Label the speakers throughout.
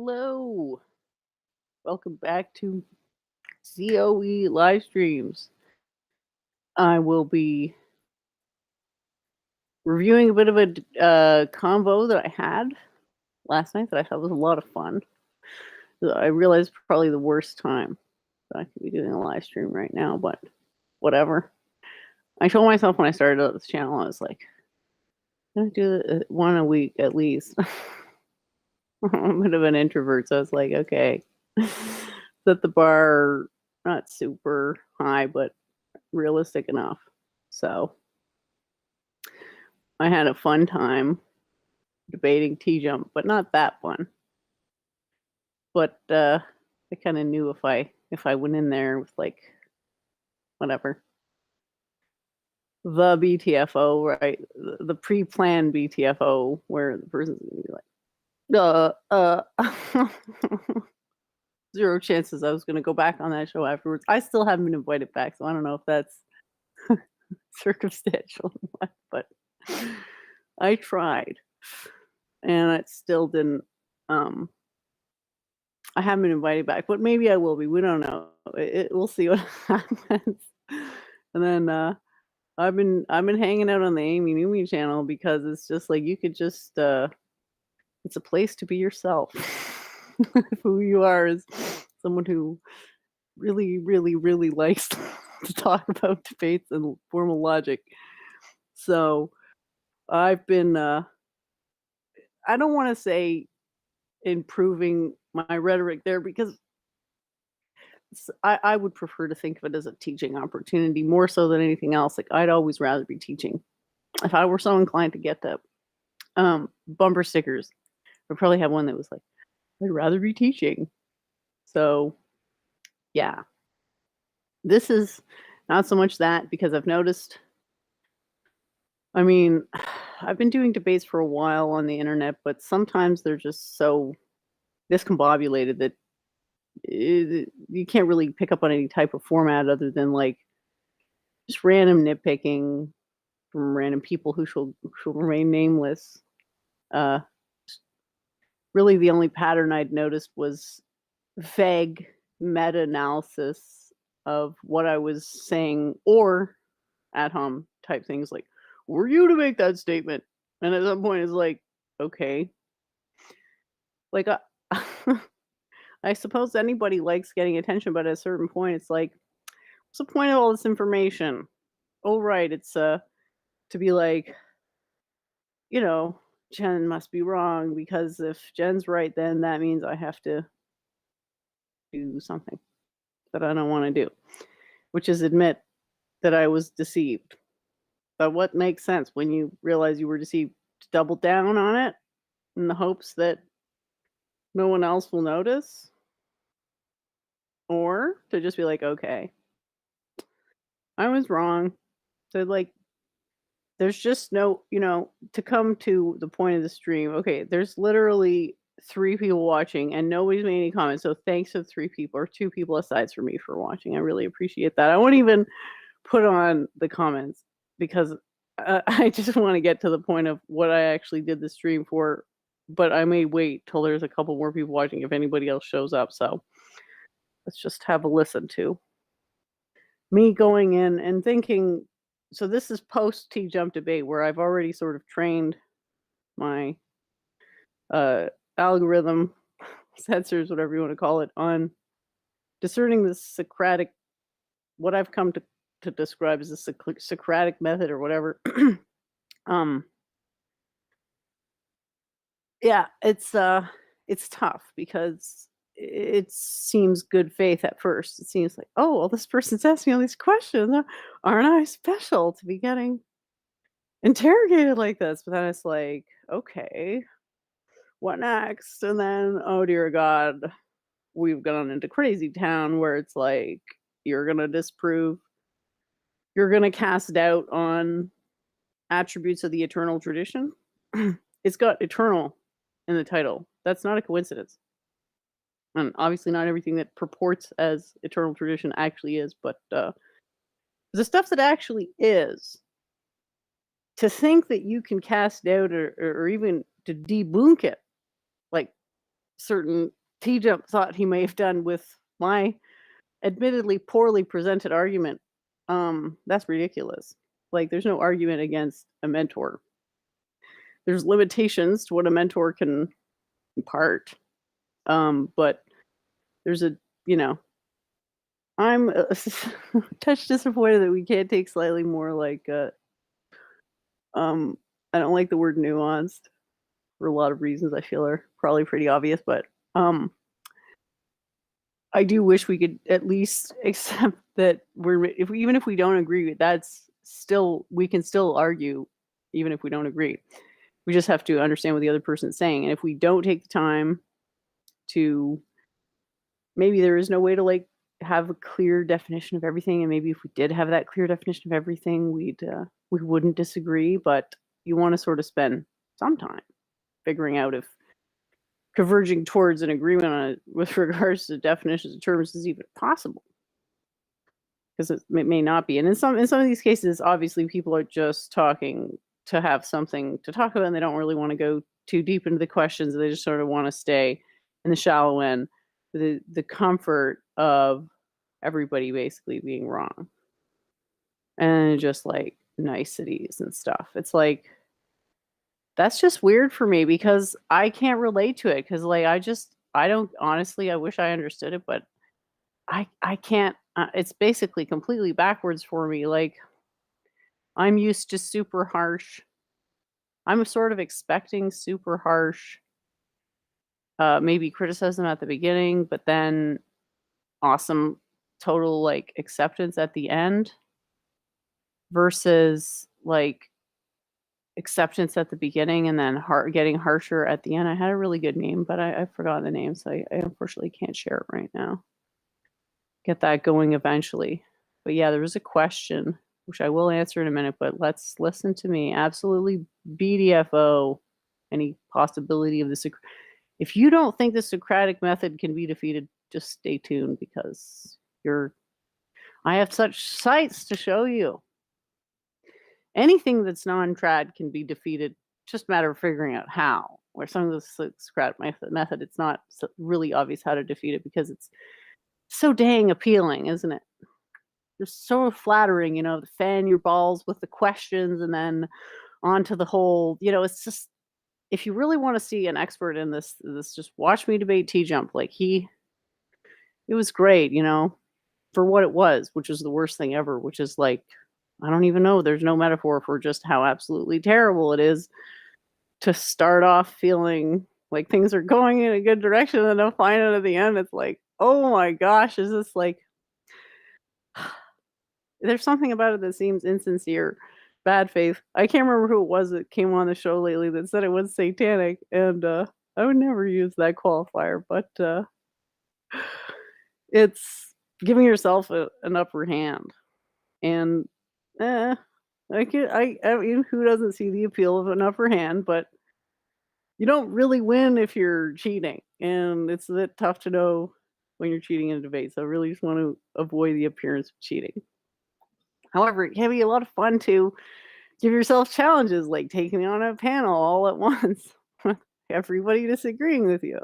Speaker 1: Hello. Welcome back to COE live streams. I will be reviewing a bit of a convo that I had last night that I thought was a lot of fun. I realized probably the worst time that I could be doing a live stream right now, but whatever. I told myself when I started out this channel, I was like, I'm going to do one a week at least. I'm a bit of an introvert, so I was like, okay, set the bar not super high, but realistic enough. So I had a fun time debating T-Jump, but not that fun. But I kind of knew if I went in there with like whatever the BTFO, right, the pre-planned BTFO, where the person's gonna be like, zero chances I was gonna go back on that show afterwards. I still haven't been invited back, so I don't know if that's circumstantial, but I tried, and it still didn't. I haven't been invited back, but maybe I will be. We don't know. We'll see what happens. And then I've been hanging out on the Amy Newman channel because it's just like you could just it's a place to be yourself. Who you are is someone who really, really, really likes to talk about debates and formal logic. So I've been I don't want to say improving my rhetoric there because I would prefer to think of it as a teaching opportunity more so than anything else. Like I'd always rather be teaching. If I were so inclined to get the bumper stickers, I'd probably have one that was like, I'd rather be teaching. So yeah, this is not so much that because I've noticed, I mean, I've been doing debates for a while on the internet, but sometimes they're just so discombobulated that you can't really pick up on any type of format other than like just random nitpicking from random people who shall remain nameless. Really, the only pattern I'd noticed was vague meta-analysis of what I was saying, or ad hom type things like, "Were you to make that statement?" And at some point, it's like, okay, like I suppose anybody likes getting attention, but at a certain point, it's like, what's the point of all this information? Oh, right, it's to be like, Jen must be wrong because if Jen's right, then that means I have to do something that I don't want to do, which is admit that I was deceived. But what makes sense when you realize you were deceived? To double down on it in the hopes that no one else will notice? Or to just be like, okay, I was wrong. So like, there's just no, to come to the point of the stream, okay, there's literally 3 people watching and nobody's made any comments. So thanks to 3 people or 2 people aside from me for watching. I really appreciate that. I won't even put on the comments because I just want to get to the point of what I actually did the stream for. But I may wait till there's a couple more people watching if anybody else shows up. So let's just have a listen to me going in and thinking. So this is post T-Jump debate where I've already sort of trained my algorithm, sensors, whatever you want to call it, on discerning the Socratic, what I've come to describe as a Socratic method or whatever. Yeah, it's tough because it seems good faith at first. It seems like, oh, well, this person's asking all these questions. Aren't I special to be getting interrogated like this? But then it's like, okay, what next? And then, oh dear God, we've gone into crazy town where it's like, you're going to disprove, you're going to cast doubt on attributes of the eternal tradition. It's got eternal in the title. That's not a coincidence. And obviously not everything that purports as eternal tradition actually is, but the stuff that actually is, to think that you can cast doubt or even to debunk it, like certain T-jump thought he may have done with my admittedly poorly presented argument. That's ridiculous. Like, there's no argument against a mentor. There's limitations to what a mentor can impart. But there's a, you know, I'm a touch disappointed that we can't take slightly more like, I don't like the word nuanced for a lot of reasons I feel are probably pretty obvious, but, I do wish we could at least accept that even if we don't agree, that's still we can still argue even if we don't agree. We just have to understand what the other person's saying, and if we don't take the time to maybe there is no way to, like, have a clear definition of everything, and maybe if we did have that clear definition of everything, we wouldn't disagree, but you wanna sorta spend some time figuring out if converging towards an agreement on it with regards to definitions of terms is even possible, because it may not be. And in some of these cases, obviously, people are just talking to have something to talk about, and they don't really want to go too deep into the questions. They just sort of want to stay in the shallow end, the comfort of everybody basically being wrong, and just like niceties and stuff. It's like that's just weird for me because I can't relate to it because, like, I don't honestly, I wish I understood it, but I can't, it's basically completely backwards for me, like, I'm used to super harsh I'm sort of expecting super harsh, maybe criticism at the beginning, but then awesome total, like, acceptance at the end versus, like, acceptance at the beginning and then getting harsher at the end. I had a really good name, but I forgot the name, so I unfortunately can't share it right now. Get that going eventually. But yeah, there was a question, which I will answer in a minute, but let's listen to me. Absolutely BDFO any possibility of this. If you don't think the Socratic method can be defeated, just stay tuned because I have such sights to show you. Anything that's non-trad can be defeated, just a matter of figuring out how. Where some of the Socratic method, it's not really obvious how to defeat it because it's so dang appealing, isn't it? Just so flattering, to fan your balls with the questions and then onto the whole, it's just if you really want to see an expert in this just watch me debate T-Jump. Like it was great, for what it was, which is the worst thing ever, which is like I don't even know. There's no metaphor for just how absolutely terrible it is to start off feeling like things are going in a good direction and then find out at the end it's like, oh my gosh, is this like there's something about it that seems insincere, bad faith. I can't remember who it was that came on the show lately that said it was satanic, and I would never use that qualifier, but it's giving yourself an upper hand. And eh, I mean, who doesn't see the appeal of an upper hand? But you don't really win if you're cheating, and it's a bit tough to know when you're cheating in a debate. So I really just want to avoid the appearance of cheating. However, it can be a lot of fun to give yourself challenges like taking on a panel all at once with everybody disagreeing with you.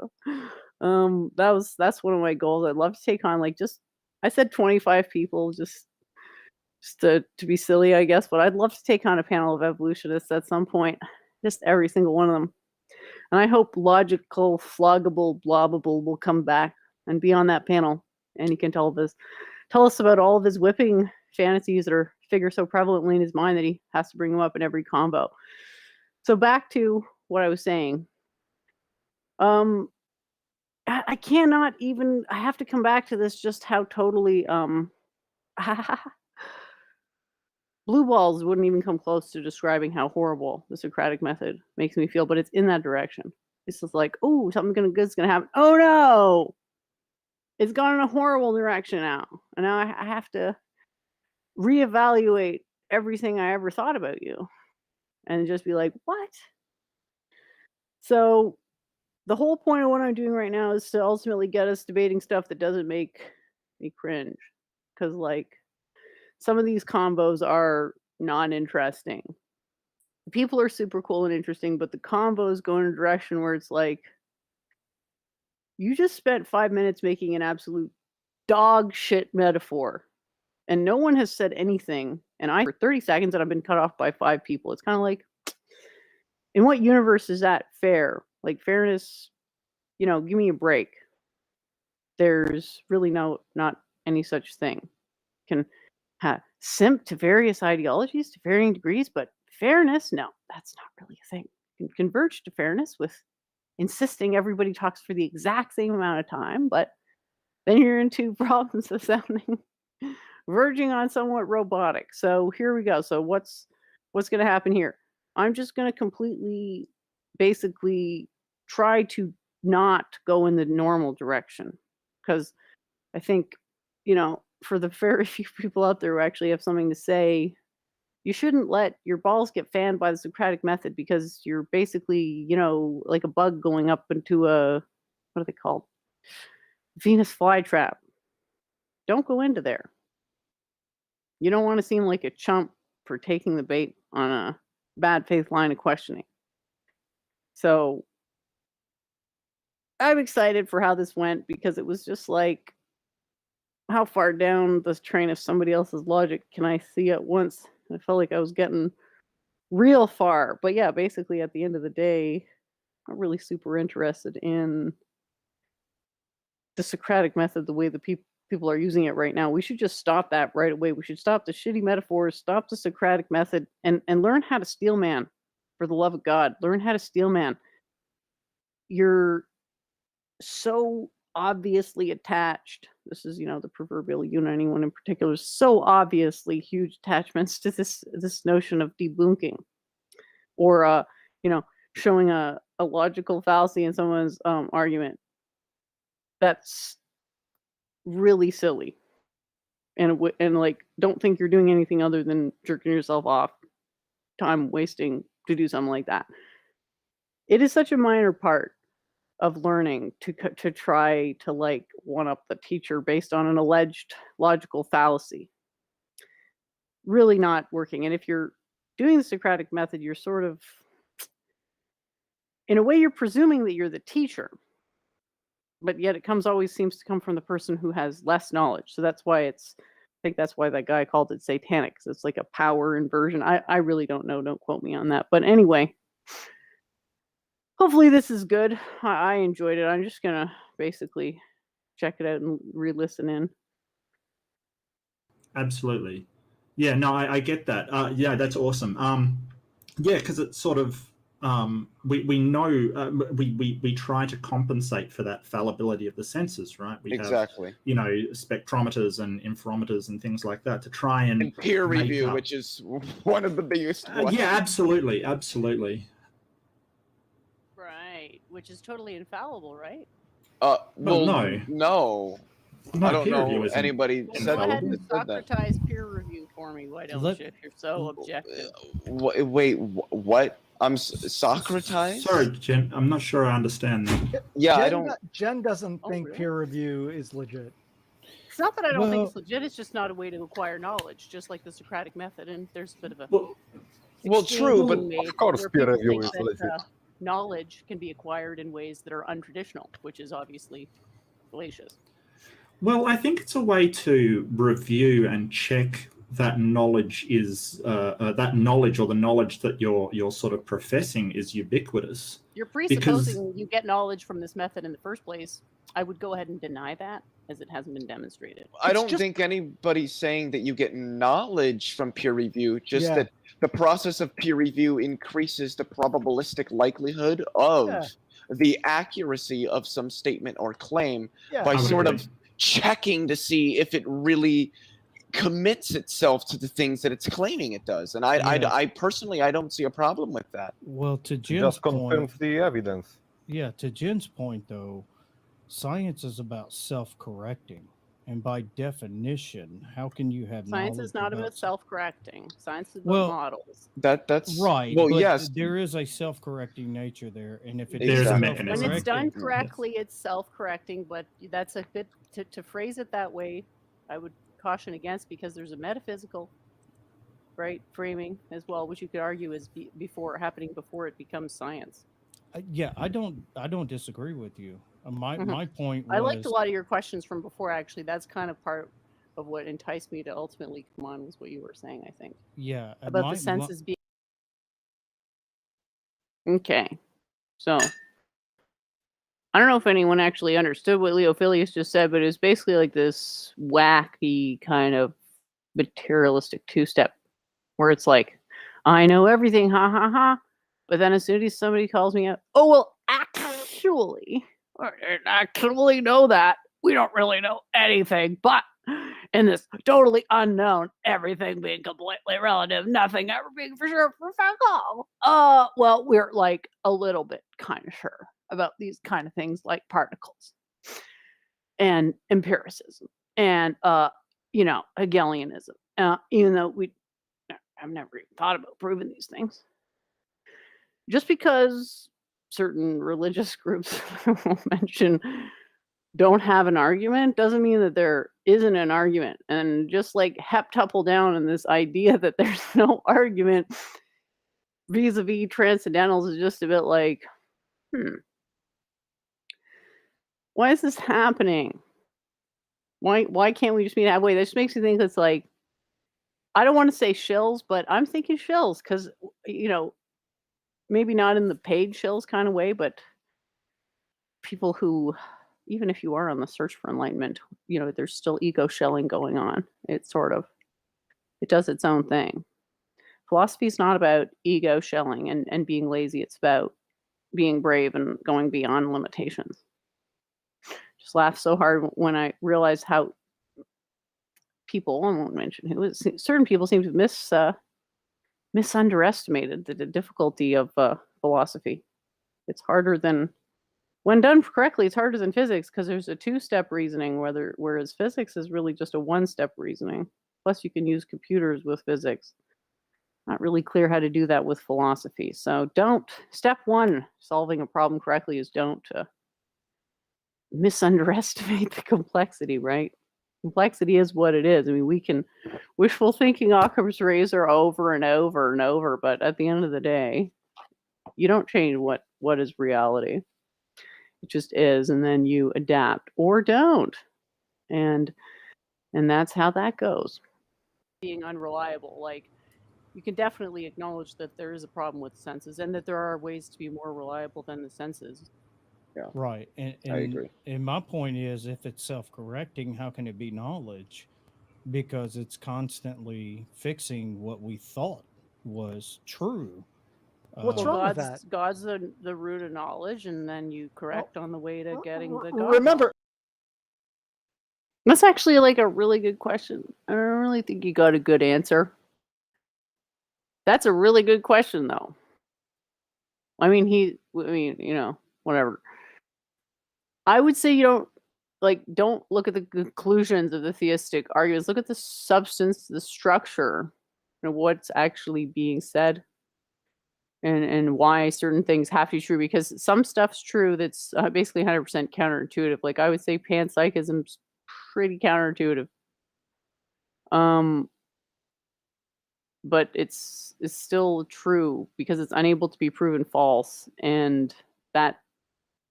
Speaker 1: That's one of my goals. I'd love to take on like just I said 25 people just to be silly, I guess, but I'd love to take on a panel of evolutionists at some point, just every single one of them. And I hope logical, floggable, blobbable will come back and be on that panel, and he can tell us about all of his whipping fantasies that figure so prevalently in his mind that he has to bring them up in every combo. So back to what I was saying. I cannot even. I have to come back to this. Just how totally blue balls wouldn't even come close to describing how horrible the Socratic method makes me feel. But it's in that direction. It's just like, oh, something good's gonna happen. Oh no, it's gone in a horrible direction now, and now I have to reevaluate everything I ever thought about you, and just be like, what? So the whole point of what I'm doing right now is to ultimately get us debating stuff that doesn't make me cringe. Because, like, some of these combos are non interesting. People are super cool and interesting, but the combos go in a direction where it's like, You just spent 5 minutes making an absolute dog shit metaphor, and no one has said anything, and I for 30 seconds, and I've been cut off by 5 people. It's kinda like, in what universe is that fair? Like, fairness, give me a break. There's really not any such thing. Can simp to various ideologies to varying degrees, but fairness, no, that's not really a thing. You can converge to fairness with insisting everybody talks for the exact same amount of time, but then you're into problems of sounding verging on somewhat robotic. So here we go. So what's going to happen here? I'm just going to completely, basically, try to not go in the normal direction, because I think, for the very few people out there who actually have something to say, you shouldn't let your balls get fanned by the Socratic method, because you're basically, like a bug going up into what are they called? Venus flytrap. Don't go into there. You don't want to seem like a chump for taking the bait on a bad faith line of questioning. So I'm excited for how this went, because it was just like, how far down this train of somebody else's logic can I see at once? And I felt like I was getting real far. But yeah, basically at the end of the day, I'm really super interested in the Socratic method, the way the people are using it right now. We should just stop that right away. We should stop the shitty metaphors, stop the Socratic method, and learn how to steel man. For the love of God, learn how to steel man. You're so obviously attached. This is, the proverbial anyone in particular, so obviously huge attachments to this notion of debunking, or showing a logical fallacy in someone's argument. That's really silly, and like, don't think you're doing anything other than jerking yourself off, time wasting to do something like that. It is such a minor part of learning to try to, like, one up the teacher based on an alleged logical fallacy. Really not working. And if you're doing the Socratic method, you're sort of, in a way, you're presuming that you're the teacher, but yet it always seems to come from the person who has less knowledge. So that's why I think that's why that guy called it satanic, 'cause it's like a power inversion. I really don't know. Don't quote me on that. But anyway, hopefully this is good. I enjoyed it. I'm just gonna basically check it out and re-listen in.
Speaker 2: Absolutely. Yeah, no, I get that. Yeah, that's awesome. Yeah, because it's sort of, we know, we try to compensate for that fallibility of the senses, right? We
Speaker 3: Exactly.
Speaker 2: have, spectrometers and interferometers and things like that to try and
Speaker 3: peer review, which is one of the biggest ones.
Speaker 2: Yeah, absolutely.
Speaker 1: Right, which is totally infallible, right?
Speaker 3: Well,
Speaker 2: no.
Speaker 3: I don't know anybody
Speaker 1: said go ahead and Socratize peer review for me. Why don't you? If you're so objective.
Speaker 3: Wait, what? I'm Socratize?
Speaker 2: Sorry, Jen. I'm not sure I understand that.
Speaker 3: Yeah,
Speaker 4: Jen doesn't think peer review is legit.
Speaker 1: It's not that I don't think it's legit. It's just not a way to acquire knowledge, just like the Socratic method. And there's a bit of a
Speaker 3: true, but
Speaker 4: of course peer review is legit.
Speaker 1: Knowledge can be acquired in ways that are untraditional, which is obviously fallacious.
Speaker 2: Well, I think it's a way to review and check that knowledge is that knowledge, or the knowledge that you're sort of professing, is ubiquitous.
Speaker 1: You're presupposing you get knowledge from this method in the first place. I would go ahead and deny that, as it hasn't been demonstrated.
Speaker 3: I don't think anybody's saying that you get knowledge from peer review, just that the process of peer review increases the probabilistic likelihood of the accuracy of some statement or claim by sort of checking to see if it really commits itself to the things that it's claiming it does. And I personally, I don't see a problem with that.
Speaker 5: Well, to Jen's
Speaker 6: just confirms the evidence.
Speaker 5: Yeah, to Jen's point, though, science is about self-correcting. And by definition, how can you have
Speaker 1: science is not about self-correcting. Science is about models.
Speaker 3: That's
Speaker 5: right.
Speaker 3: Well,
Speaker 5: but
Speaker 3: yes,
Speaker 5: there is a self-correcting nature there, and if it
Speaker 2: there's
Speaker 5: is
Speaker 2: a mechanism.
Speaker 1: When it's done correctly, it's self-correcting. But that's a bit to phrase it that way, I would caution against, because there's a metaphysical, framing as well, which you could argue is before it becomes science.
Speaker 5: Yeah, I don't disagree with you. My point was
Speaker 1: I liked a lot of your questions from before. Actually, that's kind of part of what enticed me to ultimately come on, was what you were saying. I think about the senses being okay. So I don't know if anyone actually understood what Leophilius just said, but it was basically like this wacky kind of materialistic two-step where it's like, I know everything, ha ha ha. But then as soon as somebody calls me out, oh, well, actually, I didn't actually know that. We don't really know anything, but in this totally unknown, everything being completely relative, nothing ever being for sure for Foucault. Well, we're like a little bit kind of sure about these kind of things like particles and empiricism and Hegelianism. Even though I've never even thought about proving these things. Just because certain religious groups will mention don't have an argument doesn't mean that there isn't an argument. And just like heptuple down in this idea that there's no argument vis-a-vis transcendentals is just a bit like, why is this happening? Why can't we just meet halfway? This makes me think it's like, I don't want to say shills, but I'm thinking shills because, maybe not in the paid shills kind of way, but people who, even if you are on the search for enlightenment, there's still ego shelling going on. It does its own thing. Philosophy is not about ego shelling and being lazy. It's about being brave and going beyond limitations. Just laughed so hard when I realized how people, I won't mention who, certain people seem to misunderestimated the difficulty of philosophy. It's harder than, when done correctly, it's harder than physics because there's a two-step reasoning, whereas physics is really just a one-step reasoning. Plus, you can use computers with physics. Not really clear how to do that with philosophy. So step one, solving a problem correctly is don't misunderestimate the complexity, right? Complexity is what it is. I mean, we can wishful thinking Occam's razor over and over and over, but at the end of the day, you don't change what is reality. It just is, and then you adapt or don't. And that's how that goes. Being unreliable, like, you can definitely acknowledge that there is a problem with senses and that there are ways to be more reliable than the senses.
Speaker 3: Yeah.
Speaker 5: Right. And
Speaker 3: I agree.
Speaker 5: And my point is, if it's self-correcting, how can it be knowledge? Because it's constantly fixing what we thought was true.
Speaker 4: What's wrong with that?
Speaker 1: God's the root of knowledge, and then you correct on the way to getting the God.
Speaker 4: Remember,
Speaker 1: that's actually like a really good question. I don't really think you got a good answer. That's a really good question, though. I mean, whatever. I would say you don't look at the conclusions of the theistic arguments. Look at the substance, the structure, what's actually being said, and why certain things have to be true. Because some stuff's true that's basically 100% counterintuitive. Like, I would say panpsychism's pretty counterintuitive. But it's still true because it's unable to be proven false, and that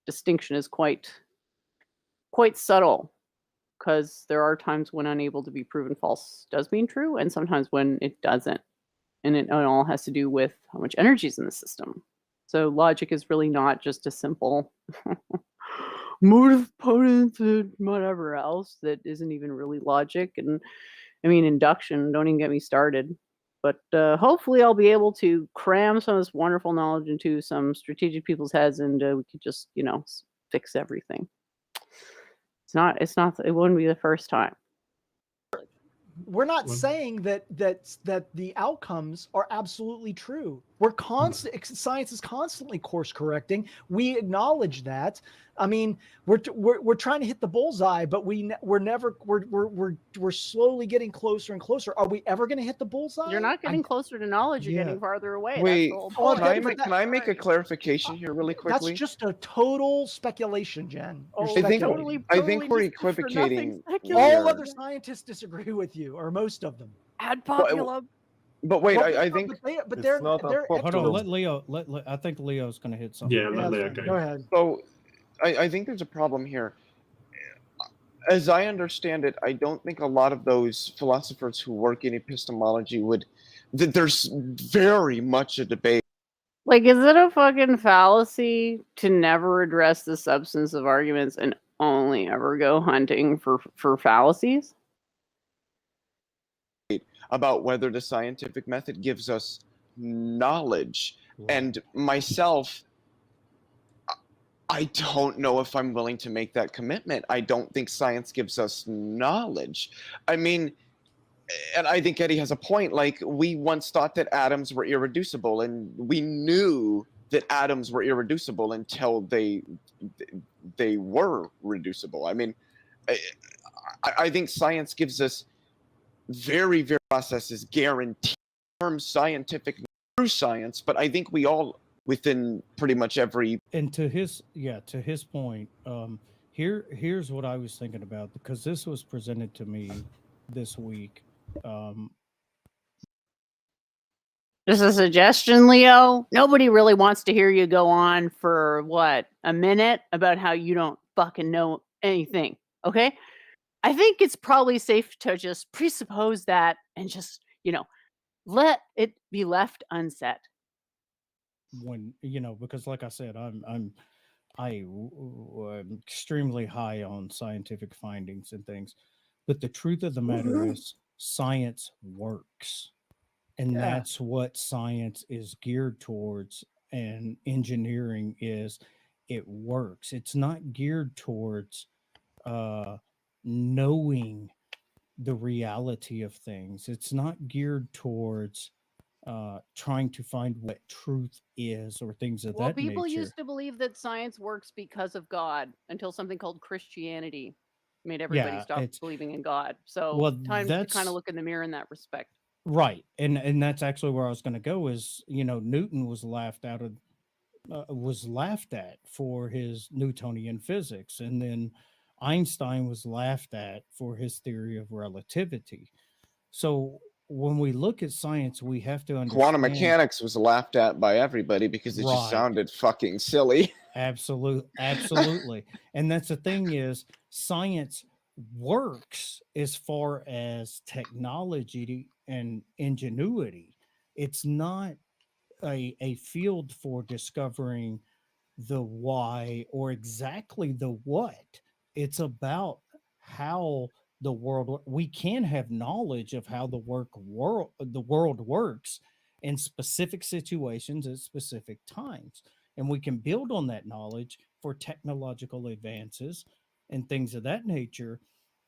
Speaker 1: distinction is quite subtle, because there are times when unable to be proven false does mean true, and sometimes when it doesn't, and it all has to do with how much energy is in the system. So logic is really not just a simple motive potence and whatever else that isn't even really logic. And I mean, induction, don't even get me started. But hopefully I'll be able to cram some of this wonderful knowledge into some strategic people's heads, and we could just, fix everything. It wouldn't be the first time.
Speaker 4: we're not saying that the outcomes are absolutely true. Science is constantly course correcting. We acknowledge that. I mean, we're trying to hit the bullseye, but we're slowly getting closer and closer. Are we ever going to hit the bullseye?
Speaker 1: You're not getting closer to knowledge. You're getting farther away.
Speaker 3: Wait,
Speaker 1: That's the whole point.
Speaker 3: can I make a clarification here really quickly?
Speaker 4: That's just a total speculation, Jen.
Speaker 3: I think we're equivocating.
Speaker 4: All other scientists disagree with you, or most of them.
Speaker 1: Ad populum.
Speaker 3: But wait, I think.
Speaker 4: But they're
Speaker 5: hold on. Let Leo. I think Leo's going to hit something.
Speaker 2: Yeah, let Leo
Speaker 4: go ahead.
Speaker 3: I think there's a problem here. As I understand it, I don't think a lot of those philosophers who work in epistemology would. There's very much a debate.
Speaker 1: Like, is it a fucking fallacy to never address the substance of arguments and only ever go hunting for fallacies?
Speaker 3: About whether the scientific method gives us knowledge.
Speaker 5: Right.
Speaker 3: And myself, I don't know if I'm willing to make that commitment. I don't think science gives us knowledge. I mean, and I think Eddie has a point. Like, we once thought that atoms were irreducible, and we knew that atoms were irreducible until they were reducible. I mean, I think science gives us very, very processes guaranteed term scientific true science, but I think we all within pretty much every.
Speaker 5: And to his point, here's what I was thinking about, because this was presented to me this week.
Speaker 1: Just a suggestion, Leo. Nobody really wants to hear you go on for a minute about how you don't fucking know anything. Okay? I think it's probably safe to just presuppose that and just, let it be left unsaid.
Speaker 5: When because like I said, I'm extremely high on scientific findings and things, but the truth of the matter is science works, and that's what science is geared towards, and engineering is, it works. It's not geared towards knowing the reality of things. It's not geared towards trying to find what truth is or things of that nature.
Speaker 1: People used to believe that science works because of God until something called Christianity made everybody stop believing in God. So time to kind of look in the mirror in that respect.
Speaker 5: Right. And that's actually where I was going to go is, Newton was laughed at for his Newtonian physics. And then Einstein was laughed at for his theory of relativity. So when we look at science, we have to understand
Speaker 3: quantum mechanics was laughed at by everybody because it just sounded fucking silly.
Speaker 5: Absolutely. And that's the thing is science works as far as technology and ingenuity. It's not a field for discovering the why or exactly the what. It's about how the world. We can have knowledge of how the world works in specific situations at specific times, and we can build on that knowledge for technological advances and things of that nature.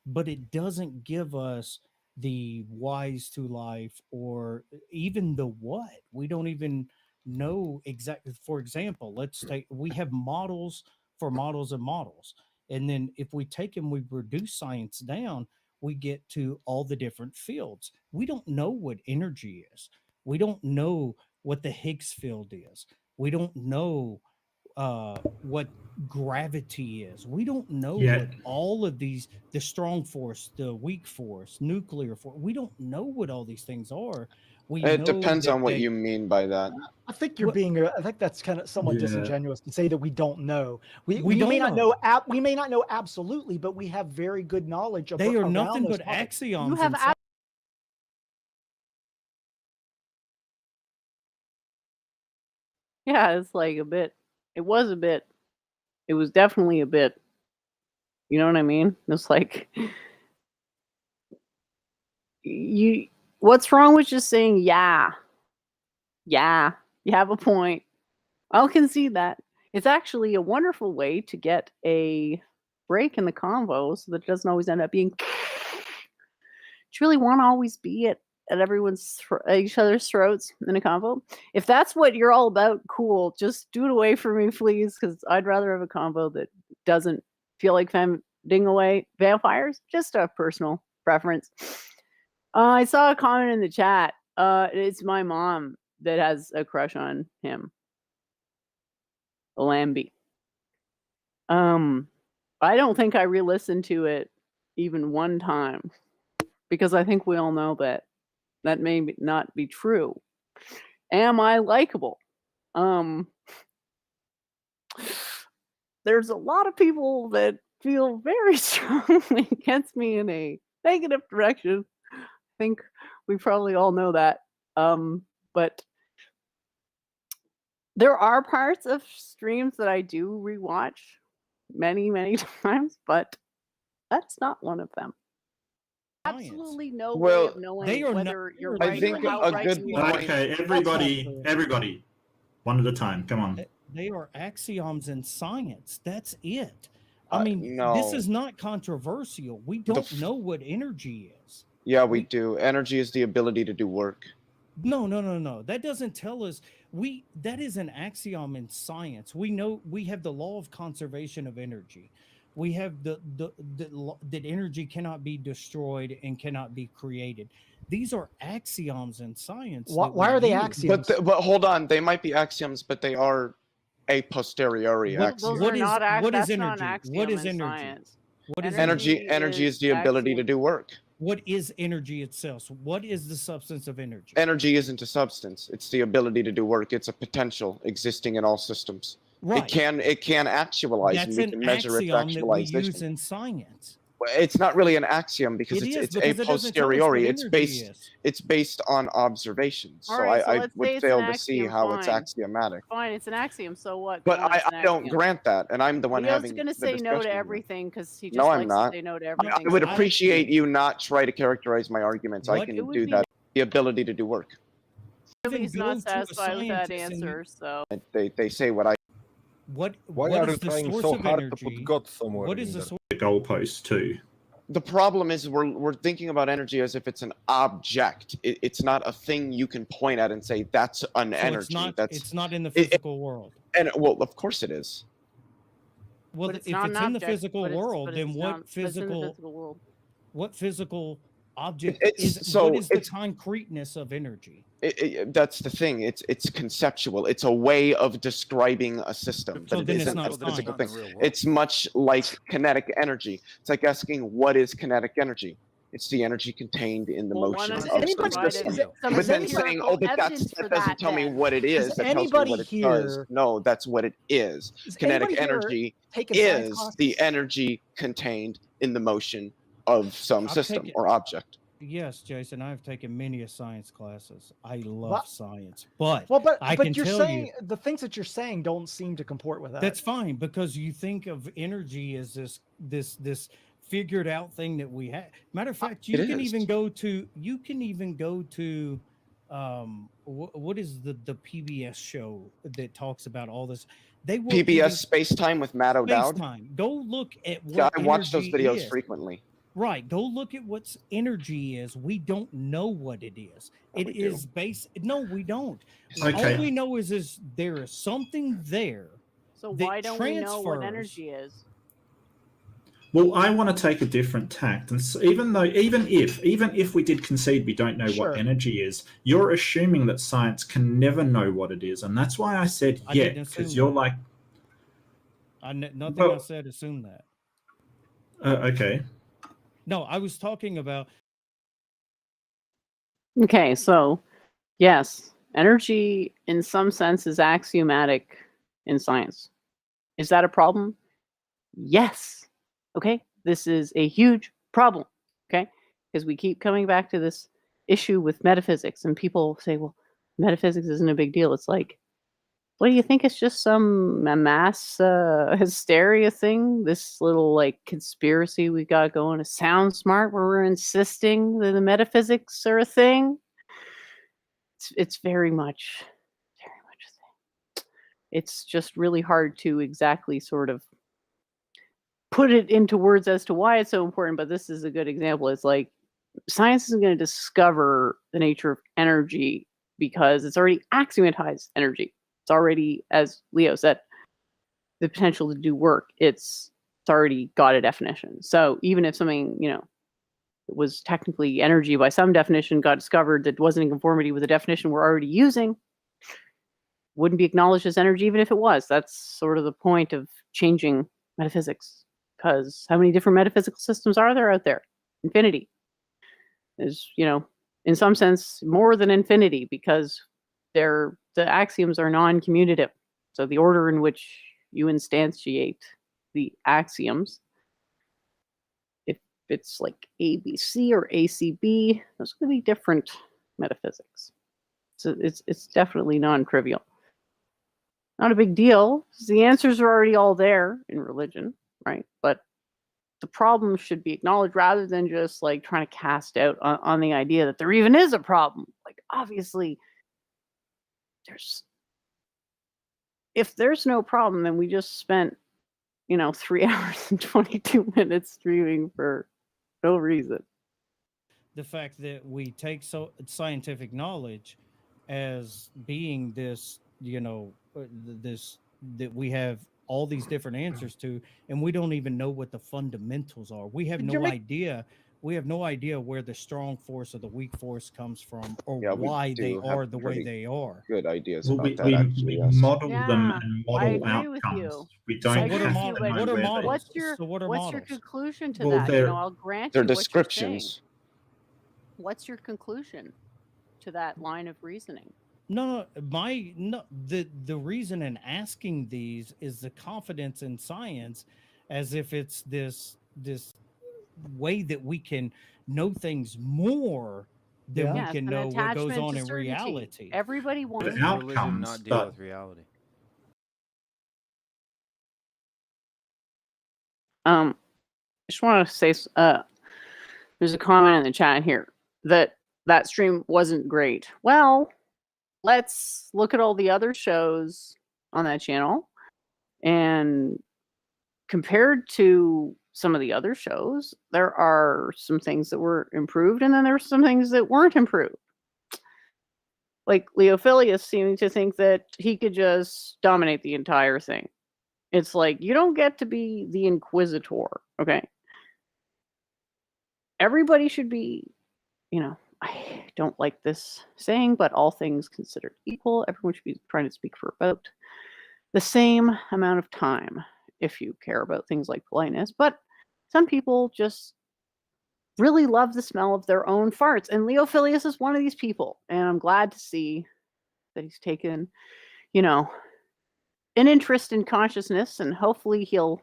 Speaker 5: But it doesn't give us the whys to life or even the what. We don't even know exactly. For example, we have models for models and models. And then if we take and we reduce science down, we get to all the different fields. We don't know what energy is. We don't know what the Higgs field is. We don't know what gravity is. We don't know what all of these, the strong force, the weak force, nuclear force. We don't know what all these things are.
Speaker 3: It depends on what you mean by that.
Speaker 4: I think you're I think that's kind of somewhat disingenuous to say that we don't know. We may not know. We may not know absolutely, but we have very good knowledge of.
Speaker 5: They are nothing but axioms.
Speaker 1: You have it's like a bit. It was a bit. It was definitely a bit. You know what I mean? It's like what's wrong with just saying yeah, you have a point. I'll concede that. It's actually a wonderful way to get a break in the convo so that it doesn't always end up being. Do you really want to always be at each other's throats in a convo? If that's what you're all about, cool. Just do it away from me, please, because I'd rather have a convo that doesn't feel like fending away vampires. Just a personal preference. I saw a comment in the chat. It's my mom that has a crush on him. Lambie. I don't think I re-listened to it even one time because I think we all know that may not be true. Am I likable? there's a lot of people that feel very strongly against me in a negative direction. I think we probably all know that. But there are parts of streams that I do rewatch many, many times, but that's not one of them. Absolutely no way
Speaker 3: Well,
Speaker 1: of knowing
Speaker 5: they are not-
Speaker 1: whether you're
Speaker 5: I
Speaker 1: right
Speaker 3: think
Speaker 1: or how
Speaker 3: a
Speaker 1: right
Speaker 3: good
Speaker 1: you are.
Speaker 3: point-
Speaker 2: Okay, everybody, one at a time. Come on.
Speaker 5: They are axioms in science. That's it. I mean, this
Speaker 3: no.
Speaker 5: is not controversial. We don't know what energy is.
Speaker 3: Yeah, we do. Energy is the ability to do work.
Speaker 5: No. That doesn't tell us. That is an axiom in science. We know we have the law of conservation of energy. We have that energy cannot be destroyed and cannot be created. These are axioms in science.
Speaker 4: Why are they axioms?
Speaker 3: But hold on, they might be axioms, but they are a posteriori axioms.
Speaker 1: Those are not
Speaker 5: what is
Speaker 1: that's not an
Speaker 5: energy? What
Speaker 1: axiom
Speaker 5: is
Speaker 1: in
Speaker 5: energy?
Speaker 1: science.
Speaker 5: What is
Speaker 3: Energy is the ability to do work.
Speaker 5: What is energy itself? What is the substance of energy?
Speaker 3: Energy isn't a substance. It's the ability to do work. It's a potential existing in all systems.
Speaker 5: Right.
Speaker 3: It can actualize,
Speaker 5: That's
Speaker 3: and we
Speaker 5: an
Speaker 3: can measure its
Speaker 5: axiom that we
Speaker 3: actualization.
Speaker 5: use in science.
Speaker 3: It's not really an axiom because
Speaker 5: It is,
Speaker 3: it's
Speaker 5: because
Speaker 3: a
Speaker 5: it doesn't tell us what
Speaker 3: posteriori.
Speaker 5: energy is.
Speaker 3: It's based on observations.
Speaker 1: All
Speaker 3: So
Speaker 1: right, so
Speaker 3: I
Speaker 1: let's say
Speaker 3: would
Speaker 1: it's
Speaker 3: fail
Speaker 1: an
Speaker 3: to see
Speaker 1: axiom,
Speaker 3: how it's
Speaker 1: fine.
Speaker 3: axiomatic.
Speaker 1: Fine, it's an axiom. So what?
Speaker 3: But
Speaker 1: Go on, it's an
Speaker 3: I don't
Speaker 1: axiom.
Speaker 3: grant that, and I'm the one
Speaker 1: Leo's
Speaker 3: having
Speaker 1: going to
Speaker 3: the
Speaker 1: say no
Speaker 3: discussion
Speaker 1: to
Speaker 3: here.
Speaker 1: everything because he just
Speaker 3: No, I'm
Speaker 1: likes
Speaker 3: not.
Speaker 1: to say no to
Speaker 3: I
Speaker 1: everything.
Speaker 3: would
Speaker 1: so
Speaker 3: appreciate you not try to characterize my arguments. I
Speaker 5: What-
Speaker 3: can
Speaker 1: It would
Speaker 3: do
Speaker 1: be
Speaker 3: that. The ability to do work.
Speaker 5: Even
Speaker 1: He's
Speaker 5: go
Speaker 1: not
Speaker 5: to a
Speaker 1: satisfied with that
Speaker 5: scientist and
Speaker 1: answer, so
Speaker 3: They say what I.
Speaker 5: What
Speaker 6: Why
Speaker 5: what
Speaker 6: are
Speaker 5: is
Speaker 6: you
Speaker 5: the
Speaker 6: trying
Speaker 5: source
Speaker 6: so
Speaker 5: of
Speaker 6: hard
Speaker 5: energy?
Speaker 6: to put God somewhere?
Speaker 5: What is
Speaker 6: in
Speaker 5: the
Speaker 6: there?
Speaker 5: source?
Speaker 2: The goalpost too.
Speaker 3: The problem is we're thinking about energy as if it's an object. It's not a thing you can point at and say that's an
Speaker 5: So
Speaker 3: energy.
Speaker 5: it's not in the physical world.
Speaker 3: And well, of course it is.
Speaker 5: Well,
Speaker 1: but it's
Speaker 5: if
Speaker 1: not
Speaker 5: it's
Speaker 1: an
Speaker 5: in the
Speaker 1: object,
Speaker 5: physical
Speaker 1: but it's-
Speaker 5: world,
Speaker 1: but
Speaker 5: then
Speaker 1: it's
Speaker 5: what
Speaker 1: not- but it's in the
Speaker 5: physical
Speaker 1: physical world?
Speaker 5: what physical object
Speaker 3: It's-
Speaker 5: is?
Speaker 3: so
Speaker 5: What is the
Speaker 3: it's-
Speaker 5: concreteness of energy?
Speaker 3: That's the thing. It's conceptual. It's a way of describing a system,
Speaker 5: So
Speaker 3: but it
Speaker 5: then it's
Speaker 3: isn't
Speaker 5: not
Speaker 3: a physical
Speaker 5: science.
Speaker 3: thing. It's much like kinetic energy. It's like asking what is kinetic energy. It's the energy contained in the
Speaker 1: Well,
Speaker 3: motion
Speaker 1: one
Speaker 3: of
Speaker 1: has
Speaker 3: some
Speaker 1: provided
Speaker 3: system.
Speaker 1: some
Speaker 3: But then saying,
Speaker 1: empirical
Speaker 3: oh, but
Speaker 1: evidence for
Speaker 3: that doesn't tell me
Speaker 1: then.
Speaker 3: what it is.
Speaker 4: Has
Speaker 3: That tells me
Speaker 4: anybody
Speaker 3: what it does.
Speaker 4: here-
Speaker 3: No, that's what it is.
Speaker 4: Has
Speaker 3: Kinetic
Speaker 4: anybody here
Speaker 3: energy
Speaker 4: taken science
Speaker 3: is
Speaker 4: classes?
Speaker 3: the energy contained in the motion of some
Speaker 5: I've
Speaker 3: system
Speaker 5: taken-
Speaker 3: or object.
Speaker 5: Yes, Jason, I've taken many science classes. I love
Speaker 4: What?
Speaker 5: science, but
Speaker 4: Well, but
Speaker 5: I can
Speaker 4: you're
Speaker 5: tell
Speaker 4: saying
Speaker 5: you
Speaker 4: the things that you're saying don't seem to comport with that.
Speaker 5: that's fine because you think of energy as this figured out thing that we have. Matter of fact, you
Speaker 3: It
Speaker 5: can
Speaker 3: is.
Speaker 5: even go to what is the PBS show that talks about all this? They will
Speaker 3: PBS Space Time with Matt O'Dowd.
Speaker 5: time. Go look at what
Speaker 3: Yeah, I watch those
Speaker 5: energy
Speaker 3: videos
Speaker 5: is.
Speaker 3: frequently.
Speaker 5: Right. Go look at what's energy is. We don't know what it is.
Speaker 3: Yeah,
Speaker 5: It
Speaker 3: we do.
Speaker 5: is base. No, we don't.
Speaker 2: Okay.
Speaker 5: All we know is there is something there.
Speaker 1: So
Speaker 5: that
Speaker 1: why don't we know what
Speaker 5: transfers-
Speaker 1: energy is?
Speaker 2: Well, I want to take a different tact, and so even if we did concede we don't know
Speaker 4: Sure.
Speaker 2: what energy is, you're assuming that science can never know what it is, and that's why I said
Speaker 5: I
Speaker 2: yeah,
Speaker 5: didn't
Speaker 2: because
Speaker 5: assume
Speaker 2: you're
Speaker 5: that.
Speaker 2: like,
Speaker 5: Nothing
Speaker 2: Well-
Speaker 5: I said assume that.
Speaker 2: okay,
Speaker 5: No, I was talking about
Speaker 1: Okay, so yes, energy in some sense is axiomatic in science. Is that a problem? Yes. Okay, this is a huge problem. Okay, because we keep coming back to this issue with metaphysics, and people say, well, metaphysics isn't a big deal. It's like, what do you think? It's just some mass hysteria thing? This little like conspiracy we got going to sound smart where we're insisting that the metaphysics are a thing? It's very much a thing. It's just really hard to exactly sort of put it into words as to why it's so important, but this is a good example. It's like science isn't going to discover the nature of energy because it's already axiomatized energy. It's already, as Leo said, the potential to do work. It's already got a definition. So even if something, that was technically energy by some definition got discovered that wasn't in conformity with the definition we're already using, wouldn't be acknowledged as energy even if it was. That's sort of the point of changing metaphysics. Because how many different metaphysical systems are there out there? Infinity. There's, in some sense, more than infinity because the axioms are non-commutative. So the order in which you instantiate the axioms. If it's like ABC or ACB, those are going to be different metaphysics. So it's definitely non-trivial. Not a big deal. The answers are already all there in religion, right? But the problem should be acknowledged rather than just like trying to cast out on the idea that there even is a problem. Like, obviously, if there's no problem, then we just spent 3 hours and 22 minutes streaming for no reason.
Speaker 5: The fact that we take scientific knowledge as being this, this that we have all these different answers to, and we don't even know what the fundamentals are. We have no idea. We have no idea where the strong force or the weak force comes from, or why they are the way they are.
Speaker 3: Good ideas
Speaker 2: Well,
Speaker 3: about that,
Speaker 2: we
Speaker 3: actually. Yes.
Speaker 2: model them
Speaker 1: Yeah,
Speaker 2: and
Speaker 1: I
Speaker 2: model
Speaker 1: agree with you.
Speaker 2: outcomes. We
Speaker 5: So
Speaker 2: don't
Speaker 5: what are
Speaker 2: have
Speaker 5: models?
Speaker 2: to know
Speaker 5: What are
Speaker 2: where they-
Speaker 5: models?
Speaker 1: What's
Speaker 5: So what are
Speaker 1: your
Speaker 5: models?
Speaker 1: conclusion to
Speaker 2: Well,
Speaker 1: that?
Speaker 2: they're-
Speaker 1: I'll grant
Speaker 3: They're
Speaker 1: you what you're saying.
Speaker 3: descriptions.
Speaker 1: What's your conclusion to that line of reasoning?
Speaker 5: The reason in asking these is the confidence in science, as if it's this way that we can know things more than we
Speaker 1: Yes,
Speaker 5: can
Speaker 1: an
Speaker 5: know what goes
Speaker 1: attachment
Speaker 5: on
Speaker 1: to
Speaker 5: in
Speaker 1: certainty.
Speaker 5: reality.
Speaker 1: Everybody wants
Speaker 2: The
Speaker 7: Does religion
Speaker 2: outcomes,
Speaker 7: not deal
Speaker 2: but-
Speaker 7: with reality?
Speaker 1: Just want to say, there's a comment in the chat here that stream wasn't great. Well, let's look at all the other shows on that channel, and compared to some of the other shows, there are some things that were improved, and then there were some things that weren't improved. Like Leophilius seeming to think that he could just dominate the entire thing. It's like, you don't get to be the inquisitor, okay? Everybody should be, I don't like this saying, but all things considered equal, everyone should be trying to speak for about the same amount of time if you care about things like politeness. But some people just really love the smell of their own farts. And Leophilius is one of these people. And I'm glad to see that he's taken, an interest in consciousness, and hopefully he'll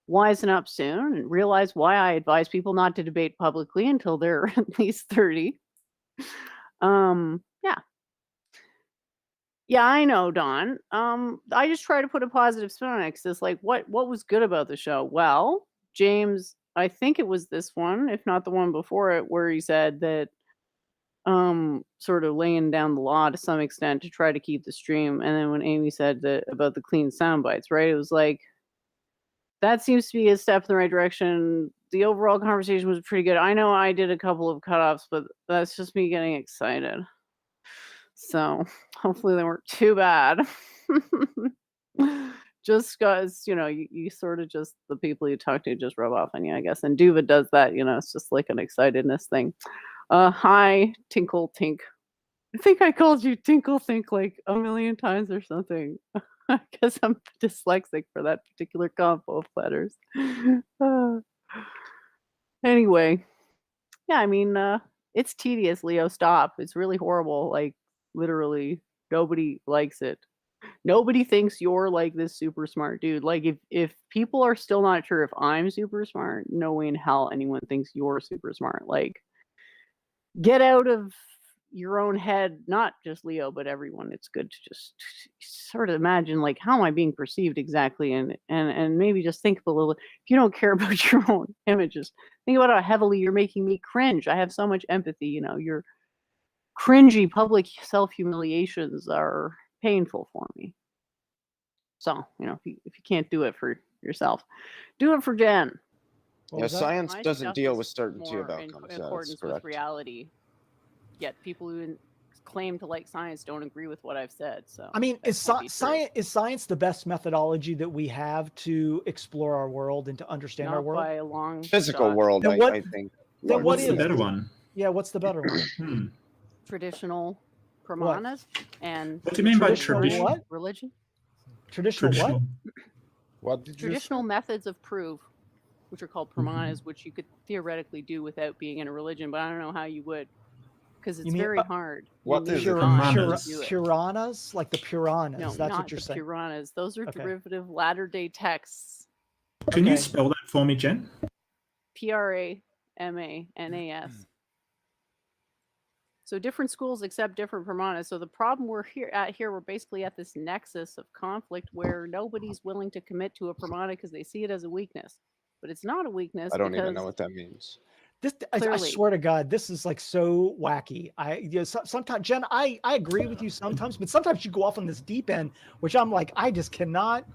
Speaker 1: wisen up soon and realize why I advise people not to debate publicly until they're at least 30. Yeah. Yeah, I know, Don. I just try to put a positive spin on it, 'cause it's like, what was good about the show? Well, James, I think it was this one, if not the one before it, where he said that sort of laying down the law to some extent to try to keep the stream. And then when Amy said that about the clean sound bites, right? It was like, that seems to be a step in the right direction. The overall conversation was pretty good. I know I did a couple of cutoffs, but that's just me getting excited. So hopefully they weren't too bad. Just because, you sort of just, the people you talk to just rub off on you, I guess. And Duva does that, it's just like an excitedness thing. Hi, Tinkle Tink. I think I called you Tinkle Think like a million times or something. Because I'm dyslexic for that particular combo of letters. Anyway, yeah, I mean, it's tedious, Leo. Stop. It's really horrible. Like, literally, nobody likes it. Nobody thinks you're like this super smart dude. Like, if people are still not sure if I'm super smart, no way in hell anyone thinks you're super smart. Like, get out of your own head, not just Leo, but everyone. It's good to just sort of imagine, like, how am I being perceived exactly, and maybe just think a little. If you don't care about your own images, think about how heavily you're making me cringe. I have so much empathy. Your cringy public self-humiliations are painful for me. So, if you can't do it for yourself, do it for Jen.
Speaker 3: Yeah, science
Speaker 1: My
Speaker 3: doesn't
Speaker 1: stuff
Speaker 3: deal
Speaker 1: is
Speaker 3: with certainty
Speaker 1: more
Speaker 3: of
Speaker 1: in
Speaker 3: outcomes. Yeah, that's
Speaker 1: accordance with
Speaker 3: correct.
Speaker 1: reality. Yet people who claim to like science don't agree with what I've said. So
Speaker 4: I mean,
Speaker 1: that
Speaker 4: is
Speaker 1: can't be true.
Speaker 4: science the best methodology that we have to explore our world and to understand our
Speaker 1: Not
Speaker 4: world?
Speaker 1: by a long
Speaker 3: Physical
Speaker 1: shot.
Speaker 3: world,
Speaker 4: Then what-
Speaker 3: I think.
Speaker 4: then what
Speaker 2: What's
Speaker 3: largely.
Speaker 2: the
Speaker 4: is?
Speaker 2: better one?
Speaker 4: Yeah, what's the better one?
Speaker 1: Traditional pramanas and
Speaker 2: What do you mean by
Speaker 4: Traditional
Speaker 2: tradition?
Speaker 4: what?
Speaker 1: religion.
Speaker 4: Traditional what?
Speaker 6: What did you
Speaker 1: Traditional methods of proof, which are called pramanas,
Speaker 2: Mm-hmm.
Speaker 1: which you could theoretically do without being in a religion, but I don't know how you would. because it's
Speaker 4: You mean,
Speaker 1: very hard.
Speaker 3: what
Speaker 1: You
Speaker 3: is
Speaker 1: need
Speaker 3: it?
Speaker 1: God to
Speaker 2: Puranas.
Speaker 1: do it.
Speaker 4: Puranas, like the Puranas.
Speaker 1: No,
Speaker 4: That's
Speaker 1: not
Speaker 4: what you're
Speaker 1: the
Speaker 4: saying.
Speaker 1: Puranas. Those are
Speaker 4: Okay.
Speaker 1: derivative latter-day texts.
Speaker 2: Can you
Speaker 4: Okay.
Speaker 2: spell that for me, Jen?
Speaker 1: Pramanas. So different schools accept different Puranas. So the problem we're we're basically at this nexus of conflict where nobody's willing to commit to a Pramana because they see it as a weakness. But it's not a weakness
Speaker 3: I don't even know
Speaker 1: because
Speaker 3: what that means.
Speaker 4: I
Speaker 1: clearly.
Speaker 4: swear to God, this is like so wacky. Sometimes, Jen, I agree with you sometimes, but sometimes you go off on this deep end, which I'm like, I just cannot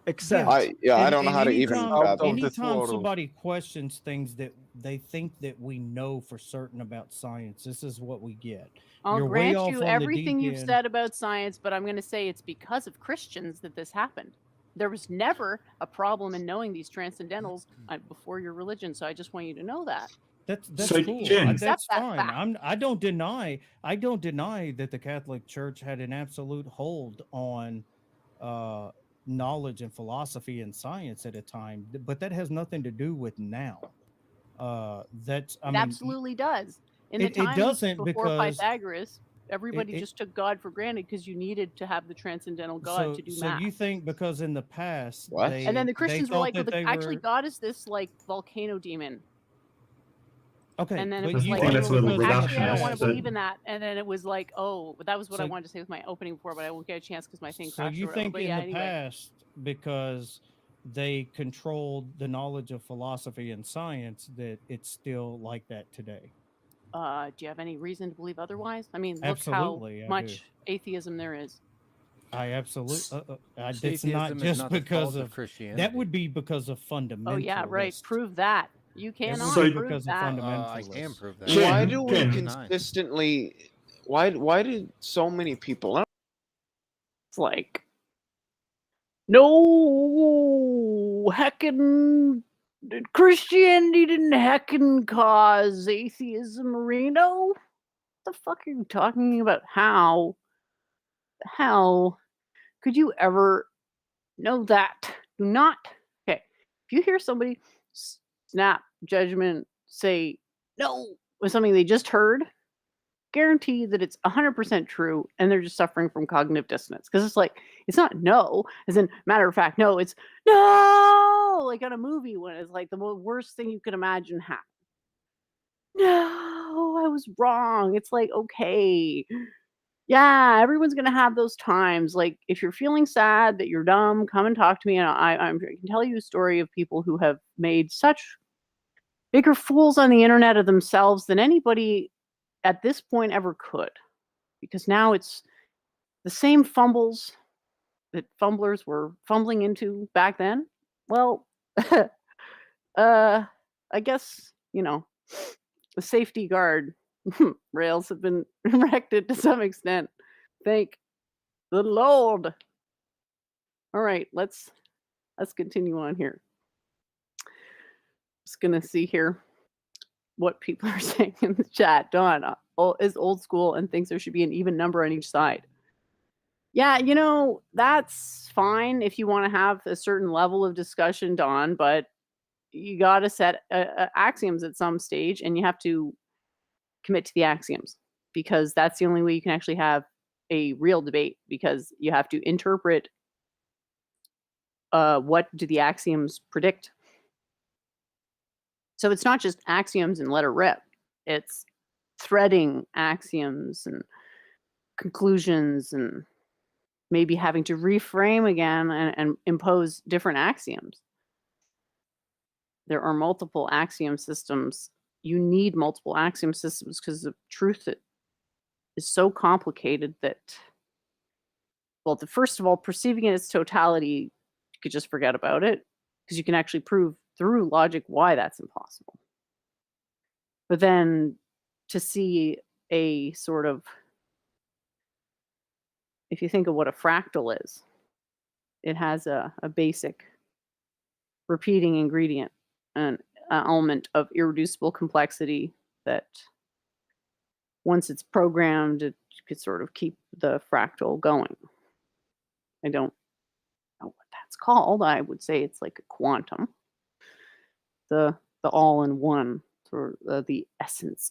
Speaker 4: accept.
Speaker 3: I don't know how to even
Speaker 5: anytime,
Speaker 3: fathom.
Speaker 5: anytime
Speaker 6: world.
Speaker 5: somebody questions things that they think that we know for certain about science, this is what we get.
Speaker 1: I'll
Speaker 5: You're way
Speaker 1: grant
Speaker 5: off
Speaker 1: you
Speaker 5: on the
Speaker 1: everything
Speaker 5: deep
Speaker 1: you've
Speaker 5: end.
Speaker 1: said about science, but I'm going to say it's because of Christians that this happened. There was never a problem in knowing these transcendentals before your religion, so I just want you to know that.
Speaker 5: That's
Speaker 2: So,
Speaker 5: cool.
Speaker 2: Jen-
Speaker 5: That's
Speaker 1: Accept that
Speaker 5: fine.
Speaker 1: fact.
Speaker 5: I don't deny that the Catholic Church had an absolute hold on knowledge and philosophy and science at a time, but that has nothing to do with now. It
Speaker 1: Absolutely does. In the
Speaker 5: it
Speaker 1: times
Speaker 5: doesn't,
Speaker 1: before
Speaker 5: because
Speaker 1: Pythagoras, everybody
Speaker 5: it-
Speaker 1: just took God for granted because you needed to have the transcendental God
Speaker 5: so
Speaker 1: to do
Speaker 5: so
Speaker 1: math.
Speaker 5: you think because in the past
Speaker 3: What?
Speaker 1: And then the
Speaker 5: they
Speaker 1: Christians were
Speaker 5: thought
Speaker 1: like, well,
Speaker 5: that they
Speaker 1: actually,
Speaker 5: were
Speaker 1: God is this like volcano demon.
Speaker 5: okay,
Speaker 1: And then it
Speaker 5: but
Speaker 1: was
Speaker 5: you
Speaker 2: I
Speaker 1: like,
Speaker 2: think
Speaker 5: think
Speaker 2: that's a little
Speaker 5: because in the
Speaker 1: actually, I don't want to
Speaker 5: past-
Speaker 1: believe in that. And then it was like, oh, but that was what I
Speaker 5: So-
Speaker 1: wanted to say with my opening before, but I won't get a chance because my thing
Speaker 5: So
Speaker 1: crashed.
Speaker 5: you
Speaker 1: or whatever.
Speaker 5: think
Speaker 1: But
Speaker 5: in
Speaker 1: yeah,
Speaker 5: the
Speaker 1: anyway.
Speaker 5: past, because they controlled the knowledge of philosophy and science, that it's still like that today?
Speaker 1: Do you have any reason to believe otherwise? I mean, look
Speaker 5: Absolutely, I
Speaker 1: how
Speaker 5: do.
Speaker 1: much atheism there is.
Speaker 5: I absolutely. It's
Speaker 7: Atheism
Speaker 5: not
Speaker 7: is
Speaker 5: just
Speaker 7: not the
Speaker 5: because
Speaker 7: fault
Speaker 5: of
Speaker 7: Christianity.
Speaker 5: that would be because of fundamentalists.
Speaker 1: Oh yeah, right. Prove that. You
Speaker 5: It would
Speaker 1: cannot
Speaker 2: So-
Speaker 5: be
Speaker 1: prove
Speaker 5: because of
Speaker 1: that.
Speaker 7: I can
Speaker 5: fundamentalists.
Speaker 7: prove that.
Speaker 2: Jen,
Speaker 3: Why do we
Speaker 2: Jen.
Speaker 3: consistently? Why did so many people?
Speaker 1: It's like, no, heckin' Christianity didn't heckin' cause atheism, Marino. What the fuck are you talking about? How the hell could you ever know that? Do not. Okay, if you hear somebody snap judgment, say no with something they just heard, guarantee that it's 100% true and they're just suffering from cognitive dissonance. Because it's like, it's not no, as in matter of fact, no, it's no, like on a movie when it's like the worst thing you could imagine happened. No, I was wrong. It's like, okay. Yeah, everyone's gonna have those times. Like, if you're feeling sad that you're dumb, come and talk to me. And I can tell you a story of people who have made such bigger fools on the internet of themselves than anybody at this point ever could. Because now it's the same fumbles that fumblers were fumbling into back then. Well, I guess, the safety guard rails have been erected to some extent. Thank the Lord. All right, let's continue on here. Just gonna see here what people are saying in the chat. Dawn is old school and thinks there should be an even number on each side. Yeah, that's fine if you want to have a certain level of discussion, Dawn, but you got to set axioms at some stage and you have to commit to the axioms because that's the only way you can actually have a real debate because you have to interpret what do the axioms predict. So it's not just axioms and let it rip. It's threading axioms and conclusions and maybe having to reframe again and impose different axioms. There are multiple axiom systems. You need multiple axiom systems because the truth is so complicated that, well, first of all, perceiving it in its totality, you could just forget about it because you can actually prove through logic why that's impossible. But then to see a sort of, if you think of what a fractal is, it has a basic repeating ingredient, an element of irreducible complexity that once it's programmed, it could sort of keep the fractal going. I don't know what that's called. I would say it's like a quantum, the all-in-one or the essence.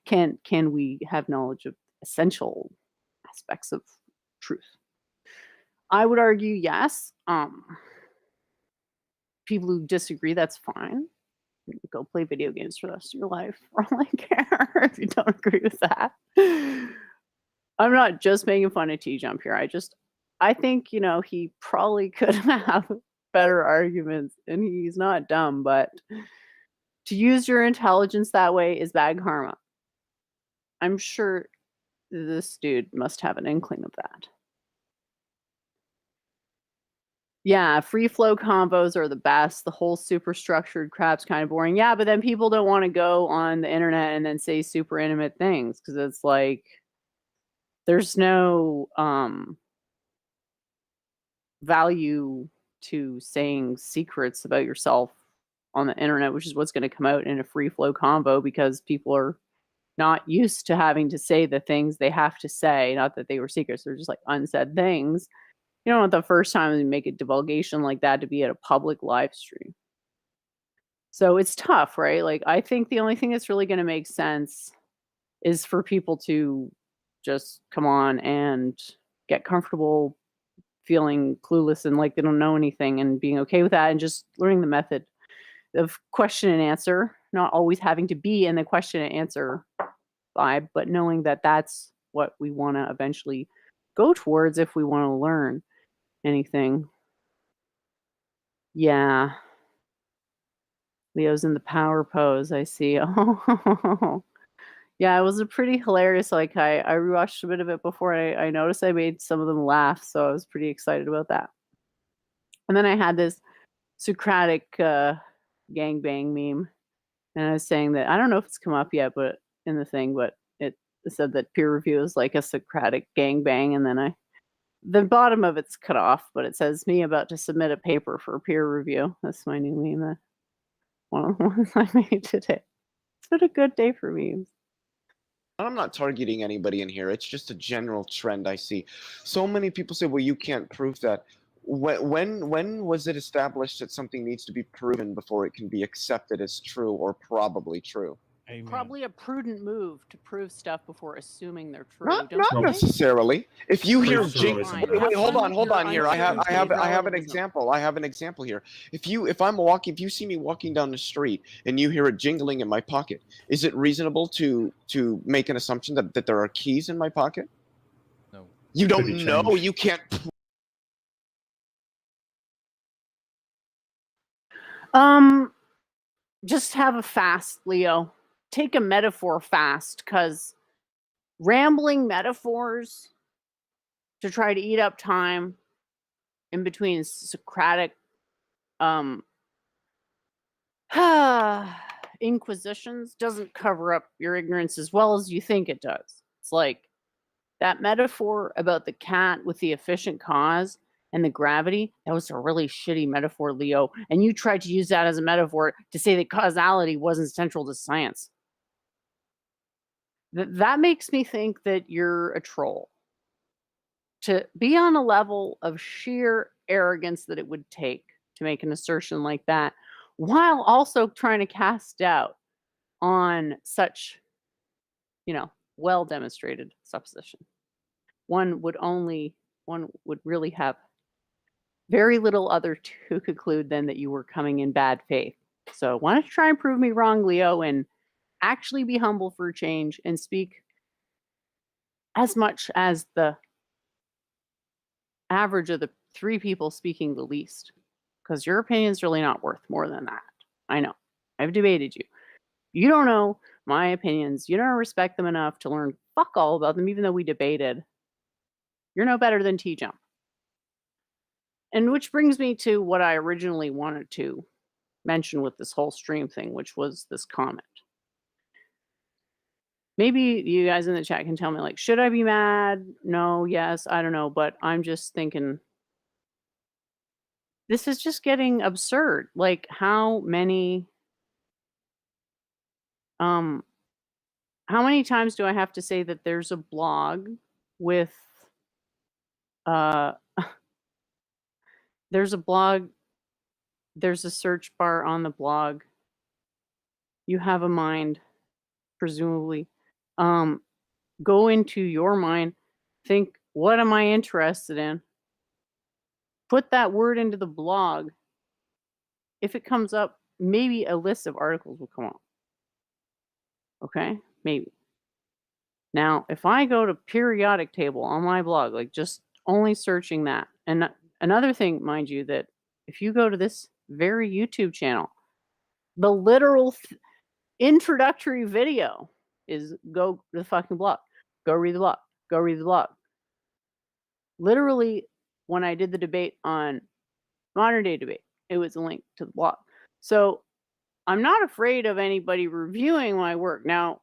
Speaker 1: Can we have knowledge of essential aspects of truth? I would argue yes. People who disagree, that's fine. Go play video games for the rest of your life. I don't care if you don't agree with that. I'm not just making fun of T-Jump here. I think, he probably could have better arguments, and he's not dumb, but to use your intelligence that way is bad karma. I'm sure this dude must have an inkling of that. Yeah, free flow combos are the best. The whole super structured crap's kind of boring. Yeah, but then people don't want to go on the internet and then say super intimate things because it's like there's no value to saying secrets about yourself on the internet, which is what's going to come out in a free flow combo because people are not used to having to say the things they have to say. Not that they were secrets, they're just like unsaid things. You don't want the first time you make a divulgation like that to be at a public live stream. So it's tough, right? Like, I think the only thing that's really going to make sense is for people to just come on and get comfortable feeling clueless and like they don't know anything and being okay with that and just learning the method of question and answer, not always having to be in the question and answer vibe, but knowing that that's what we want to eventually go towards if we want to learn anything. Yeah. Leo's in the power pose, I see. Oh. Yeah, it was a pretty hilarious. Like I rewatched a bit of it before I noticed I made some of them laugh, so I was pretty excited about that. And then I had this Socratic gangbang meme, and I was saying that I don't know if it's come up yet, but in the thing, but it said that peer review is like a Socratic gangbang, and then the bottom of it's cut off, but it says me about to submit a paper for peer review. That's my new meme. One of the ones I made today. It's been a good day for memes.
Speaker 3: I'm not targeting anybody in here. It's just a general trend I see. So many people say, well, you can't prove that. When was it established that something needs to be proven before it can be accepted as true or probably true?
Speaker 5: Amen.
Speaker 1: Probably a prudent move to prove stuff before assuming they're true.
Speaker 3: Not
Speaker 1: don't you think?
Speaker 3: necessarily. If you hear
Speaker 2: Proof
Speaker 3: jing,
Speaker 2: is
Speaker 3: wait,
Speaker 2: enough.
Speaker 3: hold on here. I have an
Speaker 1: Relativism.
Speaker 3: example. I have an example here. If you see me walking down the street and you hear a jingling in my pocket, is it reasonable to make an assumption that there are keys in my pocket?
Speaker 7: No.
Speaker 3: You
Speaker 2: Could be
Speaker 3: don't know.
Speaker 2: changed.
Speaker 3: You can't.
Speaker 1: Just have a fast, Leo. Take a metaphor fast, because rambling metaphors to try to eat up time in between Socratic inquisitions doesn't cover up your ignorance as well as you think it does. It's like that metaphor about the cat with the efficient cause and the gravity. That was a really shitty metaphor, Leo. And you tried to use that as a metaphor to say that causality wasn't central to science. That makes me think that you're a troll. To be on a level of sheer arrogance that it would take to make an assertion like that, while also trying to cast doubt on such, well demonstrated supposition. One would really have very little other to conclude than that you were coming in bad faith. So why don't you try and prove me wrong, Leo, and actually be humble for a change and speak as much as the average of the three people speaking the least, because your opinion is really not worth more than that. I know. I've debated you. You don't know my opinions. You don't respect them enough to learn fuck all about them, even though we debated. You're no better than T-Jump. And which brings me to what I originally wanted to mention with this whole stream thing, which was this comment. Maybe you guys in the chat can tell me, like, should I be mad? No, yes, I don't know. But I'm just thinking, this is just getting absurd. Like, how many times do I have to say that there's a blog with there's a search bar on the blog You have a mind, presumably. Go into your mind, think, what am I interested in? Put that word into the blog. If it comes up, maybe a list of articles will come up. Okay? Maybe. Now, if I go to periodic table on my blog, like just only searching that, and another thing, mind you, that if you go to this very YouTube channel, the literal introductory video is go to the fucking blog, go read the blog, go read the blog. Literally, when I did the debate on modern day debate, it was a link to the blog. So I'm not afraid of anybody reviewing my work. Now,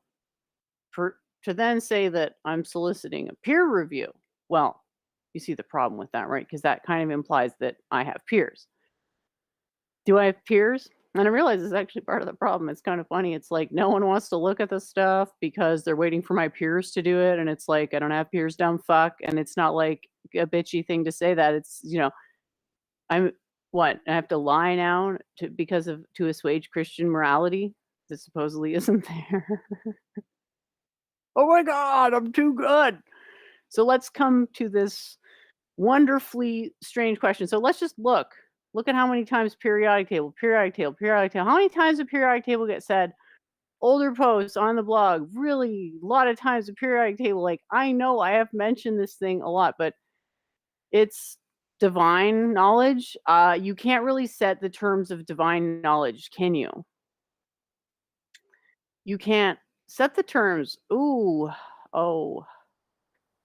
Speaker 1: to then say that I'm soliciting a peer review, well, you see the problem with that, right? Because that kind of implies that I have peers. Do I have peers? And I realize it's actually part of the problem. It's kind of funny. It's like no one wants to look at this stuff because they're waiting for my peers to do it. And it's like, I don't have peers, dumb fuck. And it's not like a bitchy thing to say that. It's, I'm what? I have to lie now to assuage Christian morality that supposedly isn't there. Oh my God, I'm too good. So let's come to this wonderfully strange question. So let's just look at how many times periodic table. How many times a periodic table get said? Older posts on the blog, really a lot of times a periodic table. Like, I know I have mentioned this thing a lot, but it's divine knowledge. You can't really set the terms of divine knowledge, can you? You can't set the terms. Ooh, oh,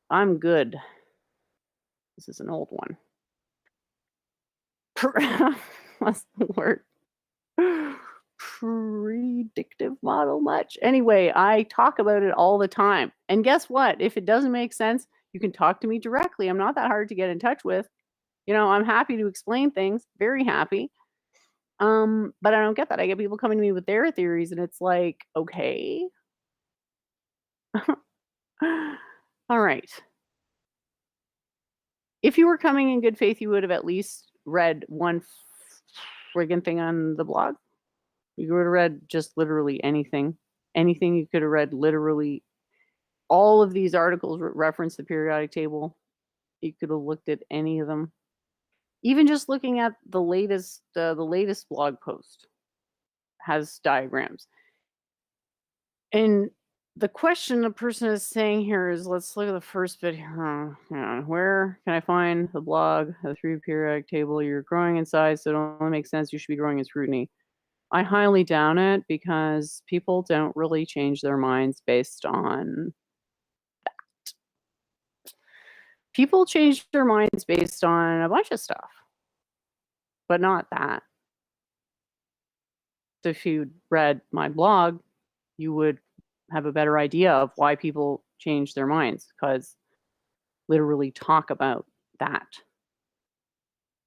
Speaker 1: I'm good. This is an old one. What's the word? Predictive model much? Anyway, I talk about it all the time. And guess what? If it doesn't make sense, you can talk to me directly. I'm not that hard to get in touch with. I'm happy to explain things, very happy. But I don't get that. I get people coming to me with their theories, and it's like, okay. All right. If you were coming in good faith, you would have at least read one friggin' thing on the blog. You would have read just literally anything. Anything you could have read, literally. All of these articles reference the periodic table. You could have looked at any of them. Even just looking at the latest blog post has diagrams. And the question the person is saying here is, let's look at the first bit here. Where can I find the blog, the 3 periodic table? You're growing in size, so it only makes sense you should be growing in scrutiny. I highly doubt it, because people don't really change their minds based on that. People change their minds based on a bunch of stuff, but not that. So if you'd read my blog, you would have a better idea of why people change their minds, because literally talk about that.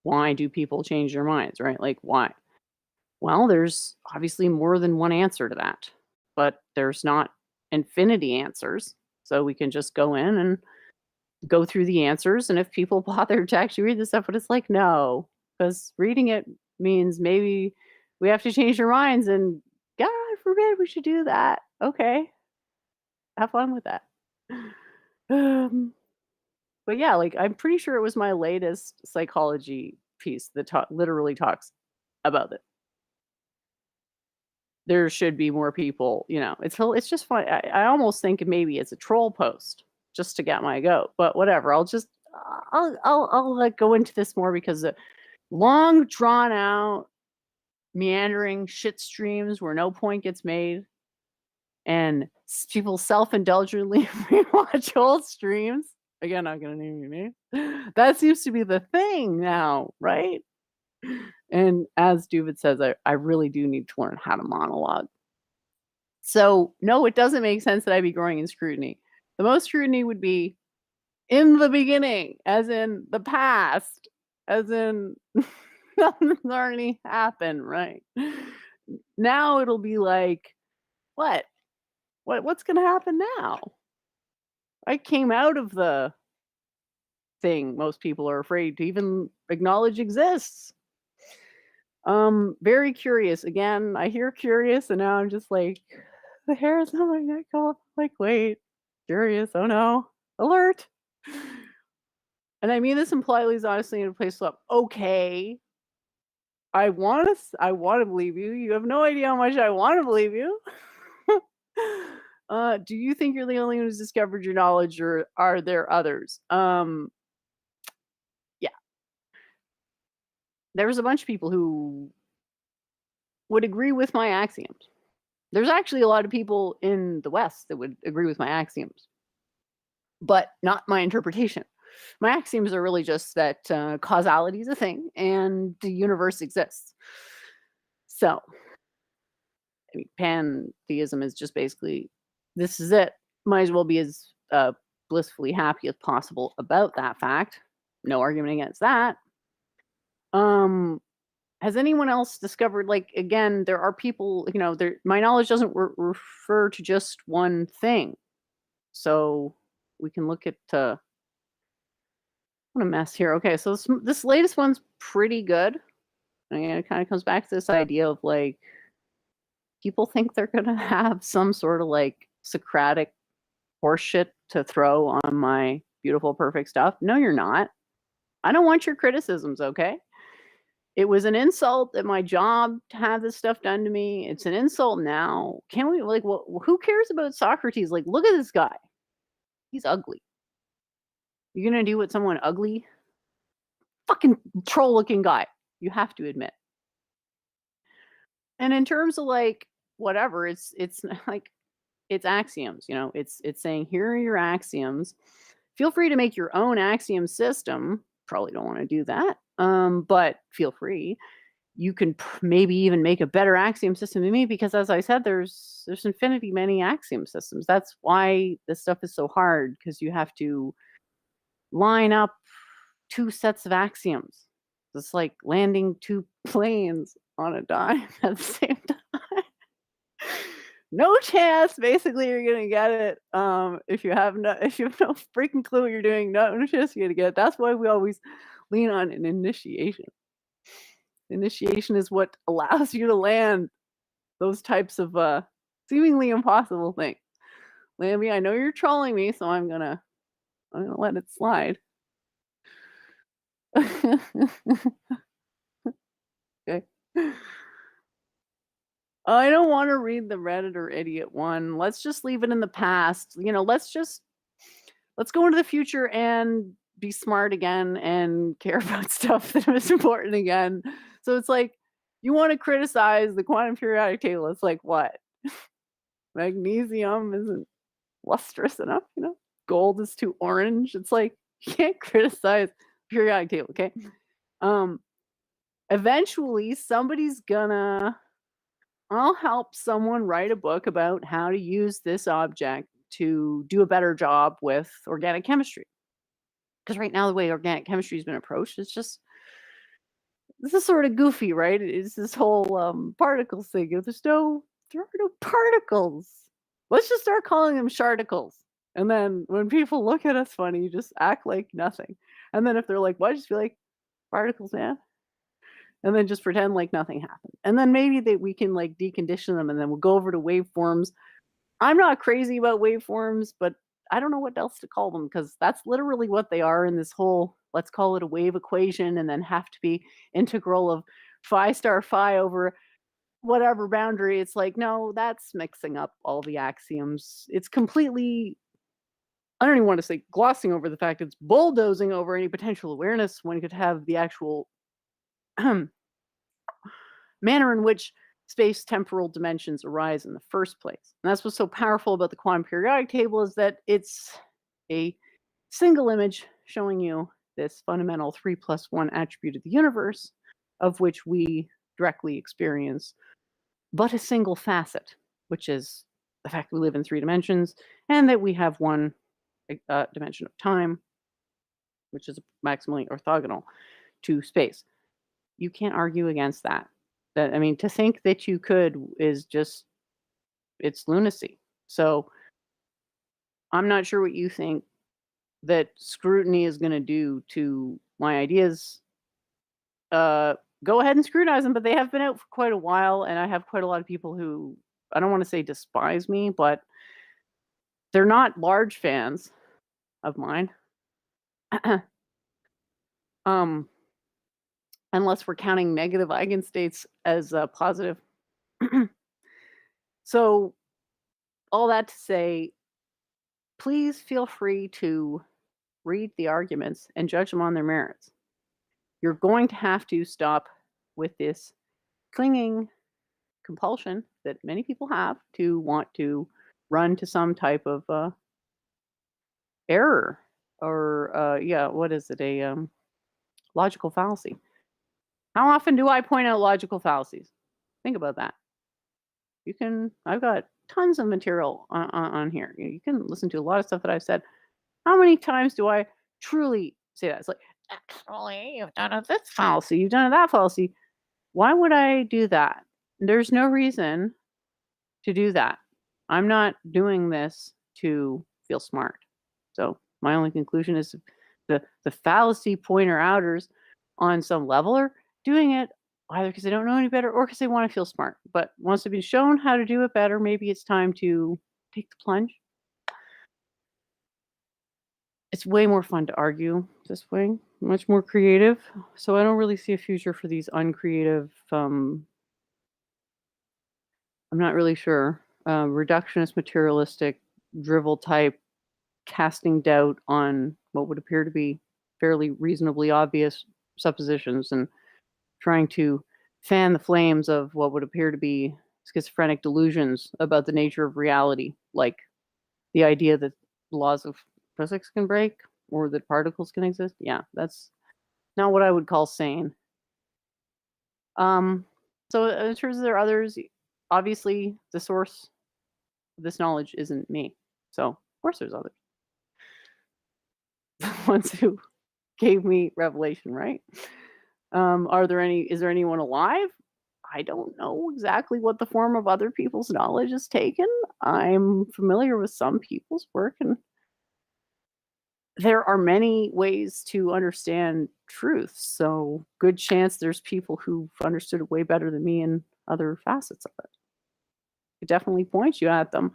Speaker 1: Why do people change their minds, right? Like, why? Well, there's obviously more than one answer to that, but there's not infinity answers. So we can just go in and go through the answers. And if people bother to actually read this stuff, but it's like, no, because reading it means maybe we have to change our minds, and God forbid we should do that. Okay. Have fun with that. But yeah, like, I'm pretty sure it was my latest psychology piece that literally talks about it. There should be more people, it's just fun. I almost think maybe it's a troll post just to get my goat, but whatever. I'll like go into this more, because the long drawn out meandering shit streams where no point gets made, and people self-indulgently rewatch old streams. Again, I'm gonna name your name. That seems to be the thing now, right? And as David says, I really do need to learn how to monologue. So no, it doesn't make sense that I'd be growing in scrutiny. The most scrutiny would be in the beginning, as in the past, as in nothing's already happened, right? Now it'll be like, what's gonna happen now? I came out of the thing most people are afraid to even acknowledge exists. Very curious. Again, I hear curious, and now I'm just like, the hairs on my neck go up. Like, wait, curious. Oh no, alert. And I mean this impolitely, is honestly in a place up. Okay, I want to believe you. You have no idea how much I want to believe you. Do you think you're the only one who's discovered your knowledge, or are there others? Yeah. There's a bunch of people who would agree with my axioms. There's actually a lot of people in the West that would agree with my axioms, but not my interpretation. My axioms are really just that causality is a thing and the universe exists. So, I mean, pantheism is just basically, this is it. Might as well be as blissfully happy as possible about that fact. No argument against that. Has anyone else discovered, like, again, there are people, my knowledge doesn't refer to just one thing. So we can look at, what a mess here. Okay, so this latest one's pretty good. And it kind of comes back to this idea of, like, people think they're going to have some sort of, like, Socratic horseshit to throw on my beautiful, perfect stuff. No, you're not. I don't want your criticisms, okay? It was an insult at my job to have this stuff done to me. It's an insult now. Can we, like, who cares about Socrates? Like, look at this guy. He's ugly. You're going to do what someone ugly? Fucking troll looking guy. You have to admit. And in terms of, like, whatever, it's like, it's axioms, it's saying, here are your axioms. Feel free to make your own axiom system. Probably don't want to do that. But feel free. You can maybe even make a better axiom system than me, because, as I said, there's infinity many axiom systems. That's why this stuff is so hard, because you have to line up two sets of axioms. It's like landing two planes on a dime at the same time. No chance, basically, you're gonna get it. If you have no freaking clue what you're doing, no chance you're gonna get it. That's why we always lean on an initiation. Initiation is what allows you to land those types of seemingly impossible things. Lambie, I know you're trolling me, so I'm gonna let it slide. Okay. I don't want to read the Reddit or idiot one. Let's just leave it in the past. Let's go into the future and be smart again and care about stuff that is important again. So it's like, you want to criticize the quantum periodic table. It's like, what? Magnesium isn't lustrous enough, Gold is too orange. It's like, you can't criticize the periodic table, okay? Eventually, I'll help someone write a book about how to use this object to do a better job with organic chemistry. Because right now, the way organic chemistry has been approached, this is sort of goofy, right? It's this whole particles thing. There are no particles. Let's just start calling them sharticles. And then when people look at us funny, you just act like nothing. And then if they're like, what? Just be like, particles, man. And then just pretend like nothing happened. And then maybe we can, like, decondition them, and then we'll go over to waveforms. I'm not crazy about waveforms, but I don't know what else to call them, because that's literally what they are in this whole, let's call it a wave equation, and then have to be integral of phi star phi over whatever boundary. It's like, no, that's mixing up all the axioms. It's completely, I don't even want to say glossing over the fact it's bulldozing over any potential awareness when you could have the actual manner in which space-temporal dimensions arise in the first place. And that's what's so powerful about the quantum periodic table, is that it's a single image showing you this fundamental 3+1 attribute of the universe, of which we directly experience but a single facet, which is the fact that we live in 3 dimensions, and that we have one dimension of time, which is maximally orthogonal to space. You can't argue against that. To think that you could is just, it's lunacy. So I'm not sure what you think that scrutiny is going to do to my ideas. go ahead and scrutinize them, but they have been out for quite a while, and I have quite a lot of people who, I don't want to say despise me, but they're not large fans of mine. Unless we're counting negative eigenstates as positive. So all that to say, please feel free to read the arguments and judge them on their merits. You're going to have to stop with this clinging compulsion that many people have to want to run to some type of error or what is it, a logical fallacy. How often do I point out logical fallacies? Think about that. I've got tons of material on here. You can listen to a lot of stuff that I've said. How many times do I truly say that? It's like, actually, you've done this fallacy, you've done that fallacy. Why would I do that? There's no reason to do that. I'm not doing this to feel smart. So my only conclusion is the fallacy pointer outers on some level are doing it either because they don't know any better or because they want to feel smart. But once they've been shown how to do it better, maybe it's time to take the plunge. It's way more fun to argue this way, much more creative. So I don't really see a future for these uncreative, I'm not really sure, reductionist, materialistic, drivel type, casting doubt on what would appear to be fairly reasonably obvious suppositions and trying to fan the flames of what would appear to be schizophrenic delusions about the nature of reality, like the idea that laws of physics can break or that particles can exist. Yeah, that's not what I would call sane. So in terms of there are others, obviously the source of this knowledge isn't me. So of course there's others. The ones who gave me revelation, right? Is there anyone alive? I don't know exactly what the form of other people's knowledge is taken. I'm familiar with some people's work, and there are many ways to understand truth. So good chance there's people who've understood it way better than me in other facets of it. It definitely points you at them,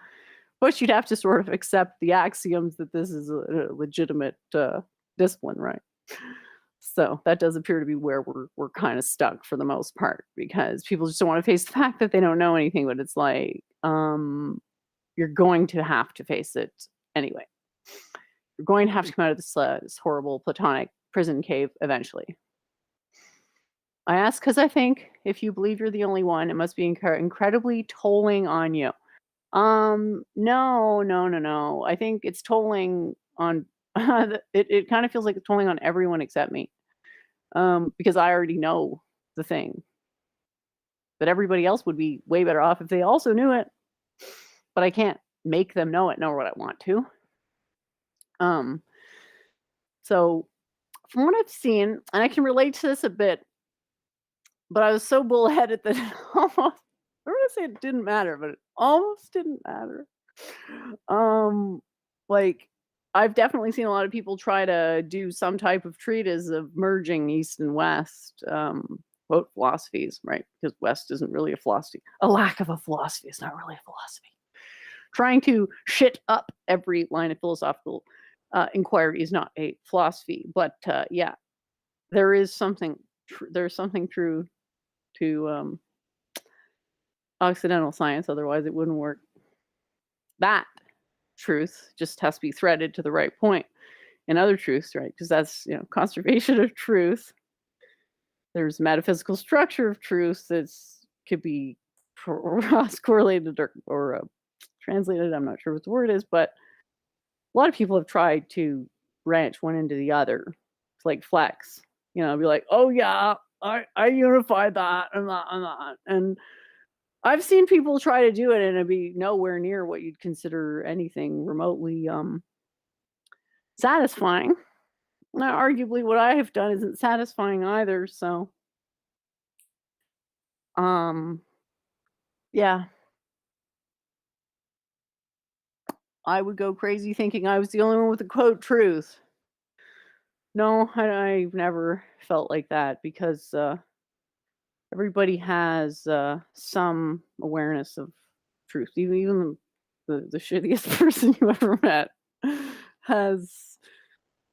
Speaker 1: but you'd have to sort of accept the axioms that this is a legitimate discipline, right? So that does appear to be where we're kind of stuck for the most part, because people just don't want to face the fact that they don't know anything. But it's like, you're going to have to face it anyway. You're going to have to come out of this horrible platonic prison cave eventually. I ask because I think if you believe you're the only one, it must be incredibly tolling on you. No. I think it's tolling on. It kind of feels like it's tolling on everyone except me. Because I already know the thing. But everybody else would be way better off if they also knew it. But I can't make them know it, nor what I want to. So from what I've seen, and I can relate to this a bit, but I was so bullheaded that it almost, I don't want to say it didn't matter, but it almost didn't matter. Like, I've definitely seen a lot of people try to do some type of treatise of merging East and West, quote, philosophies, right? Because West isn't really a philosophy. A lack of a philosophy is not really a philosophy. Trying to shit up every line of philosophical inquiry is not a philosophy. But yeah, there is something. There's something true to Occidental science. Otherwise, it wouldn't work. That truth just has to be threaded to the right point. And other truths, right? Because that's, conservation of truth. There's metaphysical structure of truth that could be cross-correlated or translated. I'm not sure what the word is, but a lot of people have tried to branch one into the other. It's like flex, be like, oh yeah, I unified that and that and that. And I've seen people try to do it and it'd be nowhere near what you'd consider anything remotely satisfying. Now, arguably what I have done isn't satisfying either, so yeah. I would go crazy thinking I was the only one with the quote truth. No, I've never felt like that because everybody has some awareness of truth. Even the shittiest person you ever met has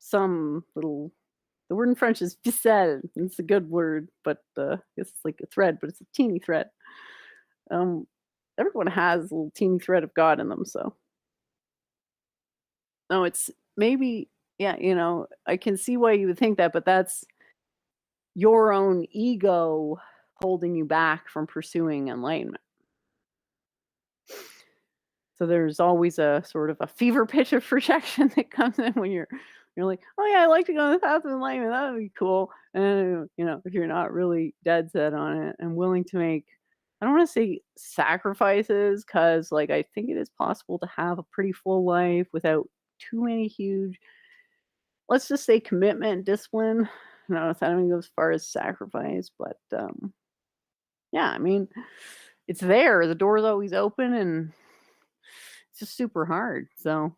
Speaker 1: some little. The word in French is ficelle. It's a good word, but I guess it's like a thread, but it's a teeny thread. Everyone has a little teeny thread of God in them, so. No, it's maybe, yeah, I can see why you would think that, but that's your own ego holding you back from pursuing enlightenment. So there's always a sort of a fever pitch of rejection that comes in when you're like, oh yeah, I'd like to go on the path of enlightenment. That would be cool. And if you're not really dead set on it and willing to make, I don't want to say sacrifices, because like I think it is possible to have a pretty full life without too many huge, let's just say, commitment and discipline. I don't know if that even goes as far as sacrifice, but yeah, I mean, it's there. The door's always open, and it's just super hard. So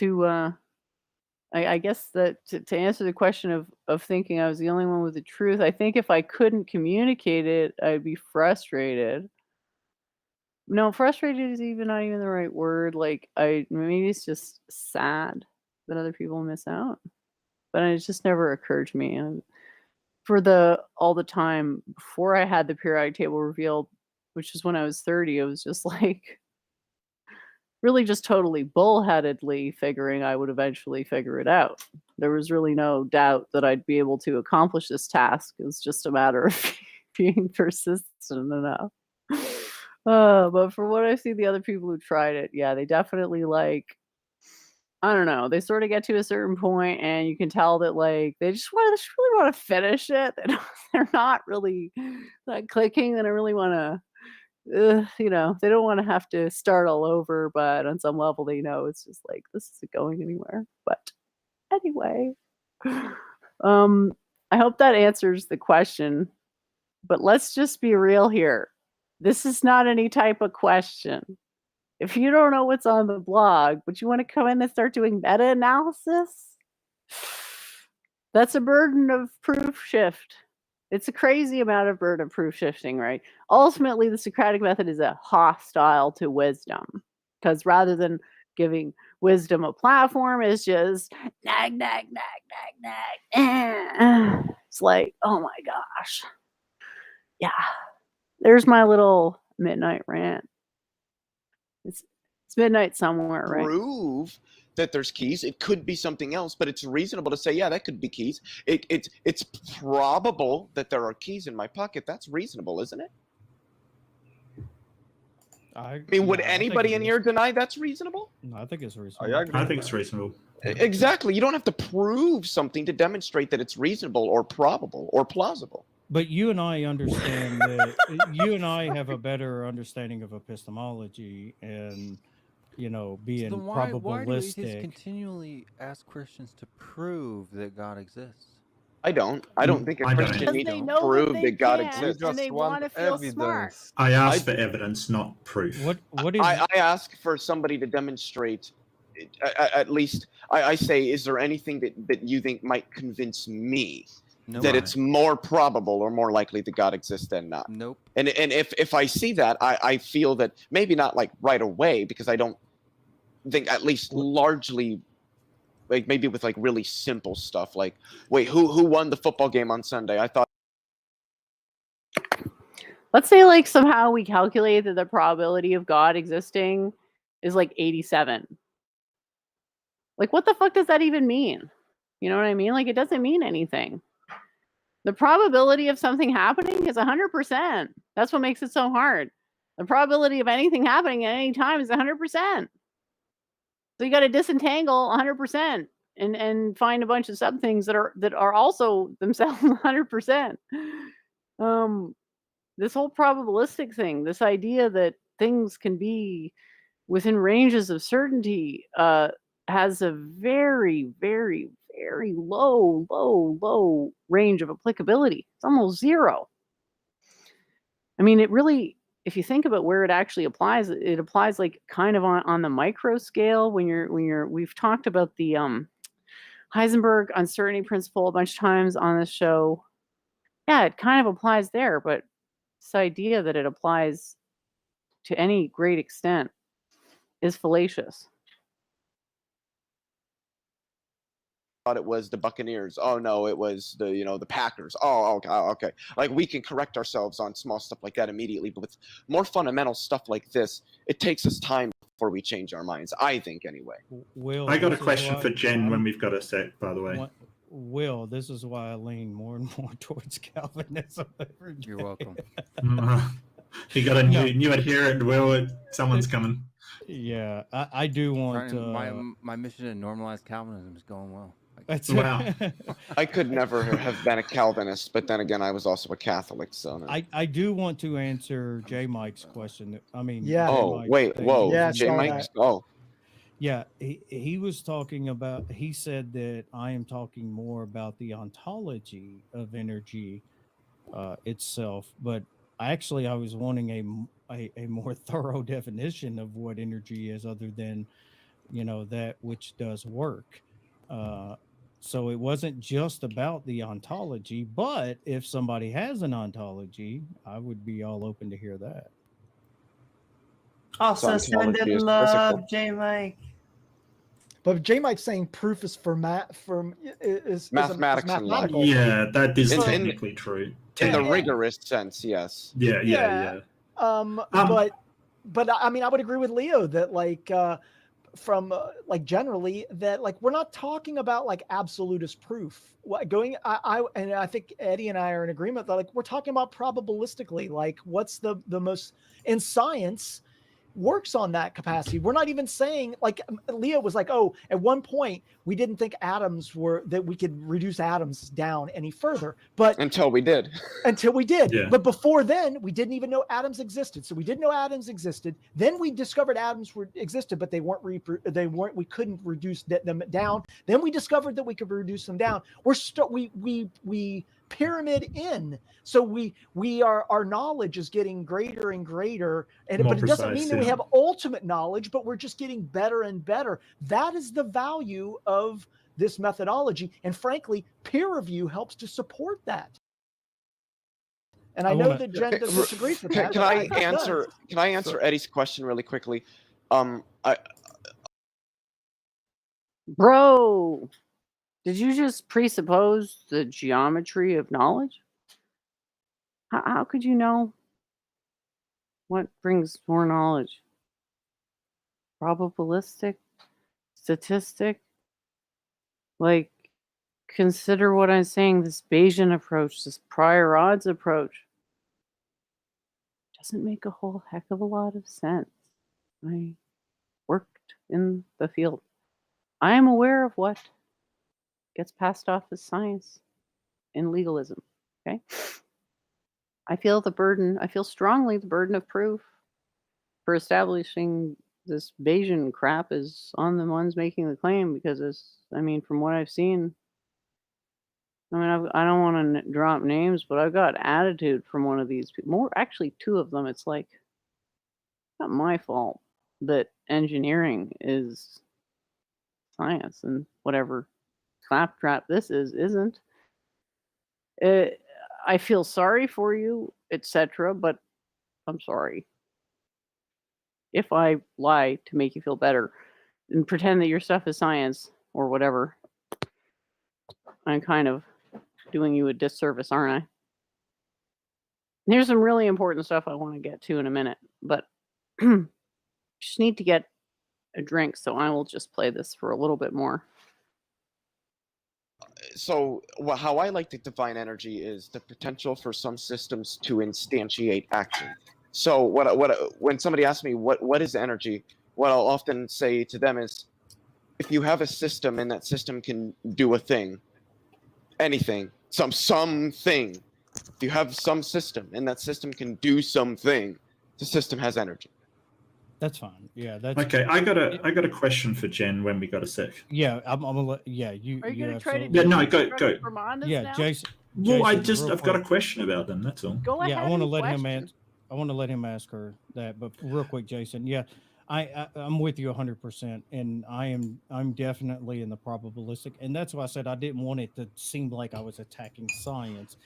Speaker 1: I guess that to answer the question of thinking I was the only one with the truth, I think if I couldn't communicate it, I'd be frustrated. No, frustrated is not even the right word. Like maybe it's just sad that other people miss out. But it just never occurred to me. And for all the time before I had the periodic table revealed, which is when I was 30, it was just like really just totally bullheadedly figuring I would eventually figure it out. There was really no doubt that I'd be able to accomplish this task. It was just a matter of being persistent enough. But for what I've seen the other people who tried it, yeah, they definitely I don't know. They sort of get to a certain point, and you can tell that they just really want to finish it. They're not really clicking. They don't really want to. They don't want to have to start all over, but on some level they know it's just like this isn't going anywhere. But anyway, I hope that answers the question, but let's just be real here. This is not any type of question. If you don't know what's on the blog, but you want to come in and start doing meta-analysis, that's a burden of proof shift. It's a crazy amount of burden of proof shifting, right? Ultimately, the Socratic method is a hostile to wisdom, because rather than giving wisdom a platform, it's just nag, nag, nag, nag, nag. It's like, oh my gosh. Yeah. There's my little midnight rant. It's midnight somewhere, right?
Speaker 3: Prove that there's keys. It could be something else, but it's reasonable to say, yeah, that could be keys. It's probable that there are keys in my pocket. That's reasonable, isn't it? I mean, would anybody in here deny that's reasonable?
Speaker 5: No, I think it's reasonable.
Speaker 2: I think it's reasonable.
Speaker 3: Exactly. You don't have to prove something to demonstrate that it's reasonable or probable or plausible.
Speaker 5: But you and I understand that you and I have a better understanding of epistemology and, being
Speaker 7: so
Speaker 5: probabilistic.
Speaker 7: Why do atheists continually ask Christians to prove that God exists?
Speaker 3: I don't think a Christian needs to prove that God exists.
Speaker 6: You just want evidence.
Speaker 2: I ask for evidence, not proof.
Speaker 5: What is?
Speaker 3: I ask for somebody to demonstrate. At least I say, is there anything that you think might convince me that it's more probable or more likely that God exists than not?
Speaker 7: Nope.
Speaker 3: And if I see that, I feel that maybe not right away, because I don't think, at least largely, maybe with really simple stuff like, wait, who won the football game on Sunday? I thought.
Speaker 1: Let's say somehow we calculate that the probability of God existing is 87. What the fuck does that even mean? You know what I mean? It doesn't mean anything. The probability of something happening is 100%. That's what makes it so hard. The probability of anything happening at any time is 100%. So you got to disentangle 100% and find a bunch of sub things that are also themselves 100%. This whole probabilistic thing, this idea that things can be within ranges of certainty, has a very, very, very low range of applicability. It's almost zero. I mean, it really, if you think about where it actually applies, it applies kind of on the micro scale we've talked about the Heisenberg uncertainty principle a bunch of times on this show. yeah, it kind of applies there, but this idea that it applies to any great extent is fallacious.
Speaker 3: Thought it was the Buccaneers. Oh no, it was the Packers. Oh, okay, okay. Like we can correct ourselves on small stuff like that immediately, but with more fundamental stuff like this, it takes us time before we change our minds. I think anyway.
Speaker 5: Will,
Speaker 2: I got a
Speaker 5: this is
Speaker 2: question
Speaker 5: why
Speaker 2: for Jen
Speaker 5: I'm-
Speaker 2: when we've got a sec, by the way.
Speaker 5: Will, this is why I lean more and more towards Calvinism every day.
Speaker 7: You're welcome.
Speaker 2: You got a new adherent, Will. Someone's coming.
Speaker 5: Yeah, I do want
Speaker 7: my mission to normalize Calvinism is going well.
Speaker 5: that's
Speaker 2: Wow.
Speaker 3: I could never have been a Calvinist, but then again, I was also a Catholic, so no.
Speaker 5: I do want to answer J Mike's question. I mean,
Speaker 4: Yeah.
Speaker 5: J
Speaker 3: Oh,
Speaker 5: Mike's
Speaker 3: wait,
Speaker 5: thing.
Speaker 3: whoa,
Speaker 4: Yeah, I
Speaker 3: J
Speaker 4: saw
Speaker 3: Mike. Oh,
Speaker 5: Yeah, he was talking about, he said that I am talking more about the ontology of energy itself, but I was wanting a more thorough definition of what energy is, other than, that which does work. So it wasn't just about the ontology, but if somebody has an ontology, I would be all open to hear that.
Speaker 6: Also,
Speaker 3: Ontology
Speaker 6: sending
Speaker 3: is
Speaker 6: love,
Speaker 3: physical.
Speaker 6: J Mike.
Speaker 4: But J Mike's saying proof is is
Speaker 3: Mathematics and logic.
Speaker 4: mathematical.
Speaker 2: Yeah, that is
Speaker 3: In-
Speaker 2: technically true.
Speaker 3: In the
Speaker 2: Technically.
Speaker 3: rigorous sense, yes.
Speaker 2: Yeah.
Speaker 4: But I mean, I would agree with Leo that from generally that we're not talking about absolutist proof. And I think Eddie and I are in agreement that we're talking about probabilistically, what's the most in science works on that capacity. We're not even saying, Leo was oh, at one point we didn't think that we could reduce atoms down any further, but
Speaker 3: Until we did.
Speaker 2: Yeah.
Speaker 4: But before then we didn't even know atoms existed. So we didn't know atoms existed. Then we discovered atoms existed, but we couldn't reduce them down. Then we discovered that we could reduce them down. We pyramid in. So our knowledge is getting greater and greater, but it doesn't mean that we have ultimate knowledge, but we're just getting better and better. That is the value of this methodology, and frankly, peer review helps to support that. And I know that Jen disagrees with that.
Speaker 3: Can I answer Eddie's question really quickly?
Speaker 1: Bro, did you just presuppose the geometry of knowledge? How could you know what brings more knowledge? Probabilistic? Statistic? Consider what I'm saying, this Bayesian approach, this prior odds approach. Doesn't make a whole heck of a lot of sense. I worked in the field. I am aware of what gets passed off as science in legalism. Okay? I feel strongly the burden of proof for establishing this Bayesian crap is on the ones making the claim, because from what I've seen, I don't want to drop names, but I've got attitude from one of these people. Actually, two of them. It's not my fault that engineering is science, and whatever claptrap this isn't. I feel sorry for you, etc., but I'm sorry if I lie to make you feel better and pretend that your stuff is science or whatever. I'm kind of doing you a disservice, aren't I? There's some really important stuff I want to get to in a minute, but just need to get a drink, so I will just play this for a little bit more.
Speaker 3: So how I like to define energy is the potential for some systems to instantiate action. So when somebody asks me what is energy, what I'll often say to them is, if you have a system and that system can do a thing, anything, something. If you have some system and that system can do something, the system has energy.
Speaker 5: That's fine. Yeah, that's
Speaker 2: okay. I got a question for Jen when we got a sec.
Speaker 5: Yeah, I'm gonna let. Yeah, you.
Speaker 1: Are you gonna try to?
Speaker 2: Yeah, no, go.
Speaker 5: Yeah,
Speaker 1: now?
Speaker 5: Jason.
Speaker 2: Well,
Speaker 5: Jason,
Speaker 2: I've got a question about them. That's all.
Speaker 1: Go ahead.
Speaker 5: Yeah, I want to
Speaker 1: and
Speaker 5: let
Speaker 1: question.
Speaker 5: him answer. I want to let him ask her that, but real quick, Jason. Yeah, I'm with you 100%, and I'm definitely in the probabilistic, and that's why I said I didn't want it to seem like I was attacking science.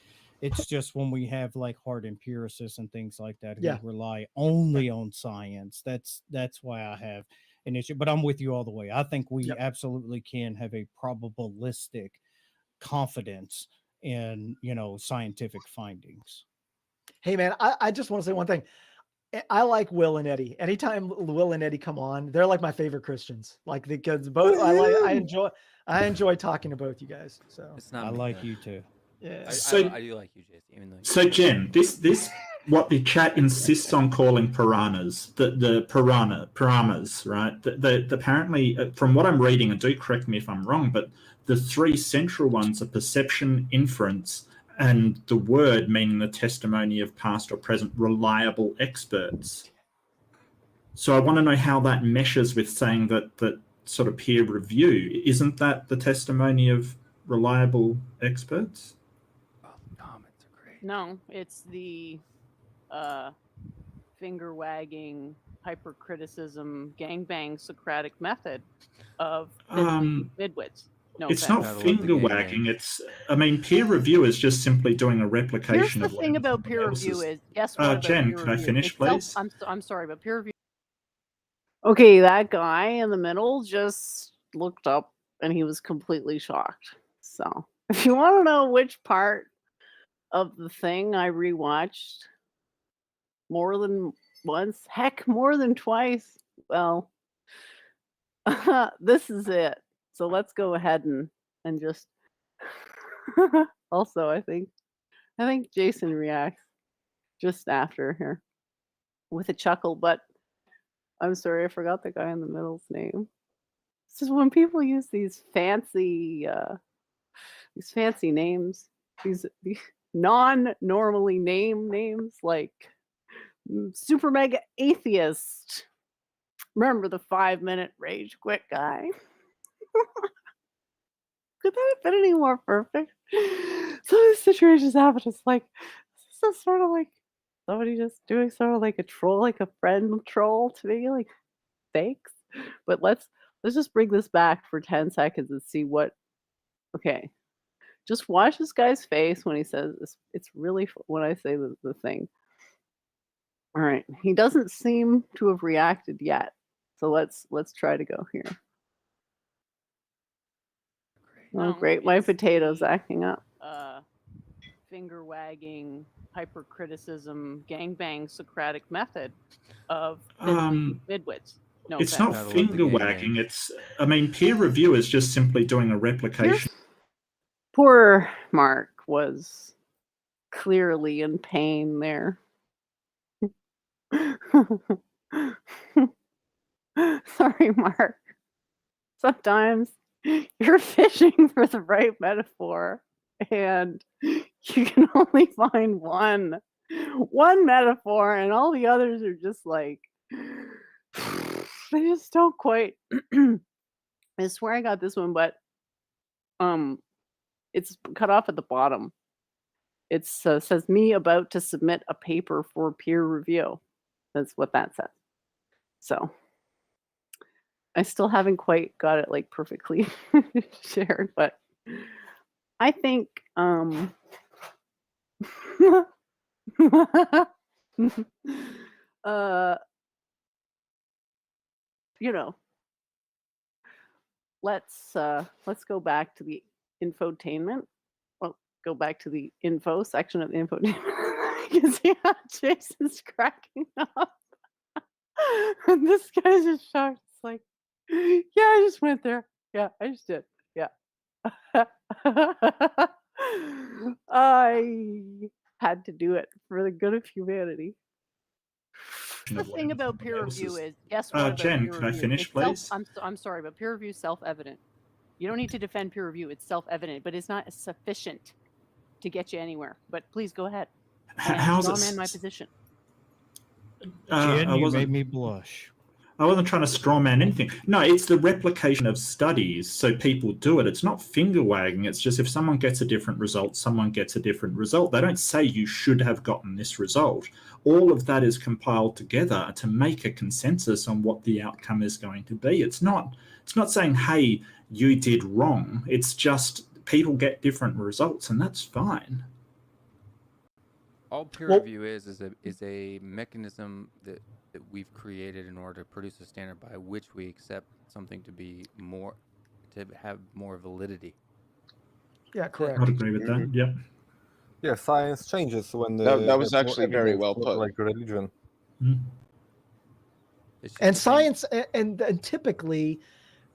Speaker 5: It's just when we have like hard empiricists and things like that who
Speaker 4: Yeah.
Speaker 5: rely only on science. That's why I have an issue. But I'm with you all the way. I think we
Speaker 2: Yep.
Speaker 5: absolutely can have a probabilistic confidence in, you know, scientific findings.
Speaker 4: Hey man, I just want to say one thing. I like Will and Eddie. Anytime Will and Eddie come on, they're like my favorite Christians. Like because both I enjoy talking to both you guys. So
Speaker 7: It's not
Speaker 5: I
Speaker 7: me,
Speaker 5: like
Speaker 7: though.
Speaker 5: you too.
Speaker 4: yeah.
Speaker 2: So-
Speaker 7: I do like you, Jason. Even though
Speaker 2: So Jen, this what the chat insists on calling piranhas, the piranhas, right? The apparently, from what I'm reading, and do correct me if I'm wrong, but the three central ones are perception, inference, and the word, meaning the testimony of past or present reliable experts. So I want to know how that meshes with saying that sort of peer review. Isn't that the testimony of reliable experts?
Speaker 7: oh, the comments are great.
Speaker 1: No, it's the finger wagging, hypercriticism, gangbang Socratic method of midwits. No
Speaker 2: It's
Speaker 1: offense.
Speaker 2: not
Speaker 7: I love the
Speaker 2: finger
Speaker 7: gangbang.
Speaker 2: wagging. It's, I mean, peer review is just simply doing a
Speaker 1: Here's
Speaker 2: replication
Speaker 1: the
Speaker 2: of
Speaker 1: thing about
Speaker 2: somebody
Speaker 1: peer
Speaker 2: else's.
Speaker 1: review is guess what about
Speaker 2: Jen,
Speaker 1: peer
Speaker 2: could I
Speaker 1: review?
Speaker 2: finish,
Speaker 1: It's self-
Speaker 2: please?
Speaker 1: I'm sorry, but peer review. Okay, that guy in the middle just looked up and he was completely shocked. So, if you want to know which part of the thing I rewatched more than once, heck, more than twice, well, this is it. So let's go ahead and just also I think Jason reacts just after here with a chuckle, but I'm sorry, I forgot the guy in the middle's name. This is when people use these fancy names, these non-normally names like super mega atheist. Remember the 5-minute rage quit guy? Could that have been any more perfect? So this situation's happened. It's like this is sort of like somebody just doing sort of like a troll, like a friend troll to me, like thanks. But let's just bring this back for 10 seconds and see what. Okay, just watch this guy's face when he says this. It's really when I say the thing. All right, he doesn't seem to have reacted yet. So let's try to go here. Oh,
Speaker 7: No,
Speaker 1: great! My
Speaker 7: it's
Speaker 1: potato's
Speaker 7: the-
Speaker 1: acting up. Finger wagging, hypercriticism, gangbang Socratic method of midwits. No
Speaker 2: It's
Speaker 1: offense.
Speaker 2: not
Speaker 7: I love the
Speaker 2: finger
Speaker 7: gangbang.
Speaker 2: wagging. It's, I mean, peer review is just simply doing a replication.
Speaker 1: Poor Mark was clearly in pain there. Sorry, Mark. Sometimes you're fishing for the right metaphor and you can only find one metaphor and all the others are just like they just don't quite. I swear I got this one, but it's cut off at the bottom. It says me about to submit a paper for peer review. That's what that says. So I still haven't quite got it like perfectly shared, but I think you know, let's go back to the infotainment. Well, go back to the info section of the infotainment. You can see how Jason's cracking up. And this guy's just shocked. It's like, yeah, I just went there. Yeah, I just did. Yeah. I had to do it for the good of humanity. The thing about peer review is, guess what? About
Speaker 2: Jen,
Speaker 1: peer
Speaker 2: could I
Speaker 1: review?
Speaker 2: finish,
Speaker 1: It's
Speaker 2: please?
Speaker 1: I'm sorry, but peer review is self-evident. You don't need to defend peer review; it's self-evident, but it's not sufficient to get you anywhere. But please go ahead.
Speaker 2: How's
Speaker 1: Strawman
Speaker 2: it?
Speaker 1: my position.
Speaker 5: Jen,
Speaker 2: I
Speaker 5: you
Speaker 2: wasn't.
Speaker 5: made me blush.
Speaker 2: I wasn't trying to strawman anything. No, it's the replication of studies, so people do it. It's not finger wagging. It's just if someone gets a different result, someone gets a different result. They don't say you should have gotten this result. All of that is compiled together to make a consensus on what the outcome is going to be. It's not saying, hey, you did wrong. It's just people get different results, and that's fine.
Speaker 7: all peer
Speaker 4: Well-
Speaker 7: review is a mechanism that we've created in order to produce a standard by which we accept something to have more validity.
Speaker 4: Yeah, correct.
Speaker 2: I'd agree with that. Yep.
Speaker 8: Yeah, science changes when
Speaker 3: That was
Speaker 8: there's more
Speaker 3: actually very
Speaker 8: evidence
Speaker 3: well
Speaker 8: for,
Speaker 3: put.
Speaker 8: like religion.
Speaker 7: It's just
Speaker 4: And
Speaker 7: the thing-
Speaker 4: science, and typically,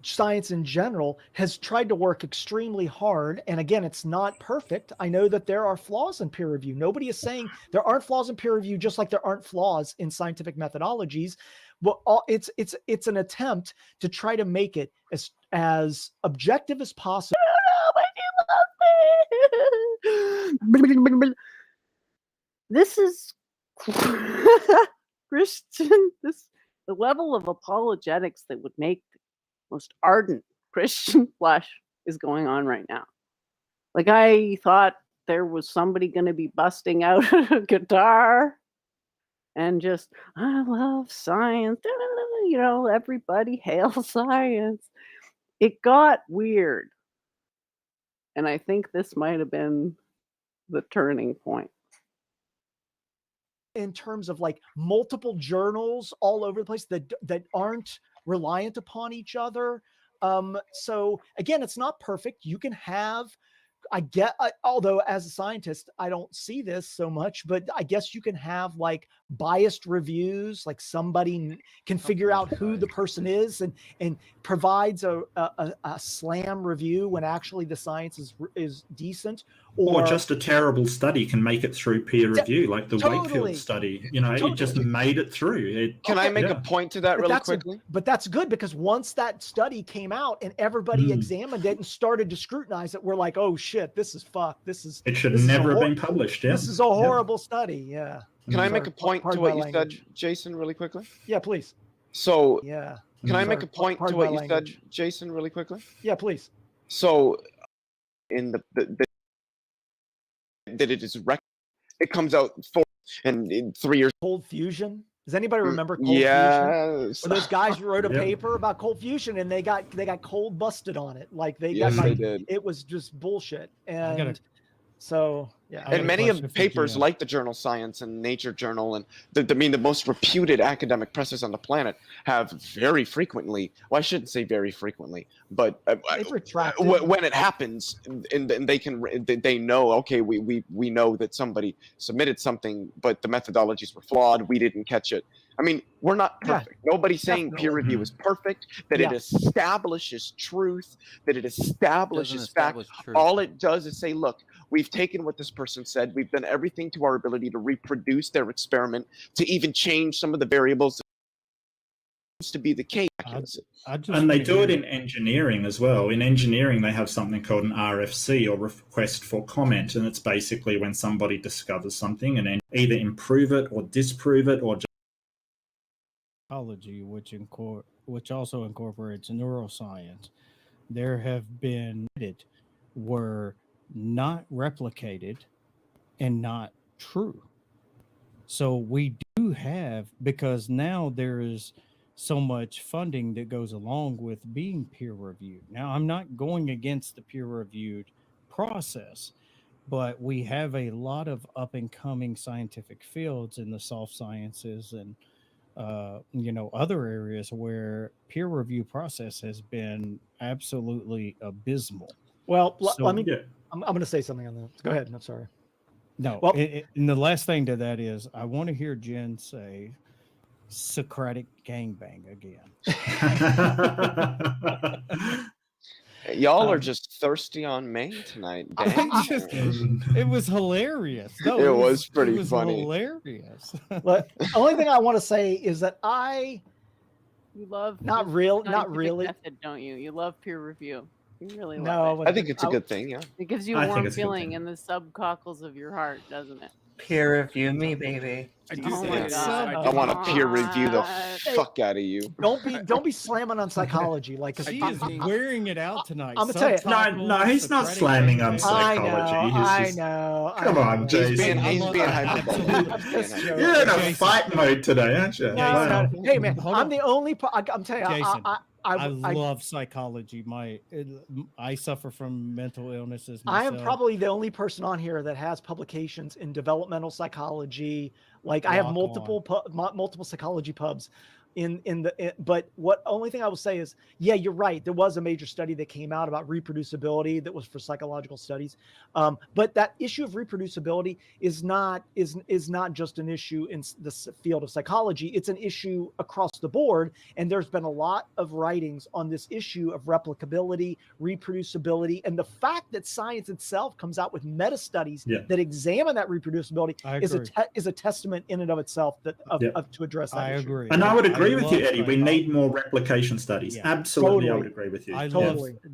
Speaker 4: science in general has tried to work extremely hard. And again, it's not perfect. I know that there are flaws in peer review. Nobody is saying there aren't flaws in peer review, just like there aren't flaws in scientific methodologies. Well, it's an attempt to try to make it as objective as possible.
Speaker 1: This is Christian. The level of apologetics that would make the most ardent Christian flesh is going on right now. Like, I thought there was somebody going to be busting out a guitar and just, I love science, everybody hail science. It got weird. And I think this might have been the turning point.
Speaker 4: In terms of like multiple journals all over the place that aren't reliant upon each other. So again, it's not perfect. You can have, although as a scientist, I don't see this so much, but I guess you can have like biased reviews, like somebody can figure out who the person is and provides a slam review when actually the science is decent.
Speaker 2: Or just a terrible study can make it through peer review, like the
Speaker 4: Totally.
Speaker 2: Wakefield study. It just made it through.
Speaker 3: Can I make a point to that really quickly?
Speaker 4: But that's good, because once that study came out and everybody examined it and started to scrutinize it, we're like, oh shit, this is fucked.
Speaker 2: It should never have been published. Yeah.
Speaker 4: This is a horrible study. Yeah.
Speaker 3: Can I make a point to what you said,
Speaker 4: language.
Speaker 3: Jason, really quickly?
Speaker 4: Yeah, please.
Speaker 3: So,
Speaker 4: Yeah.
Speaker 3: can I make
Speaker 4: Sorry,
Speaker 3: a point
Speaker 4: pardon
Speaker 3: to what
Speaker 4: my
Speaker 3: you
Speaker 4: language.
Speaker 3: said, Jason, really quickly?
Speaker 4: Yeah, please.
Speaker 3: So, in that it is it comes out in 3 years.
Speaker 4: Cold fusion. Does anybody remember cold fusion?
Speaker 3: Yes.
Speaker 4: Where those guys wrote a
Speaker 2: Yep.
Speaker 4: paper about cold fusion and they got cold busted on it. Like they
Speaker 3: Yes,
Speaker 4: got
Speaker 3: they
Speaker 4: like,
Speaker 3: did.
Speaker 4: it was just bullshit.
Speaker 5: gotta-
Speaker 4: And so yeah.
Speaker 5: I got
Speaker 3: And
Speaker 5: a
Speaker 3: many of
Speaker 5: question for
Speaker 3: papers
Speaker 5: Jim.
Speaker 3: like the journal Science and Nature Journal and the most reputed academic presses on the planet have very frequently, well, I shouldn't say very frequently, but
Speaker 4: They've retracted.
Speaker 3: when it happens and they know, okay, we know that somebody submitted something, but the methodologies were flawed, we didn't catch it. I mean, we're not
Speaker 4: Yeah,
Speaker 3: perfect. Nobody's saying peer
Speaker 4: definitely.
Speaker 3: review is perfect, that
Speaker 4: Yeah.
Speaker 3: it establishes truth, that it establishes
Speaker 7: Doesn't
Speaker 3: fact.
Speaker 7: establish truth.
Speaker 3: All it does is say, look, we've taken what this person said, we've done everything to our ability to reproduce their experiment, to even change some of the variables that seems to be the case.
Speaker 5: I just
Speaker 2: And they
Speaker 5: wanna
Speaker 2: do it
Speaker 5: hear-
Speaker 2: in engineering as well. In engineering, they have something called an RFC, or request for comment, and it's basically when somebody discovers something and then either improve it or disprove it or just
Speaker 5: psychology, which also incorporates neuroscience. There have been were not replicated and not true. So we do have, because now there is so much funding that goes along with being peer reviewed. Now, I'm not going against the peer reviewed process, but we have a lot of up and coming scientific fields in the soft sciences and other areas where peer review process has been absolutely abysmal.
Speaker 4: Well,
Speaker 5: So-
Speaker 4: let me.
Speaker 2: yeah.
Speaker 4: I'm going to say something on that. Go ahead. I'm sorry.
Speaker 5: No,
Speaker 4: Well-
Speaker 5: and the last thing to that is I want to hear Jen say Socratic gangbang again.
Speaker 3: Y'all are just thirsty on May tonight. Dang.
Speaker 5: It was hilarious. No,
Speaker 3: It was pretty
Speaker 5: it was
Speaker 3: funny.
Speaker 5: Hilarious.
Speaker 4: But the only thing I want to say is that
Speaker 1: You love
Speaker 4: not
Speaker 1: the
Speaker 4: really.
Speaker 1: scientific method, don't you? You love peer review. You really love
Speaker 4: No,
Speaker 1: it.
Speaker 3: I think it's a good thing, yeah.
Speaker 1: It gives you
Speaker 2: I
Speaker 1: a
Speaker 2: think
Speaker 1: warm
Speaker 2: it's a good
Speaker 1: feeling
Speaker 2: thing.
Speaker 1: in the subcockles of your heart, doesn't it?
Speaker 6: Peer review me, baby.
Speaker 7: I do
Speaker 1: Oh
Speaker 7: think
Speaker 1: my
Speaker 7: it's-
Speaker 1: God.
Speaker 3: I want to peer review the
Speaker 1: God.
Speaker 3: fuck out of you.
Speaker 4: don't be slamming on psychology. Like, 'cause
Speaker 5: She
Speaker 7: I
Speaker 5: is
Speaker 7: do think-
Speaker 5: wearing it out tonight.
Speaker 4: I'ma tell you-
Speaker 2: No, he's not
Speaker 5: Socratic
Speaker 2: slamming on
Speaker 5: gangbang.
Speaker 2: psychology. He's just- Come on,
Speaker 3: He's
Speaker 2: Jason.
Speaker 3: being
Speaker 5: I'm
Speaker 3: hyperbolic.
Speaker 5: absolutely-
Speaker 3: He's being
Speaker 4: Just
Speaker 3: hyperbolic.
Speaker 2: You're in a
Speaker 5: Jason.
Speaker 2: fight mode today, aren't you?
Speaker 4: No,
Speaker 5: Jason.
Speaker 4: no. Hey man,
Speaker 5: Hold
Speaker 4: I'm
Speaker 5: on.
Speaker 4: the only. I'm telling you,
Speaker 5: Jason. I love psychology. I suffer from mental illnesses
Speaker 4: I
Speaker 5: myself.
Speaker 4: am probably the only person on here that has publications in developmental psychology. Like I have
Speaker 5: Rock
Speaker 4: multiple psychology pubs but what only thing I will say is, yeah, you're right. There was a major study that came out about reproducibility that was for psychological studies. But that issue of reproducibility is not just an issue in the field of psychology. It's an issue across the board. And there's been a lot of writings on this issue of replicability, reproducibility, and the fact that science itself comes out with meta studies that examine that reproducibility is a testament in and of itself to address that issue.
Speaker 5: Agree.
Speaker 2: And I would agree with you, Eddie. We need more replication studies. Yeah. Absolutely, totally. I would agree with you.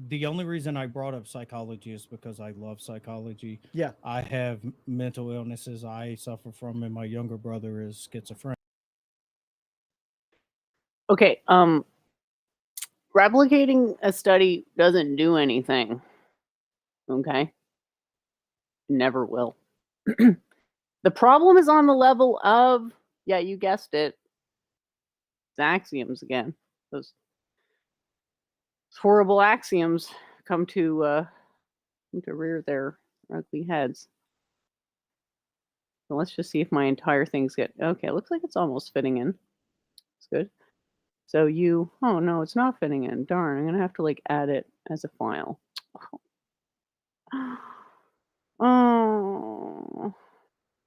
Speaker 5: The only reason I brought up psychology is because I love psychology.
Speaker 4: Yeah.
Speaker 5: I have mental illnesses I suffer from, and my younger brother is schizophrenic.
Speaker 1: Okay. Replicating a study doesn't do anything. Okay. Never will. The problem is on the level of, yeah, you guessed it, axioms again. Those horrible axioms come to rear their ugly heads. So let's just see if my entire thing's okay. It looks like it's almost fitting in. It's good. So oh no, it's not fitting in. Darn, I'm gonna have to add it as a file. Oh,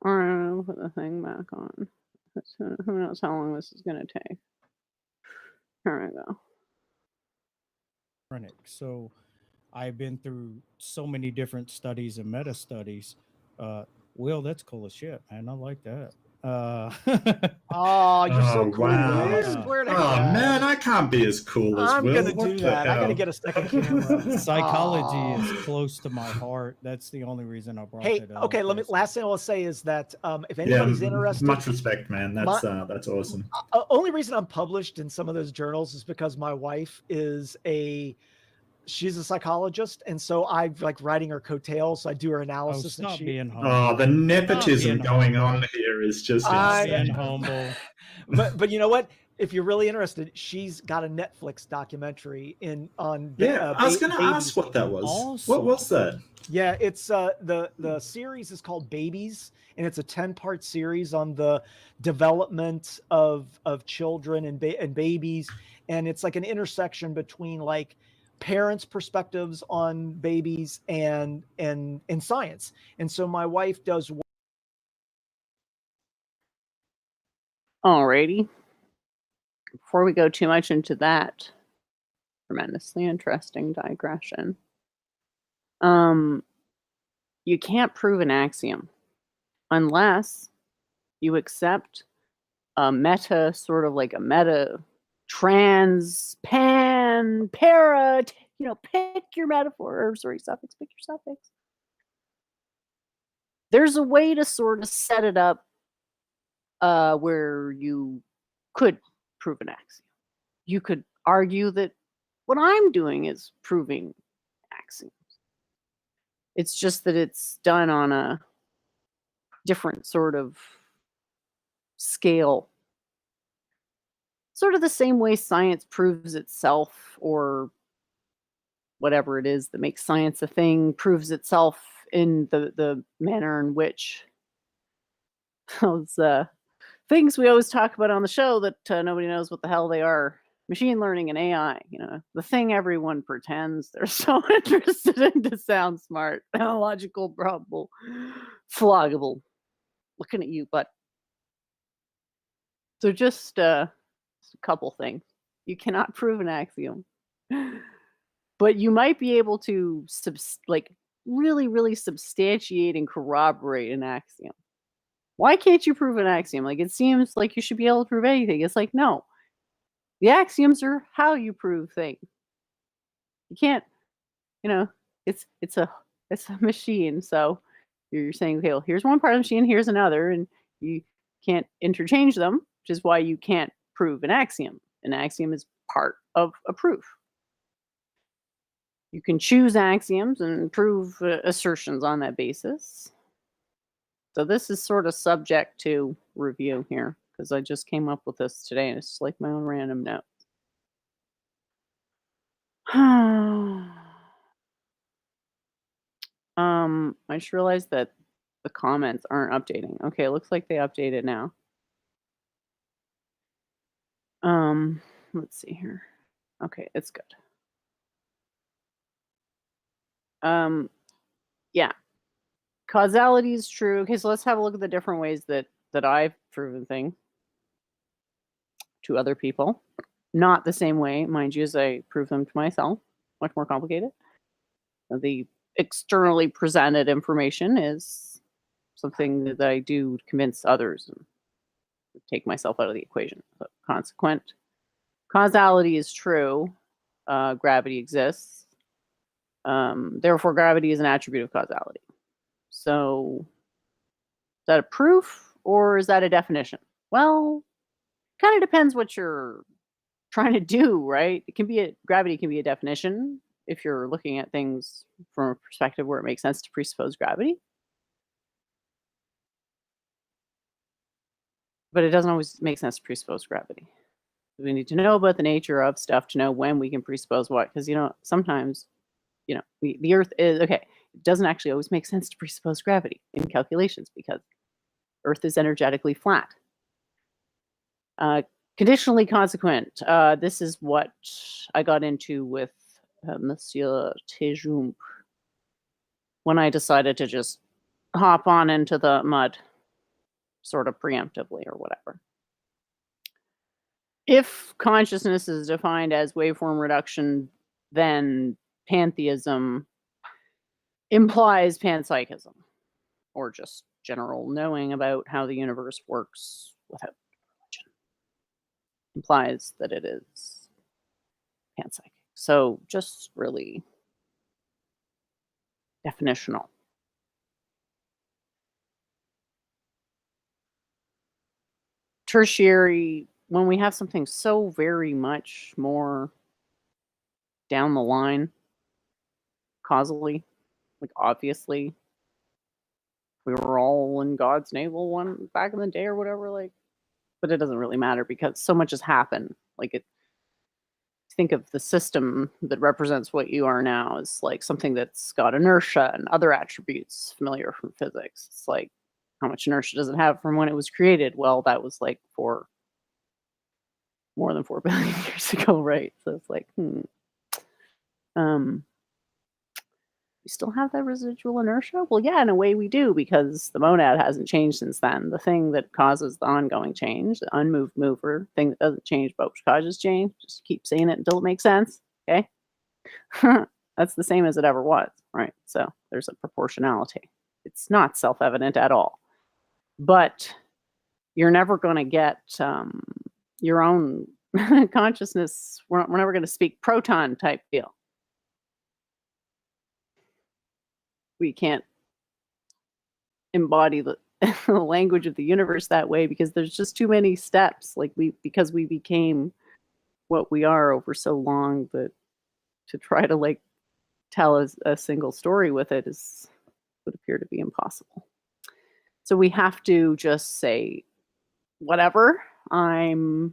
Speaker 1: all right, I'll put the thing back on. Who knows how long this is gonna take. There we go.
Speaker 5: So I've been through so many different studies and meta studies. Will, that's cool as shit, man. I like that.
Speaker 4: Oh, you're so cool.
Speaker 2: Wow. Man, I can't be as cool as Will.
Speaker 4: I'm gonna do that. I'm gonna get a second camera.
Speaker 5: Psychology is close to my heart. That's the only reason I brought it up.
Speaker 4: Okay. Last thing I'll say is that if anybody's interested,
Speaker 2: much respect, man. That's awesome.
Speaker 4: Only reason I'm published in some of those journals is because my wife is she's a psychologist, and so I writing her coattails. So I do her analysis.
Speaker 5: Stop being humble.
Speaker 2: Oh, the nepotism going on here is just
Speaker 5: being humble.
Speaker 4: But you know what? If you're really interested, she's got a Netflix documentary on.
Speaker 2: Yeah, I was going to ask what that was. Awesome. What was that?
Speaker 4: Yeah, it's the series is called Babies, and it's a 10-part series on the development of children and babies, and it's like an intersection between parents' perspectives on babies and science. And so my wife does.
Speaker 1: Alrighty. Before we go too much into that tremendously interesting digression, you can't prove an axiom unless you accept a meta, sort of like a meta, trans, pan, para, pick your metaphor, or sorry, suffix, pick your suffix. There's a way to sort of set it up where you could prove an axiom. You could argue that what I'm doing is proving axioms. It's just that it's done on a different sort of scale. Sort of the same way science proves itself, or whatever it is that makes science a thing, proves itself in the manner in which those things we always talk about on the show that nobody knows what the hell they are. Machine learning and AI, the thing everyone pretends they're so interested in to sound smart, logical, probable, floggable. Looking at you, but so just a couple things. You cannot prove an axiom, but you might be able to really, really substantiate and corroborate an axiom. Why can't you prove an axiom? It seems like you should be able to prove anything. It's no. The axioms are how you prove things. You can't, it's a machine. So you're saying, okay, well, here's one part of the machine, here's another, and you can't interchange them, which is why you can't prove an axiom. An axiom is part of a proof. You can choose axioms and prove assertions on that basis. So this is sort of subject to review here, because I just came up with this today, and it's just my own random note. I just realized that the comments aren't updating. Okay, it looks like they updated now. Let's see here. Okay, it's good. Yeah. Causality is true. Okay, so let's have a look at the different ways that I've proven things to other people. Not the same way, mind you, as I prove them to myself. Much more complicated. The externally presented information is something that I do to convince others and take myself out of the equation. So consequent. Causality is true. Gravity exists. Therefore, gravity is an attribute of causality. So, is that a proof or is that a definition? Well, kind of depends what you're trying to do, right? Gravity can be a definition if you're looking at things from a perspective where it makes sense to presuppose gravity. But it doesn't always make sense to presuppose gravity. We need to know about the nature of stuff to know when we can presuppose what. Because, sometimes, the Earth is, okay, it doesn't actually always make sense to presuppose gravity in calculations because Earth is energetically flat. Conditionally consequent. This is what I got into with Monsieur Tejump when I decided to just hop on into the mud sort of preemptively or whatever. If consciousness is defined as waveform reduction, then pantheism implies panpsychism, or just general knowing about how the universe works without religion. Implies that it is panpsychic. So just really definitional. Tertiary, when we have something so very much more down the line, causally, like obviously, we were all in God's navel one back in the day or whatever, like, but it doesn't really matter because so much has happened. Like, think of the system that represents what you are now as like something that's got inertia and other attributes familiar from physics. It's like, how much inertia does it have from when it was created? Well, that was like for more than 4 billion years ago, right? So it's like, we still have that residual inertia? Well, yeah, in a way we do, because the monad hasn't changed since then. The thing that causes the ongoing change, the unmoved mover, thing that doesn't change but which causes change, just keep saying it until it makes sense, okay? That's the same as it ever was, right? So there's a proportionality. It's not self-evident at all. But you're never going to get your own consciousness. We're never going to speak proton type deal. We can't embody the language of the universe that way because there's just too many steps. Like because we became what we are over so long that to try to like tell a single story with it would appear to be impossible. So we have to just say, whatever, I'm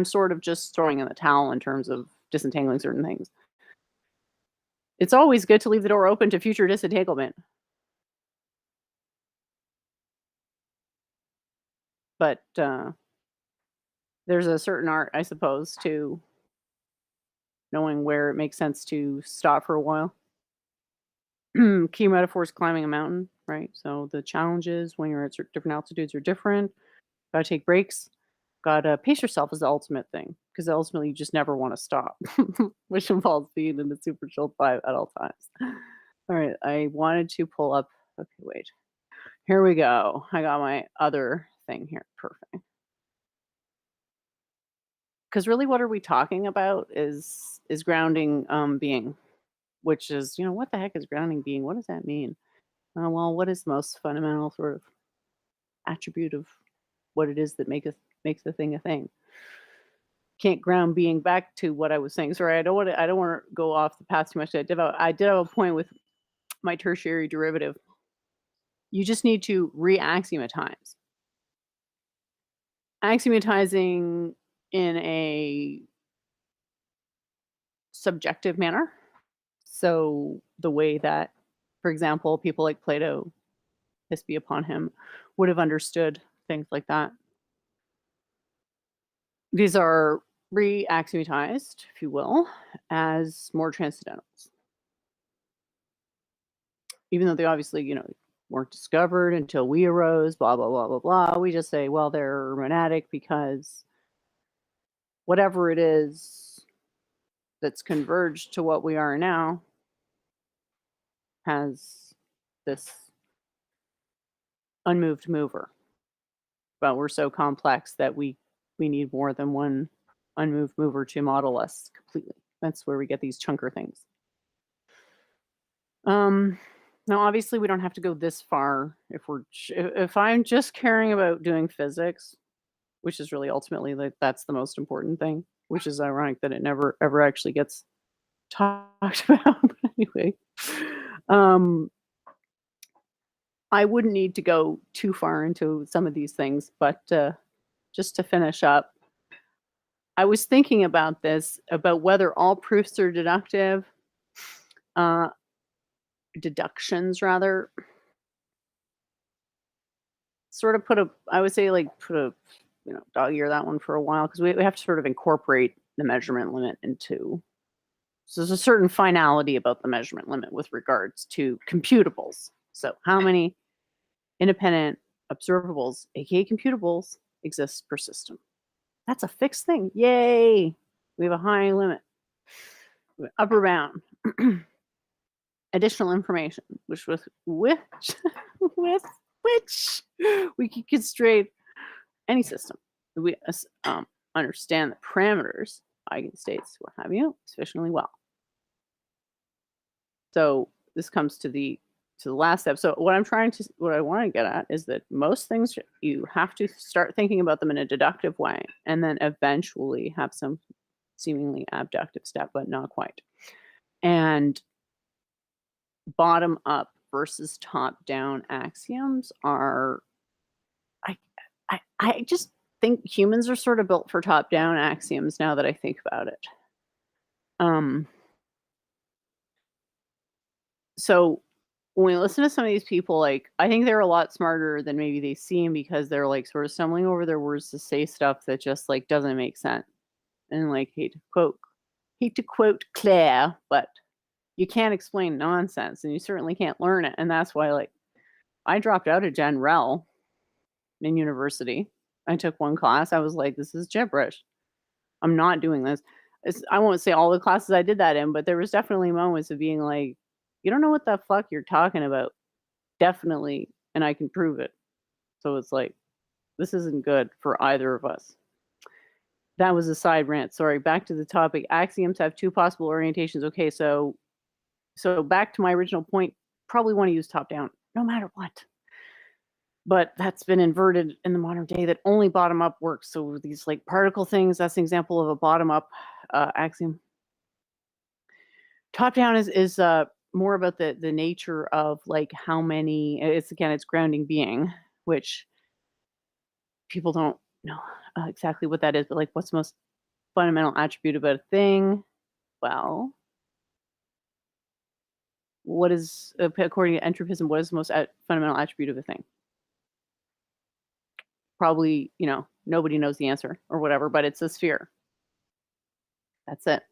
Speaker 1: sort of just throwing in the towel in terms of disentangling certain things. It's always good to leave the door open to future disentanglement. But there's a certain art, I suppose, to knowing where it makes sense to stop for a while. Key metaphors: climbing a mountain, right? So the challenges when you're at different altitudes are different. Gotta take breaks. Gotta pace yourself is the ultimate thing, because ultimately you just never want to stop, which involves being in the super chilled vibe at all times. All right, I wanted to pull up. Okay, wait. Here we go. I got my other thing here. Perfect. Because really, what are we talking about is grounding being, which is, what the heck is grounding being? What does that mean? Well, what is the most fundamental sort of attribute of what it is that makes the thing a thing? Can't ground being back to what I was saying. Sorry, I don't want to go off the path too much. I did have a point with my tertiary derivative. You just need to re-axiomatize. Axiomatizing in a subjective manner. So the way that, for example, people like Plato, peace be upon him, would have understood things like that. These are re-axiomatized, if you will, as more transcendentals. Even though they obviously, weren't discovered until we arose, blah, blah, blah, blah, blah. We just say, well, they're monadic because whatever it is that's converged to what we are now has this unmoved mover. But we're so complex that we need more than one unmoved mover to model us completely. That's where we get these chunker things. Now, obviously, we don't have to go this far if I'm just caring about doing physics, which is really ultimately that's the most important thing, which is ironic that it never ever actually gets talked about. But anyway, I wouldn't need to go too far into some of these things, but just to finish up, I was thinking about this, about whether all proofs are deductive, deductions rather. Sort of I would say put a, dog ear that one for a while, because we have to sort of incorporate the measurement limit into. So there's a certain finality about the measurement limit with regards to computables. So how many independent observables, aka computables, exist per system? That's a fixed thing. Yay! We have a high limit. Upper bound. Additional information, which with which we can constrain any system. We understand the parameters, eigenstates, what have you, sufficiently well. So this comes to the last step. So what I want to get at is that most things you have to start thinking about them in a deductive way, and then eventually have some seemingly abductive step, but not quite. And bottom up versus top down axioms are, I just think humans are sort of built for top down axioms now that I think about it. So when we listen to some of these people, I think they're a lot smarter than maybe they seem, because they're sort of stumbling over their words to say stuff that just doesn't make sense. And hate to quote Claire, but you can't explain nonsense, and you certainly can't learn it. And that's why I dropped out of Gen Rel in university. I took one class. I was like, this is gibberish. I'm not doing this. I won't say all the classes I did that in, but there was definitely moments of being like, you don't know what the fuck you're talking about. Definitely. And I can prove it. So it's this isn't good for either of us. That was a side rant. Sorry. Back to the topic. Axioms have two possible orientations. Okay. So back to my original point, probably want to use top down no matter what. But that's been inverted in the modern day, that only bottom up works. So these particle things, that's an example of a bottom up axiom. Top down is more about the nature of how many, it's grounding being, which people don't know exactly what that is, but what's the most fundamental attribute about a thing? Well, what is, according to entropism, what is the most fundamental attribute of a thing? Probably, nobody knows the answer or whatever, but it's a sphere. That's it.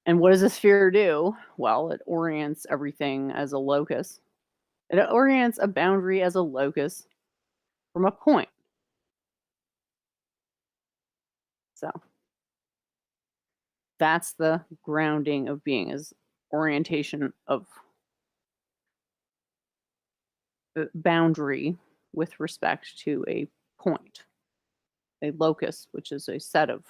Speaker 1: And what does a sphere do? Well, it orients everything as a locus. It orients a boundary as a locus from a point. So that's the grounding of being, is orientation of boundary with respect to a point, a locus, which is a set of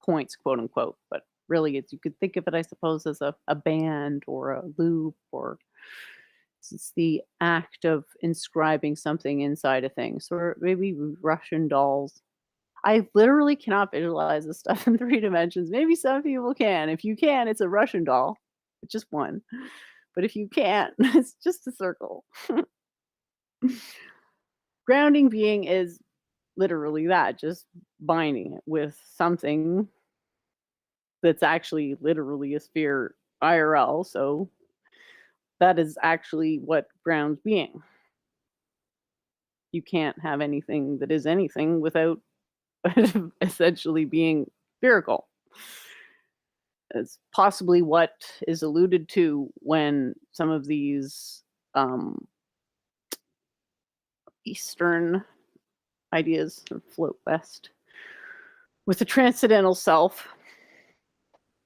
Speaker 1: points, quote unquote. But really, you could think of it, I suppose, as a band or a loop, or it's the act of inscribing something inside a thing. So maybe Russian dolls. I literally cannot visualize this stuff in 3 dimensions. Maybe some people can. If you can, it's a Russian doll. It's just one. But if you can't, it's just a circle. Grounding being is literally that, just binding it with something that's actually literally a sphere IRL. So that is actually what grounds being. You can't have anything that is anything without essentially being spherical. It's possibly what is alluded to when some of these Eastern ideas float west with the transcendental self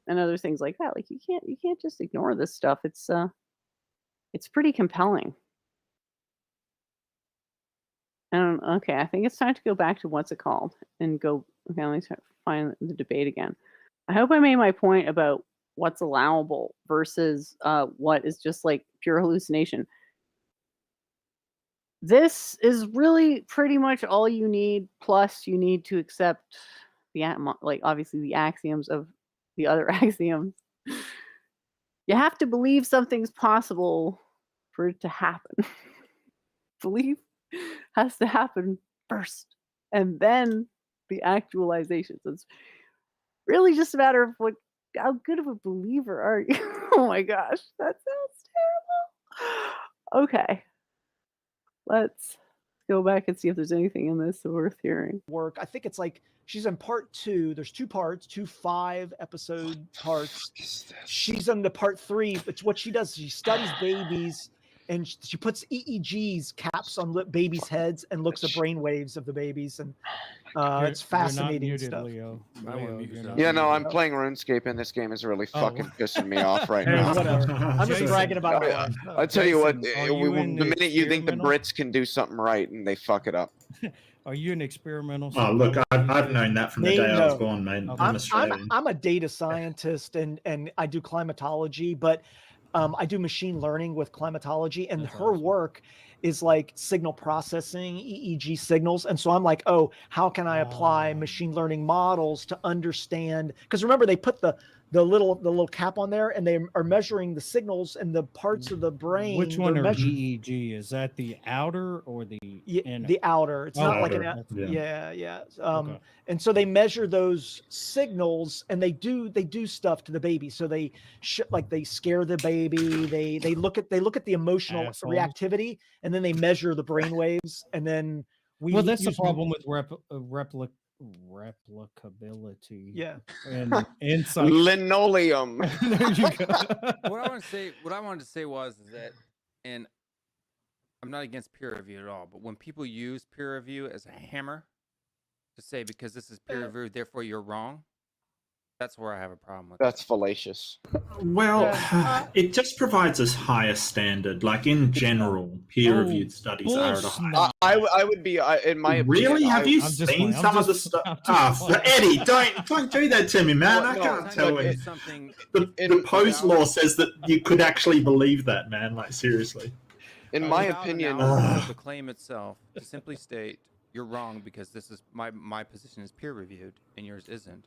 Speaker 1: and other things like that. Like you can't just ignore this stuff. It's pretty compelling. Okay, I think it's time to go back to what's it called and go. Okay, let me find the debate again. I hope I made my point about what's allowable versus what is just like pure hallucination. This is really pretty much all you need. Plus, you need to accept the obviously the axioms of the other axioms. You have to believe something's possible for it to happen. Belief has to happen first, and then the actualization. So it's really just a matter of how good of a believer are you? Oh my gosh, that sounds terrible. Okay, let's go back and see if there's anything in this worth hearing.
Speaker 4: Work. I think it's like she's in part 2. There's 2 parts, 2 5-episode parts. She's on the part 3. But what she does, she studies babies. And she puts EEGs caps on babies' heads and looks at brain waves of the babies, and it's fascinating
Speaker 5: muted,
Speaker 4: stuff.
Speaker 5: Leo.
Speaker 3: Yeah, no, I'm playing RuneScape, and this game is really fucking pissing me off right
Speaker 4: Hey,
Speaker 3: now.
Speaker 4: whatever. I'm just
Speaker 5: Jason,
Speaker 4: bragging about my life.
Speaker 3: I tell you what,
Speaker 5: Jason, are you in
Speaker 3: the minute you think the
Speaker 5: experimental?
Speaker 3: Brits can do something right, and they fuck it up.
Speaker 5: Are you an experimental?
Speaker 2: Oh, look, I've known that from the day I was born, mate.
Speaker 5: Okay.
Speaker 2: I'm Australian.
Speaker 4: I'm a data scientist, and I do climatology, but I do machine learning with climatology, and
Speaker 5: That's
Speaker 4: her
Speaker 5: awesome.
Speaker 4: work is like signal processing, EEG signals. And so I'm like, oh, how can I apply machine learning models to understand? Because remember, they put the little cap on there, and they are measuring the signals and the parts of the brain.
Speaker 5: Which one
Speaker 4: they're
Speaker 5: are
Speaker 4: measuring.
Speaker 5: EEG? Is that the outer or the inner?
Speaker 4: The outer? It's not like an
Speaker 2: Outer,
Speaker 4: yeah.
Speaker 5: Okay.
Speaker 4: And so they measure those signals, and they do stuff to the baby. So they they scare the baby. They look at the emotional
Speaker 5: Assholes.
Speaker 4: reactivity, and then they measure the brain waves, and then
Speaker 5: Well, that's the
Speaker 4: use
Speaker 5: problem with replicability.
Speaker 4: Yeah.
Speaker 5: And insight.
Speaker 3: Linoleum.
Speaker 5: There you go.
Speaker 7: What I wanted to say was that, and I'm not against peer review at all, but when people use peer review as a hammer to say because this is peer review, therefore you're wrong, that's where I have a problem with.
Speaker 3: That's fallacious.
Speaker 2: Well, it just provides us higher standard. Like in general, peer-reviewed studies are at a higher.
Speaker 3: I would be in my opinion.
Speaker 2: Really? Have you
Speaker 5: I'm just
Speaker 2: seen
Speaker 5: playing.
Speaker 2: some of the stuff? Eddie, don't do that to me, man.
Speaker 3: Well,
Speaker 2: I
Speaker 3: no,
Speaker 2: can't tell
Speaker 3: but
Speaker 2: you.
Speaker 3: it's
Speaker 7: something.
Speaker 2: The Poe's law says that you could actually believe that, man. Like seriously.
Speaker 3: In my opinion,
Speaker 7: of the claim itself to simply state you're wrong because this is my position is peer reviewed and yours isn't.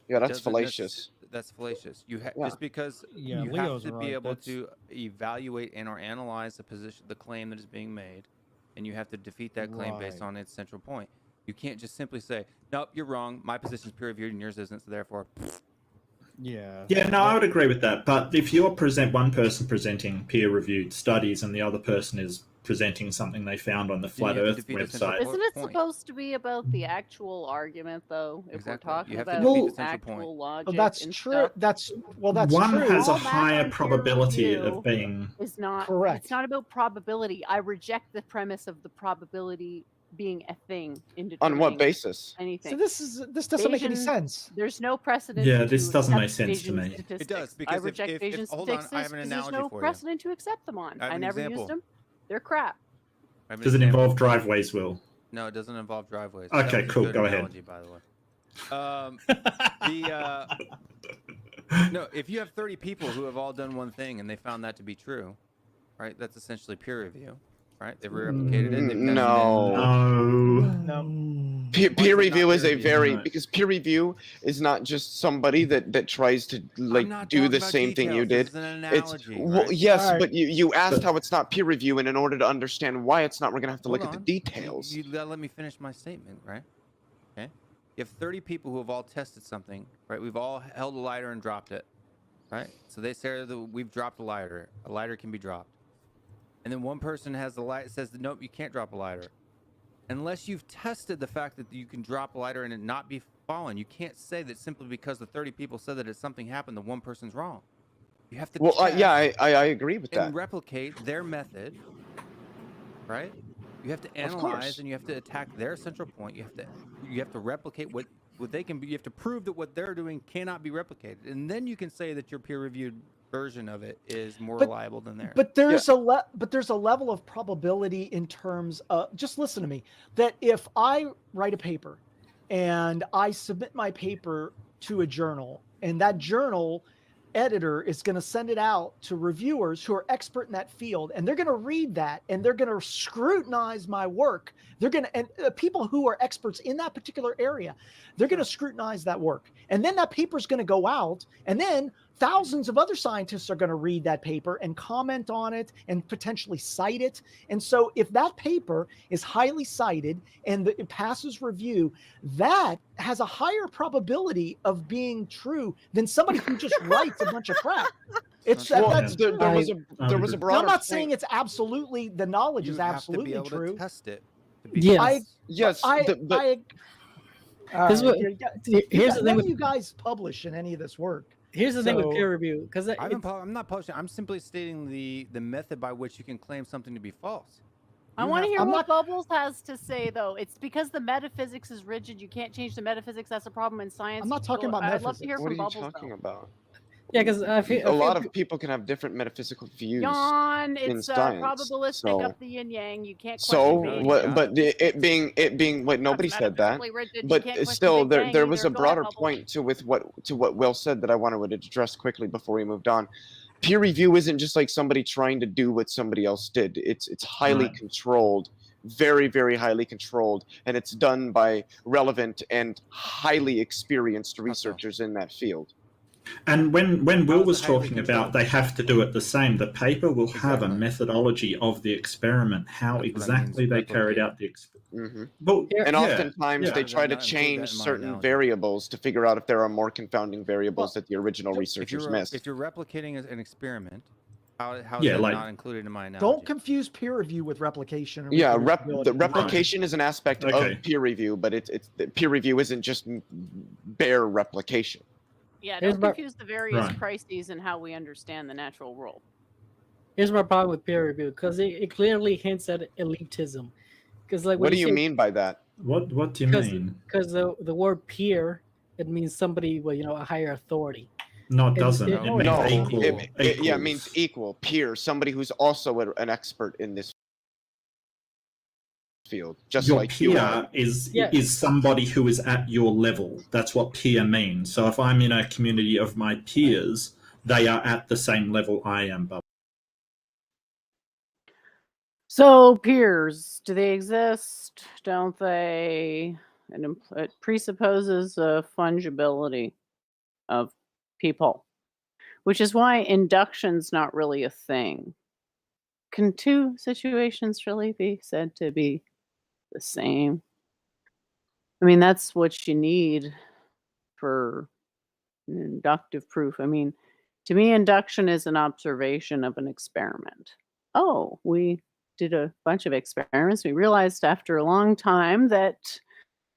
Speaker 3: yeah, that's fallacious.
Speaker 7: That's fallacious.
Speaker 3: Yeah.
Speaker 7: Just because
Speaker 5: Yeah,
Speaker 7: you
Speaker 5: Leo's
Speaker 7: have to
Speaker 5: right.
Speaker 7: be able
Speaker 5: That's-
Speaker 7: to evaluate and or analyze the claim that is being made, and you have to defeat that claim based
Speaker 5: Right.
Speaker 7: on its central point. You can't just simply say, "Nope, you're wrong. My position is peer reviewed and yours isn't, so therefore."
Speaker 5: Yeah.
Speaker 2: Yeah, no, I would agree with that. But if you're one person presenting peer-reviewed studies and the other person is presenting something they found on the Flat
Speaker 7: you have to
Speaker 2: Earth
Speaker 7: defeat the central
Speaker 2: website,
Speaker 7: point.
Speaker 1: Isn't it
Speaker 7: point.
Speaker 1: supposed to be about the actual argument, though? If
Speaker 7: Exactly.
Speaker 1: we're talking
Speaker 7: You have to
Speaker 1: about
Speaker 7: defeat the
Speaker 1: the
Speaker 7: central
Speaker 1: actual
Speaker 7: point.
Speaker 1: logic,
Speaker 4: Well, that's
Speaker 1: and
Speaker 4: true.
Speaker 1: stuff,
Speaker 4: That's
Speaker 2: one
Speaker 4: true.
Speaker 2: has a
Speaker 1: All that
Speaker 2: higher
Speaker 1: on peer
Speaker 2: probability
Speaker 1: review
Speaker 2: of being.
Speaker 1: is not
Speaker 4: Correct.
Speaker 1: It's not about probability. I reject the premise of the probability being a thing in
Speaker 3: On
Speaker 1: determining
Speaker 3: what basis?
Speaker 1: anything.
Speaker 4: So this doesn't make any
Speaker 1: Bayesian-
Speaker 4: sense.
Speaker 1: There's no precedent.
Speaker 2: Yeah, this
Speaker 1: to
Speaker 2: doesn't make
Speaker 1: accept
Speaker 2: sense to
Speaker 1: Bayesian
Speaker 2: me.
Speaker 1: statistics.
Speaker 7: It does,
Speaker 1: I
Speaker 7: because
Speaker 1: reject
Speaker 7: if-
Speaker 1: Bayesian
Speaker 7: hold on, I have
Speaker 1: statistics
Speaker 7: an
Speaker 1: because there's
Speaker 7: analogy
Speaker 1: no
Speaker 7: for you.
Speaker 1: precedent to accept them on.
Speaker 7: I have
Speaker 1: I
Speaker 7: an
Speaker 1: never
Speaker 7: example.
Speaker 1: used them. They're crap.
Speaker 7: I have an
Speaker 2: Does it
Speaker 7: example.
Speaker 2: involve driveways, Will?
Speaker 7: No, it doesn't involve driveways.
Speaker 2: Okay,
Speaker 7: That was a
Speaker 2: cool,
Speaker 7: good
Speaker 2: go ahead.
Speaker 7: analogy, by the way. No, if you have 30 people who have all done one thing and they found that to be true, right? That's essentially peer review, right? They've replicated it. They've tested
Speaker 2: No.
Speaker 3: Peer review is a very
Speaker 2: No.
Speaker 3: because peer review is not just somebody that tries to like
Speaker 7: not
Speaker 3: do
Speaker 7: talking
Speaker 3: the
Speaker 7: about
Speaker 3: same thing you
Speaker 7: details.
Speaker 3: did.
Speaker 7: This is an
Speaker 3: It's
Speaker 7: analogy,
Speaker 3: well,
Speaker 7: right?
Speaker 3: yes,
Speaker 4: All right.
Speaker 3: but you asked
Speaker 2: But-
Speaker 3: how it's not peer review, and in order to understand why it's not, we're gonna have to
Speaker 7: Hold
Speaker 3: look at the
Speaker 7: on.
Speaker 3: details.
Speaker 7: You let me finish my statement, right? Okay. You have 30 people who have all tested something, right? We've all held a lighter and dropped it, right? So they say that we've dropped a lighter. A lighter can be dropped. And then one person has the light, says, nope, you can't drop a lighter. Unless you've tested the fact that you can drop a lighter and it not be fallen. You can't say that simply because the 30 people said that if something happened, the one person's wrong. You have to test
Speaker 3: I agree with that.
Speaker 7: and replicate their method, right? You have to
Speaker 3: Of course.
Speaker 7: analyze and you have to attack their central point. You have to replicate what they can be. You have to prove that what they're doing cannot be replicated, and then you can say that your peer-reviewed version of it is more reliable than theirs.
Speaker 4: But there's a level of probability in terms of, just listen to me, that if I write a paper and I submit my paper to a journal, and that journal editor is going to send it out to reviewers who are expert in that field, and they're going to read that and they're going to scrutinize my work. They're going to, and people who are experts in that particular area, they're going to scrutinize that work. And then that paper is going to go out, and then thousands of other scientists are going to read that paper and comment on it and potentially cite it. And so if that paper is highly cited and it passes review, that has a higher probability of being true than somebody who just writes a bunch of crap. It's
Speaker 3: Well,
Speaker 4: that's
Speaker 3: there was a
Speaker 4: Now,
Speaker 3: broader
Speaker 4: I'm not
Speaker 3: point.
Speaker 4: saying it's absolutely, the knowledge
Speaker 7: You
Speaker 4: is
Speaker 7: have
Speaker 4: absolutely
Speaker 7: to be able
Speaker 4: true.
Speaker 7: to test it. To be
Speaker 9: Yes.
Speaker 3: Yes,
Speaker 9: This is what- here's the thing
Speaker 4: none
Speaker 9: with-
Speaker 4: of you guys publish in any of this work.
Speaker 9: Here's the thing with
Speaker 4: So-
Speaker 9: peer review, because
Speaker 7: I'm not publishing. I'm simply stating the method by which you can claim something to be false.
Speaker 1: I
Speaker 7: You
Speaker 1: want to
Speaker 7: have
Speaker 1: hear
Speaker 4: I'm
Speaker 1: what Bubbles has to say, though. It's because the metaphysics is rigid. You can't change the metaphysics. That's a problem in science.
Speaker 4: I'm not talking about
Speaker 1: I'd love to hear
Speaker 3: What are
Speaker 1: from
Speaker 3: you
Speaker 1: Bubbles,
Speaker 3: talking
Speaker 1: though.
Speaker 3: about?
Speaker 9: yeah, because
Speaker 3: A lot of people can have different metaphysical views.
Speaker 1: Yawn.
Speaker 3: in
Speaker 1: It's
Speaker 3: science,
Speaker 1: probabilistic
Speaker 3: so-
Speaker 1: up the yin yang. You can't
Speaker 3: So
Speaker 1: question Big
Speaker 3: what?
Speaker 1: Bang.
Speaker 3: But it being what nobody said that.
Speaker 1: Metaphysically rigid. You
Speaker 3: But
Speaker 1: can't question
Speaker 3: still,
Speaker 1: Big
Speaker 3: there
Speaker 1: Bang
Speaker 3: was
Speaker 1: either.
Speaker 3: a
Speaker 1: Go ahead,
Speaker 3: broader
Speaker 1: Bubbles.
Speaker 3: point to what Will said that I wanted to address quickly before we moved on. Peer review isn't just like somebody trying to do what somebody else did. It's highly
Speaker 2: Right.
Speaker 3: controlled, very, very highly controlled, and it's done by relevant and highly experienced researchers in that field.
Speaker 2: And when
Speaker 7: How
Speaker 2: Will
Speaker 7: is
Speaker 2: was
Speaker 7: it highly
Speaker 2: talking
Speaker 7: controlled?
Speaker 2: about they have to do it the same, the paper will have a
Speaker 7: Exactly.
Speaker 2: methodology of the experiment, how
Speaker 7: That's what I mean,
Speaker 2: exactly they carried
Speaker 7: replicate.
Speaker 2: out the experiment.
Speaker 3: hmm
Speaker 2: Well,
Speaker 3: And
Speaker 2: yeah,
Speaker 3: oftentimes
Speaker 2: yeah.
Speaker 3: they
Speaker 7: How does
Speaker 3: try
Speaker 7: that
Speaker 3: to
Speaker 7: not include that
Speaker 3: change
Speaker 7: in my
Speaker 3: certain
Speaker 7: analogy?
Speaker 3: variables to figure out if there are more confounding variables that the original
Speaker 7: If
Speaker 3: researchers
Speaker 7: you're
Speaker 3: missed.
Speaker 7: if you're replicating an experiment, how is
Speaker 2: Yeah,
Speaker 7: that
Speaker 2: like-
Speaker 7: not included in my analogy?
Speaker 4: Don't confuse peer review with replication. and
Speaker 3: Yeah,
Speaker 4: reproducibility.
Speaker 3: the replication is an aspect
Speaker 2: Okay.
Speaker 3: of peer review, but it's peer review isn't just bare replication.
Speaker 1: Yeah,
Speaker 9: Here's
Speaker 1: don't
Speaker 9: my-
Speaker 1: confuse the various
Speaker 2: Right.
Speaker 1: crises and how we understand the natural world.
Speaker 9: here's my problem with peer review, because it clearly hints at elitism. Because like
Speaker 3: What do you mean by that?
Speaker 2: What do you mean?
Speaker 9: Because the word peer, it means somebody with a higher authority.
Speaker 2: No, it
Speaker 9: it-
Speaker 2: doesn't.
Speaker 9: it-
Speaker 2: It
Speaker 9: no,
Speaker 2: means
Speaker 3: No,
Speaker 2: equal.
Speaker 3: it means equal, peer, somebody who's also an expert in this field, just
Speaker 2: Your
Speaker 3: like you
Speaker 2: peer
Speaker 3: are.
Speaker 2: is
Speaker 9: Yeah.
Speaker 2: somebody who is at your level. That's what peer means. So if I'm in a community of my peers, they are at the same level I am. But
Speaker 1: So peers, do they exist? Don't they? It presupposes a fungibility of people, which is why induction's not really a thing. Can two situations really be said to be the same? I mean, that's what you need for inductive proof. I mean, to me, induction is an observation of an experiment. Oh, we did a bunch of experiments. We realized after a long time that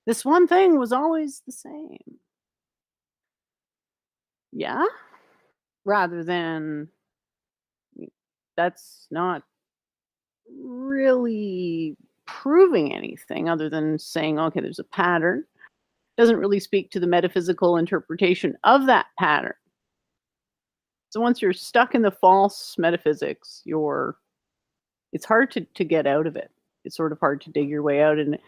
Speaker 1: this one thing was always the same. Yeah? Rather than that's not really proving anything other than saying, okay, there's a pattern. Doesn't really speak to the metaphysical interpretation of that pattern. So once you're stuck in the false metaphysics, it's hard to get out of it. It's sort of hard to dig your way out. And it's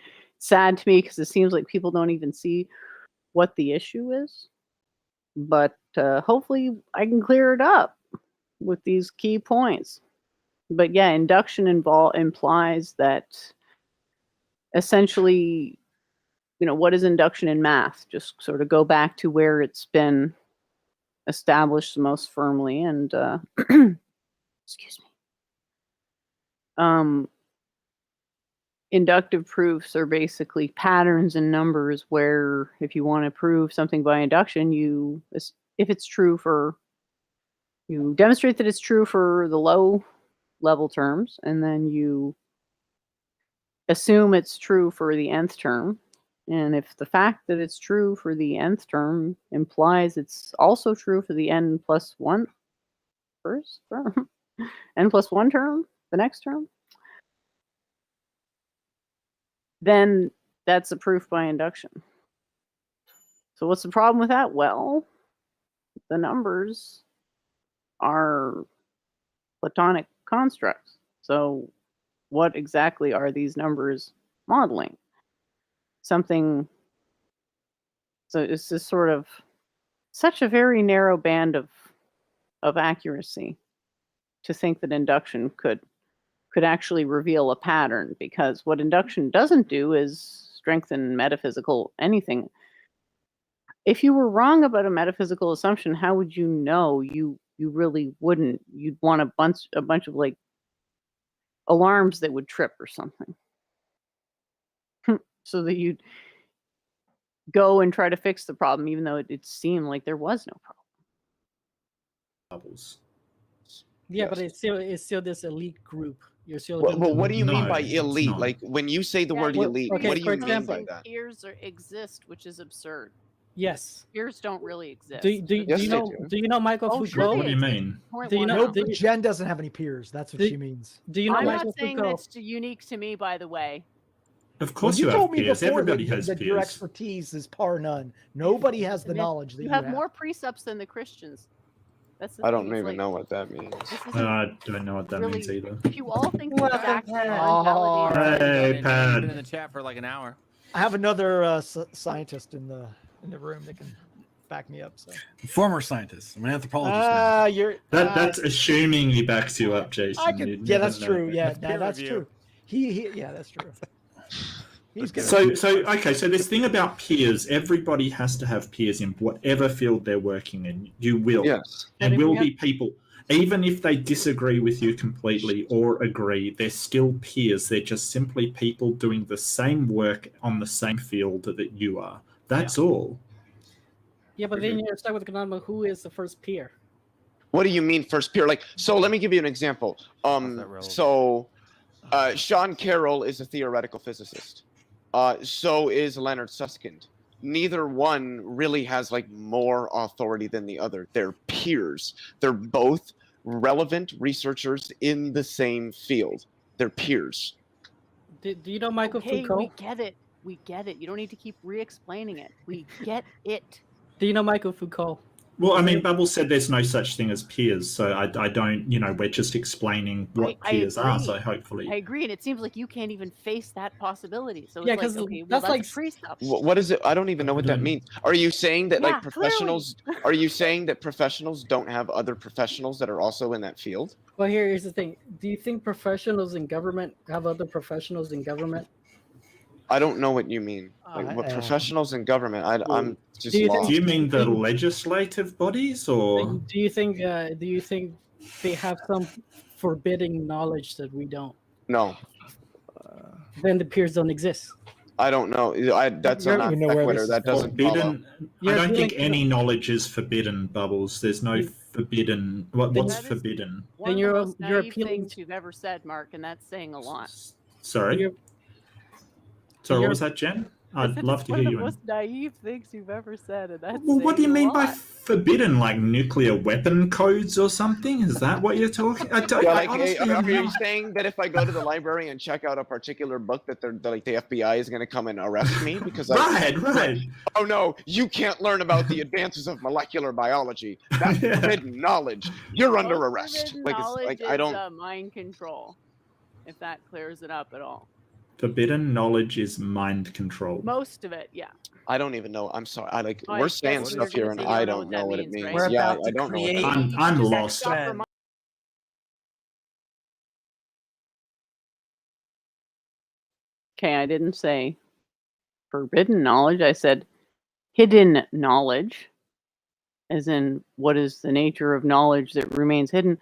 Speaker 1: sad to me because it seems like people don't even see what the issue is. But hopefully I can clear it up with these key points. But yeah, induction implies that essentially, what is induction in math? Just sort of go back to where it's been established most firmly and excuse me. inductive proofs are basically patterns in numbers where if you want to prove something by induction, if it's true for, you demonstrate that it's true for the low level terms, and then you assume it's true for the nth term. And if the fact that it's true for the nth term implies it's also true for the n plus 1 first term, n plus 1 term, the next term, then that's a proof by induction. So what's the problem with that? Well, the numbers are Platonic constructs. So what exactly are these numbers modeling? Something, so it's just sort of such a very narrow band of accuracy to think that induction could actually reveal a pattern, because what induction doesn't do is strengthen metaphysical anything. If you were wrong about a metaphysical assumption, how would you know? You really wouldn't. You'd want a bunch of like alarms that would trip or something, so that you'd go and try to fix the problem, even though it seemed like there was no problem.
Speaker 2: Bubbles.
Speaker 9: Yeah,
Speaker 3: Yes.
Speaker 9: but it's still this elite group. You're still.
Speaker 3: Well, what do you mean
Speaker 2: No,
Speaker 3: by
Speaker 2: it's
Speaker 3: elite?
Speaker 2: not.
Speaker 3: Like when you say the word
Speaker 9: well,
Speaker 3: elite,
Speaker 9: okay,
Speaker 3: what do
Speaker 9: for
Speaker 3: you mean by
Speaker 9: example,
Speaker 3: that?
Speaker 1: Peers exist, which is absurd.
Speaker 9: Yes.
Speaker 1: Peers don't really exist.
Speaker 9: Do
Speaker 3: Yes,
Speaker 9: you
Speaker 3: they
Speaker 9: know?
Speaker 3: do.
Speaker 9: Do you know Michael
Speaker 1: Oh, sure
Speaker 9: Foucault?
Speaker 2: What do you mean?
Speaker 9: Do you know?
Speaker 4: Nope,
Speaker 9: Do you,
Speaker 4: Jen doesn't have any peers. That's what
Speaker 9: Do-
Speaker 4: she means.
Speaker 9: do you know
Speaker 1: I'm
Speaker 9: Michael
Speaker 1: not saying
Speaker 9: Foucault?
Speaker 1: that's unique to me, by the way.
Speaker 2: Of course
Speaker 4: you
Speaker 2: you
Speaker 4: told
Speaker 2: have
Speaker 4: me
Speaker 2: peers.
Speaker 4: before
Speaker 2: Everybody
Speaker 4: that,
Speaker 2: has
Speaker 4: that your
Speaker 2: peers.
Speaker 4: expertise is par none. Nobody has the
Speaker 1: And
Speaker 4: knowledge that
Speaker 1: you
Speaker 4: you
Speaker 1: have more precepts than the Christians. That's the
Speaker 3: I
Speaker 1: thing.
Speaker 3: don't
Speaker 1: It's
Speaker 3: even
Speaker 1: like,
Speaker 3: know what that means.
Speaker 1: this isn't
Speaker 2: I don't know what that
Speaker 1: really,
Speaker 2: means either.
Speaker 1: if you all think that
Speaker 6: Welcome,
Speaker 1: facts are
Speaker 6: Pat.
Speaker 4: Oh,
Speaker 1: unvalidated,
Speaker 2: Hey,
Speaker 7: You've
Speaker 2: Pat.
Speaker 7: been in the chat for like an hour.
Speaker 4: I have another scientist in the room that can back me up. So
Speaker 10: Former scientist. I'm an anthropologist now.
Speaker 4: you're
Speaker 2: That's assuming he backs you up, Jason.
Speaker 4: I
Speaker 2: You'd
Speaker 4: could, yeah,
Speaker 2: never
Speaker 4: that's
Speaker 2: know.
Speaker 4: true. Yeah,
Speaker 7: That's peer
Speaker 4: that's
Speaker 7: review.
Speaker 4: true. He, yeah, that's true. He's good.
Speaker 2: So this thing about peers, everybody has to have peers in whatever field they're working in. You will.
Speaker 3: Yes.
Speaker 2: And
Speaker 9: But if
Speaker 2: will
Speaker 9: we
Speaker 2: be people, even if they disagree with you completely or agree, they're still peers. They're just simply people doing the same work on the same field that you are. That's all.
Speaker 9: Yeah, but then you're stuck with the conundrum. Who is the first peer?
Speaker 3: What do you mean first peer? Like, so let me give you an example. So Sean Carroll is a theoretical physicist. So is Leonard Susskind. Neither one really has like more authority than the other. They're peers. They're both relevant researchers in the same field. They're peers.
Speaker 9: Do you know Michael
Speaker 1: okay,
Speaker 9: Foucault?
Speaker 1: we get it. We get it. You don't need to keep re-explaining it. We get it.
Speaker 9: Do you know Michael Foucault?
Speaker 2: Well, I mean, Bubbles said there's no such thing as peers, so I don't, we're just explaining what peers are, so hopefully.
Speaker 1: I agree, and it seems like you can't even face that possibility. So
Speaker 9: Yeah,
Speaker 1: it's
Speaker 9: 'cause
Speaker 1: like, okay, well,
Speaker 9: that's
Speaker 1: that's
Speaker 9: like-
Speaker 1: a precept.
Speaker 3: What is it? I don't even know what that means. Are you saying that like
Speaker 1: Yeah,
Speaker 3: professionals? Are you saying that professionals don't have other professionals that are also in that field?
Speaker 9: Well, here's the thing. Do you think professionals in government have other professionals in government?
Speaker 3: I don't know what you mean. Like what professionals in government? I'm just
Speaker 9: Do you think-
Speaker 3: lost.
Speaker 2: Do you mean the legislative bodies, or
Speaker 9: Do you think they have some forbidding knowledge that we don't?
Speaker 3: No,
Speaker 9: Then the peers don't exist.
Speaker 3: I don't know. That's
Speaker 9: You're-
Speaker 3: not
Speaker 4: You know where
Speaker 3: sequitur.
Speaker 4: this
Speaker 3: That
Speaker 4: is
Speaker 3: doesn't follow.
Speaker 2: forbidden? I
Speaker 9: You're
Speaker 2: don't think
Speaker 9: dealing-
Speaker 2: any knowledge is forbidden, Bubbles. There's no forbidden. What's
Speaker 1: That is-
Speaker 2: forbidden?
Speaker 1: One of
Speaker 9: you're-
Speaker 1: the most
Speaker 9: you're
Speaker 1: naive
Speaker 9: appealing
Speaker 1: things you've ever said, Mark, and that's saying a lot.
Speaker 2: Sorry.
Speaker 9: You're-
Speaker 2: Sorry, what
Speaker 9: you're-
Speaker 2: was that, Jen?
Speaker 1: I
Speaker 2: I'd
Speaker 1: said
Speaker 2: love
Speaker 1: it's
Speaker 2: to
Speaker 1: one
Speaker 2: hear
Speaker 1: of
Speaker 2: you.
Speaker 1: the most naive things you've ever said, and that's
Speaker 2: Well, what do you
Speaker 1: saying a
Speaker 2: mean by
Speaker 1: lot.
Speaker 2: forbidden? Like nuclear weapon codes or something? Is that what you're talking? I don't.
Speaker 3: Yeah,
Speaker 2: I
Speaker 3: like,
Speaker 2: honestly
Speaker 3: are
Speaker 2: have
Speaker 3: you
Speaker 2: no-
Speaker 3: saying that if I go to the library and check out a particular book that like the FBI is going to come and arrest me because
Speaker 2: Right.
Speaker 3: oh no, you can't learn about the advances of molecular biology. That's
Speaker 2: Yeah.
Speaker 3: forbidden knowledge. You're under
Speaker 1: Most
Speaker 3: arrest.
Speaker 1: forbidden
Speaker 3: Like it's
Speaker 1: knowledge
Speaker 3: like I don't.
Speaker 1: is mind control, if that clears it up at all.
Speaker 2: Forbidden knowledge is mind control.
Speaker 1: Most of it, yeah.
Speaker 3: I don't even know. I'm sorry. I like
Speaker 1: Oh, I
Speaker 3: we're
Speaker 1: guess
Speaker 3: saying
Speaker 1: you're
Speaker 3: stuff
Speaker 1: gonna
Speaker 3: here and
Speaker 1: say you
Speaker 3: I
Speaker 1: don't
Speaker 3: don't
Speaker 1: know
Speaker 3: know
Speaker 1: what
Speaker 3: what
Speaker 1: that
Speaker 3: it
Speaker 1: means,
Speaker 3: means.
Speaker 1: right?
Speaker 6: We're
Speaker 3: Yeah,
Speaker 6: about
Speaker 3: I
Speaker 6: to
Speaker 3: don't know. What
Speaker 6: create-
Speaker 3: that means.
Speaker 2: I'm
Speaker 1: Just
Speaker 2: lost.
Speaker 1: stop for Okay, I didn't say forbidden knowledge. I said hidden knowledge, as in what is the nature of knowledge that remains hidden.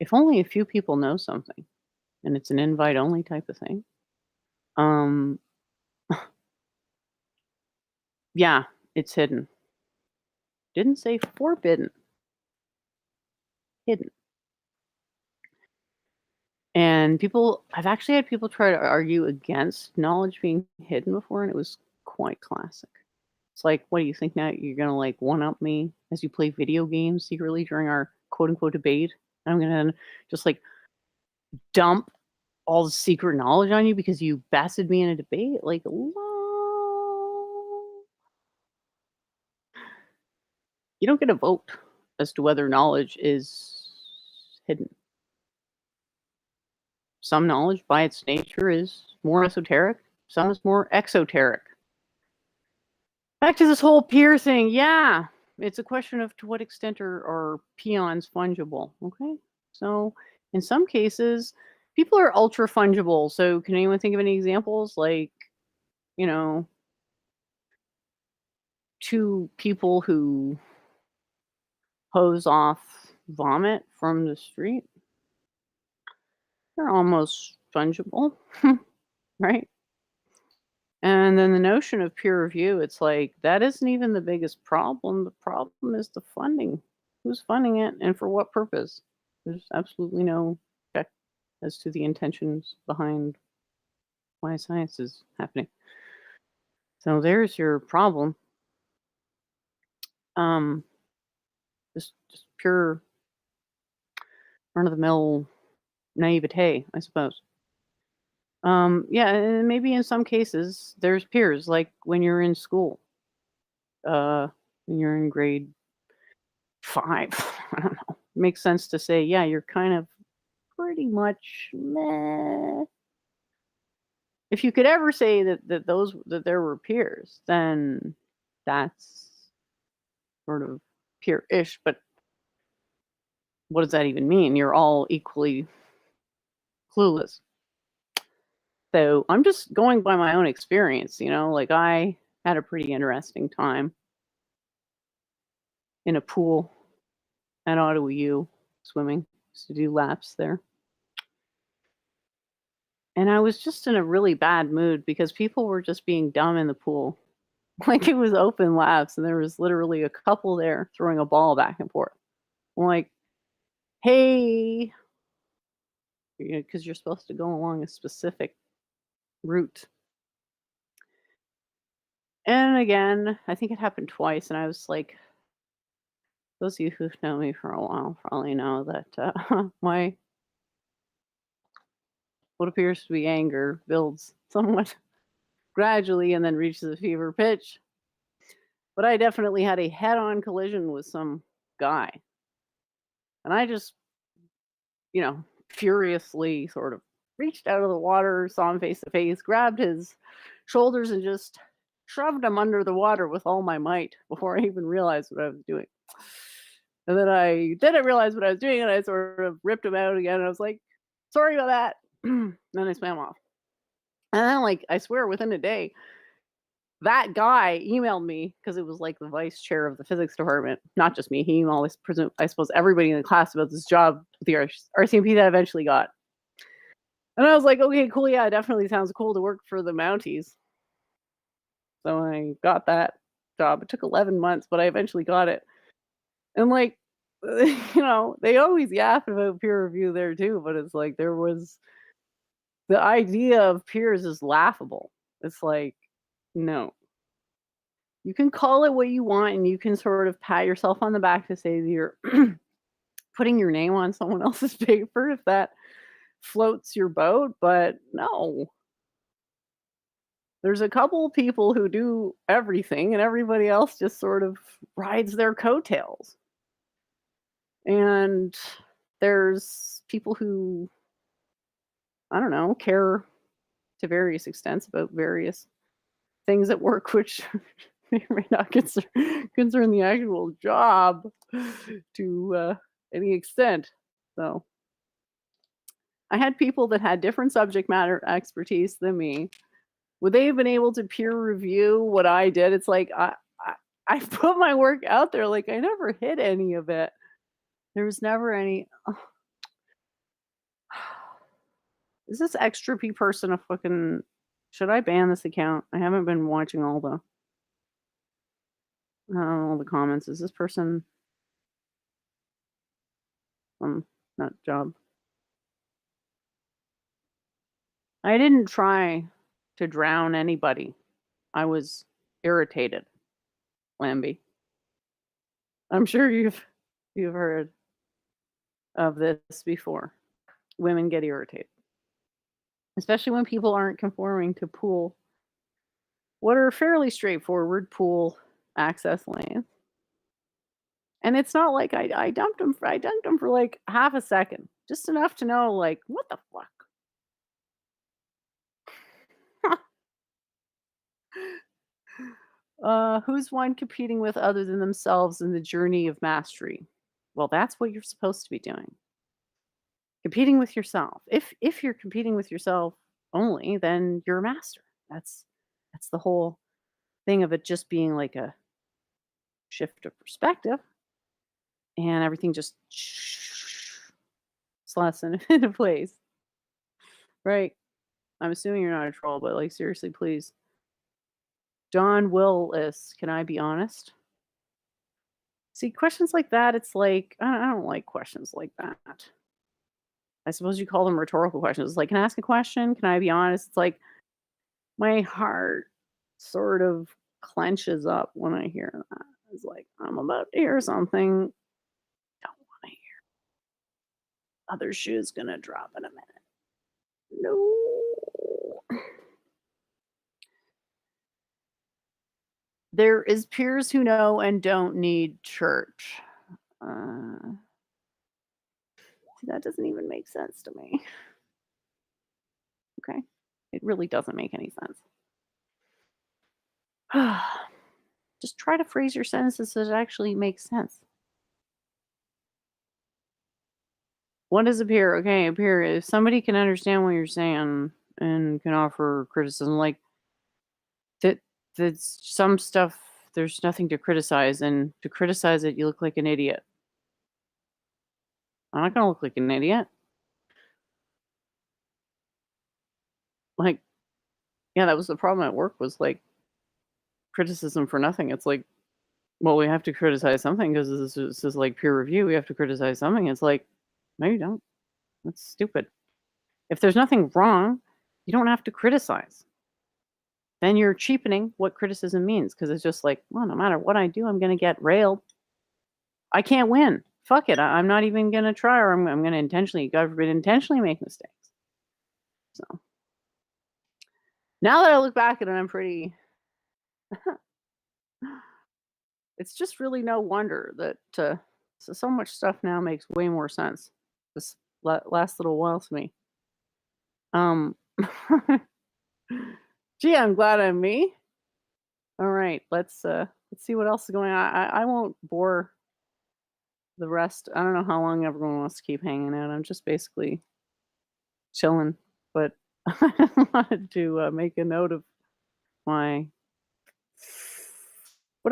Speaker 1: If only a few people know something, and it's an invite-only type of thing, Um, yeah, it's hidden. Didn't say forbidden. Hidden. And I've actually had people try to argue against knowledge being hidden before, and it was quite classic. It's like, what do you think now? You're gonna like one up me as you play video games secretly during our quote unquote debate? I'm gonna just like dump all the secret knowledge on you because you bested me in a debate? Like, lol. You don't get a vote as to whether knowledge is hidden. Some knowledge by its nature is more esoteric, some is more exoteric. Back to this whole peer thing. Yeah, it's a question of to what extent are peons fungible. Okay, so in some cases, people are ultra fungible. So can anyone think of any examples? Like, you know, two people who hose off vomit from the street. They're almost fungible, right? And then the notion of peer review, it's like that isn't even the biggest problem. The problem is the funding. Who's funding it and for what purpose? There's absolutely no check as to the intentions behind why science is happening. So there's your problem. Just pure run-of-the-mill naivete, I suppose. Yeah, and maybe in some cases there's peers, like when you're in school. When you're in grade 5, I don't know. Makes sense to say, yeah, you're kind of pretty much meh. If you could ever say that there were peers, then that's sort of peer-ish, but what does that even mean? You're all equally clueless. So I'm just going by my own experience, like I had a pretty interesting time in a pool at Ottawa U swimming. Used to do laps there. And I was just in a really bad mood because people were just being dumb in the pool. Like it was open laps and there was literally a couple there throwing a ball back and forth. I'm like, hey, because you're supposed to go along a specific route. And again, I think it happened twice, and I was like, those of you who know me for a while probably know that my what appears to be anger builds somewhat gradually and then reaches a fever pitch. But I definitely had a head-on collision with some guy. And I just, furiously sort of reached out of the water, saw him face to face, grabbed his shoulders and just shoved him under the water with all my might before I even realized what I was doing. And then I didn't realize what I was doing and I sort of ripped him out again. And I was like, sorry about that. Then I swam off. And then, I swear, within a day, that guy emailed me because it was like the vice chair of the physics department, not just me. He emailed, I suppose, everybody in the class about this job with the RCMP that I eventually got. And I was like, okay, cool. Yeah, it definitely sounds cool to work for the Mounties. So I got that job. It took 11 months, but I eventually got it. And they always yap about peer review there too, but it's like there was the idea of peers is laughable. It's like, no. You can call it what you want and you can sort of pat yourself on the back to say that you're putting your name on someone else's paper if that floats your boat, but no. There's a couple people who do everything and everybody else just sort of rides their coattails. And there's people who, I don't know, care to various extents about various things at work, which may or may not concern the actual job to any extent. So I had people that had different subject matter expertise than me. Would they have been able to peer review what I did? It's like I put my work out there. Like I never hid any of it. There was never any. Is this extra P person a fucking Should I ban this account? I haven't been watching all the comments. Is this person nut job? I didn't try to drown anybody. I was irritated, Lambie. I'm sure you've heard of this before. Women get irritated, especially when people aren't conforming to pool, what are fairly straightforward pool access lanes. And it's not like I dumped him. I dunked him for like half a second, just enough to know, like, what the fuck. Who's one competing with other than themselves in the journey of mastery? Well, that's what you're supposed to be doing. Competing with yourself. If you're competing with yourself only, then you're a master. That's the whole thing of it just being like a shift of perspective, and everything just slots into place. Right? I'm assuming you're not a troll, but like seriously, please. Don Willis, can I be honest? See, questions like that, it's like, I don't like questions like that. I suppose you call them rhetorical questions. It's like, can I ask a question? Can I be honest? It's like, my heart sort of clenches up when I hear that. It's like, I'm about to hear something. Don't want to hear. Other shoe's gonna drop in a minute. No. There is peers who know and don't need church. See, that doesn't even make sense to me. Okay. It really doesn't make any sense. Just try to phrase your sentences so it actually makes sense. What is a peer? Okay, a peer is somebody can understand what you're saying and can offer criticism. Like that's some stuff there's nothing to criticize, and to criticize it, you look like an idiot. I'm not gonna look like an idiot. Like, yeah, that was the problem at work, was like criticism for nothing. It's like, well, we have to criticize something because this is like peer review. We have to criticize something. It's like, no, you don't. That's stupid. If there's nothing wrong, you don't have to criticize. Then you're cheapening what criticism means, because it's just like, well, no matter what I do, I'm going to get railed. I can't win. Fuck it. I'm not even going to try, or I'm going to intentionally, God forbid, intentionally make mistakes. So now that I look back at it, I'm pretty... It's just really no wonder that so much stuff now makes way more sense this last little while to me. Gee, I'm glad I'm me. All right, let's see what else is going on. I won't bore the rest. I don't know how long everyone wants to keep hanging out. I'm just basically chilling, but I wanted to make a note of what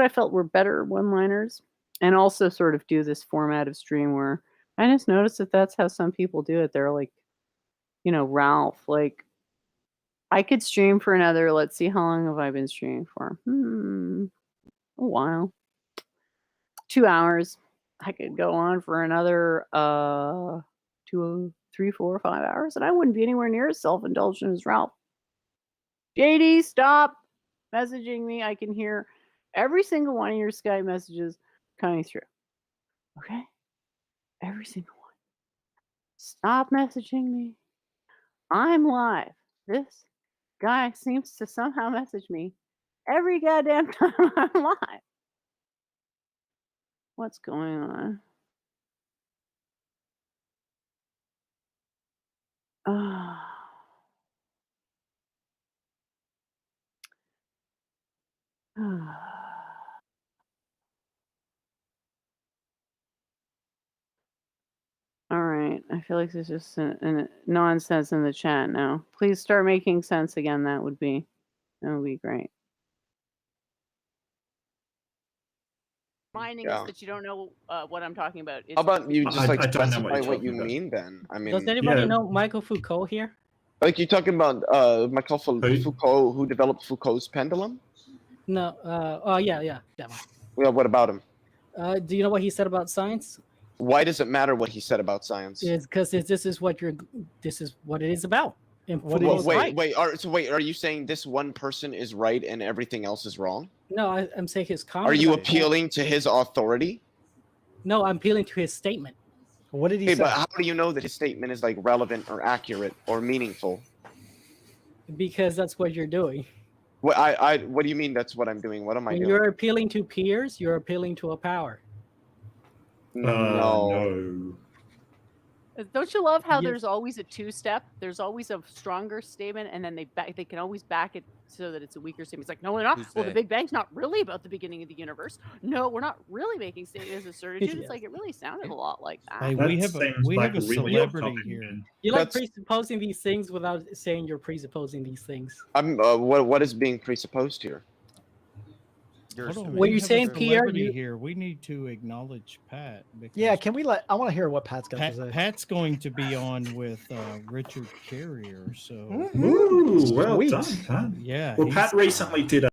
Speaker 1: I felt were better one-liners, and also sort of do this format of stream where I just noticed that that's how some people do it. They're like, Ralph, like, I could stream for another, let's see, how long have I been streaming for? A while. 2 hours. I could go on for another 2, 3, 4, 5 hours, and I wouldn't be anywhere near as self-indulgent as Ralph. JD, stop messaging me. I can hear every single one of your Skype messages coming through. Okay? Every single one. Stop messaging me. I'm live. This guy seems to somehow message me every goddamn time I'm live. What's going on? All right. I feel like there's just nonsense in the chat now. Please start making sense again. That would be great. Reminding us that you don't know what I'm talking about.
Speaker 3: How about you just
Speaker 2: I don't know what
Speaker 3: specify
Speaker 2: you're
Speaker 3: what you
Speaker 2: talking about.
Speaker 3: mean then? I mean,
Speaker 9: Does anybody know Michael Foucault here?
Speaker 3: Like you're talking about Michael Foucault, who developed Foucault's pendulum?
Speaker 9: No. Oh yeah, that one.
Speaker 3: Well, what about him?
Speaker 9: Do you know what he said about science?
Speaker 3: Why does it matter what he said about science?
Speaker 9: It's because this is what it is about. And
Speaker 3: Wait. Are you saying this one person is right and everything else is wrong?
Speaker 9: No, I'm saying his comment.
Speaker 3: Are you appealing to his authority?
Speaker 9: No, I'm appealing to his statement.
Speaker 4: What did he say?
Speaker 3: But how do you know that his statement is like relevant or accurate or meaningful?
Speaker 9: Because that's what you're doing.
Speaker 3: What do you mean that's what I'm doing? What am I doing?
Speaker 9: When you're appealing to peers, you're appealing to a power.
Speaker 3: No.
Speaker 1: Don't you love how there's always a two-step? There's always a stronger statement, and then they can always back it so that it's a weaker statement. It's like, no, they're not. Well, the Big Bang's not really about the beginning of the universe. No, we're not really making statements of certitude. It's like it really sounded a lot like that.
Speaker 5: Hey, we have a celebrity here.
Speaker 9: You like presupposing these things without saying you're presupposing these things.
Speaker 3: What is being presupposed here?
Speaker 9: When you're saying Pierre,
Speaker 5: here we need to acknowledge Pat.
Speaker 4: Yeah, can we I want to hear what Pat's got to say.
Speaker 5: Pat's going to be on with Richard Carrier, so.
Speaker 2: Ooh, well done, Pat.
Speaker 5: Yeah.
Speaker 2: Well, Pat recently did a.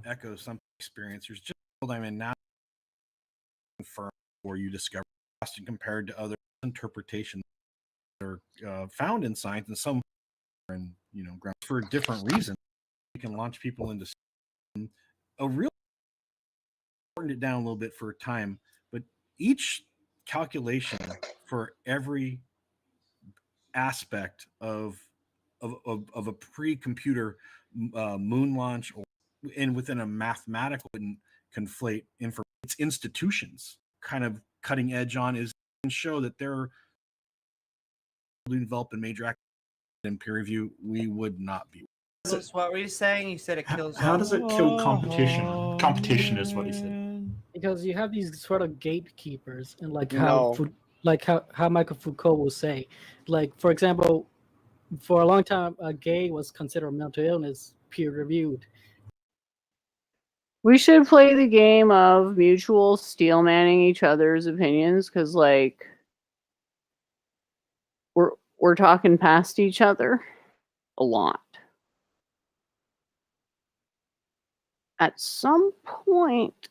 Speaker 10: Echo some experience. There's just I'm in now confirmed where you discover and compared to other interpretations that are found in science and some and grounds for different reasons. You can launch people into a real shortened it down a little bit for time, but each calculation for every aspect of a pre-computer moon launch and within a mathematical and conflate information. It's institutions kind of cutting edge on is and show that they're developed in major in peer review. We would not be.
Speaker 6: What were you saying? You said it kills.
Speaker 2: How does it kill competition? Competition is what he said.
Speaker 9: Because you have these sort of gatekeepers, and how Michael Foucault will say, like for example, for a long time, gay was considered a mental illness, peer reviewed.
Speaker 1: We should play the game of mutual steel manning each other's opinions, because like we're talking past each other a lot. At some point,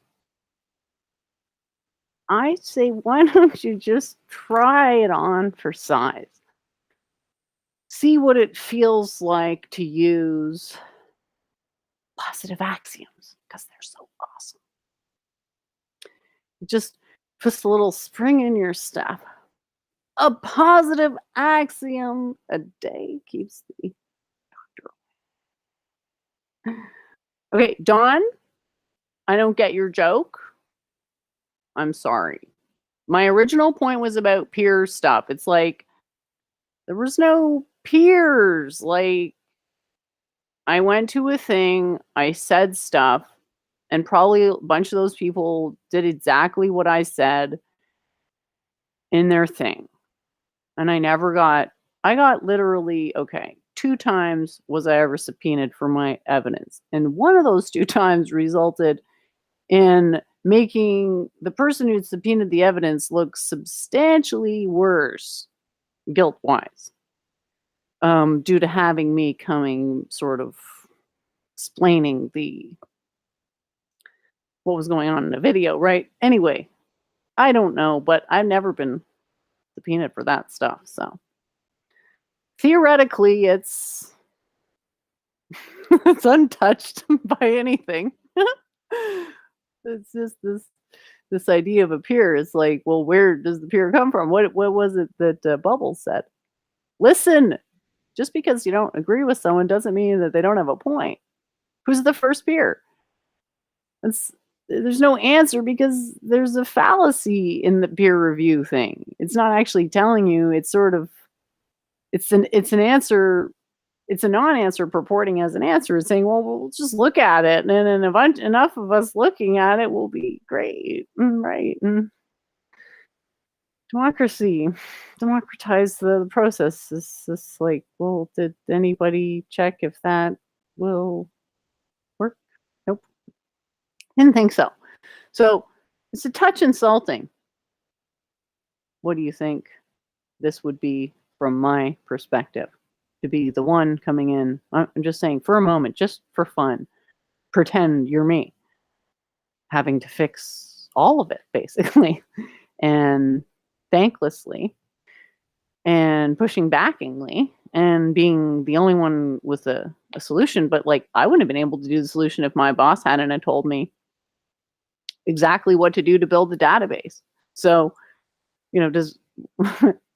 Speaker 1: I say, why don't you just try it on for size? See what it feels like to use positive axioms, because they're so awesome. It just puts a little spring in your step. A positive axiom a day keeps the doctor. Okay, Dawn, I don't get your joke. I'm sorry. My original point was about peer stuff. It's like, there was no peers. Like, I went to a thing, I said stuff, and probably a bunch of those people did exactly what I said in their thing. And I got literally, 2 times was I ever subpoenaed for my evidence. And one of those 2 times resulted in making the person who subpoenaed the evidence look substantially worse, guilt-wise, due to having me coming sort of explaining what was going on in the video, right? Anyway, I don't know, but I've never been subpoenaed for that stuff, so. Theoretically, it's untouched by anything. It's just this idea of a peer is like, well, where does the peer come from? What was it that Bubbles said? Listen, just because you don't agree with someone doesn't mean that they don't have a point. Who's the first peer? There's no answer because there's a fallacy in the peer review thing. It's not actually telling you. It's sort of it's an answer. It's a non-answer purporting as an answer. It's saying, well, we'll just look at it, and then enough of us looking at it will be great, right? And democratize the process. Is like, well, did anybody check if that will work? Nope, didn't think so. So it's a touch insulting. What do you think this would be from my perspective, to be the one coming in. I'm just saying, for a moment, just for fun, pretend you're me, having to fix all of it, basically, and thanklessly, and pushing backingly, and being the only one with a solution. But like, I wouldn't have been able to do the solution if my boss hadn't have told me exactly what to do to build the database. So,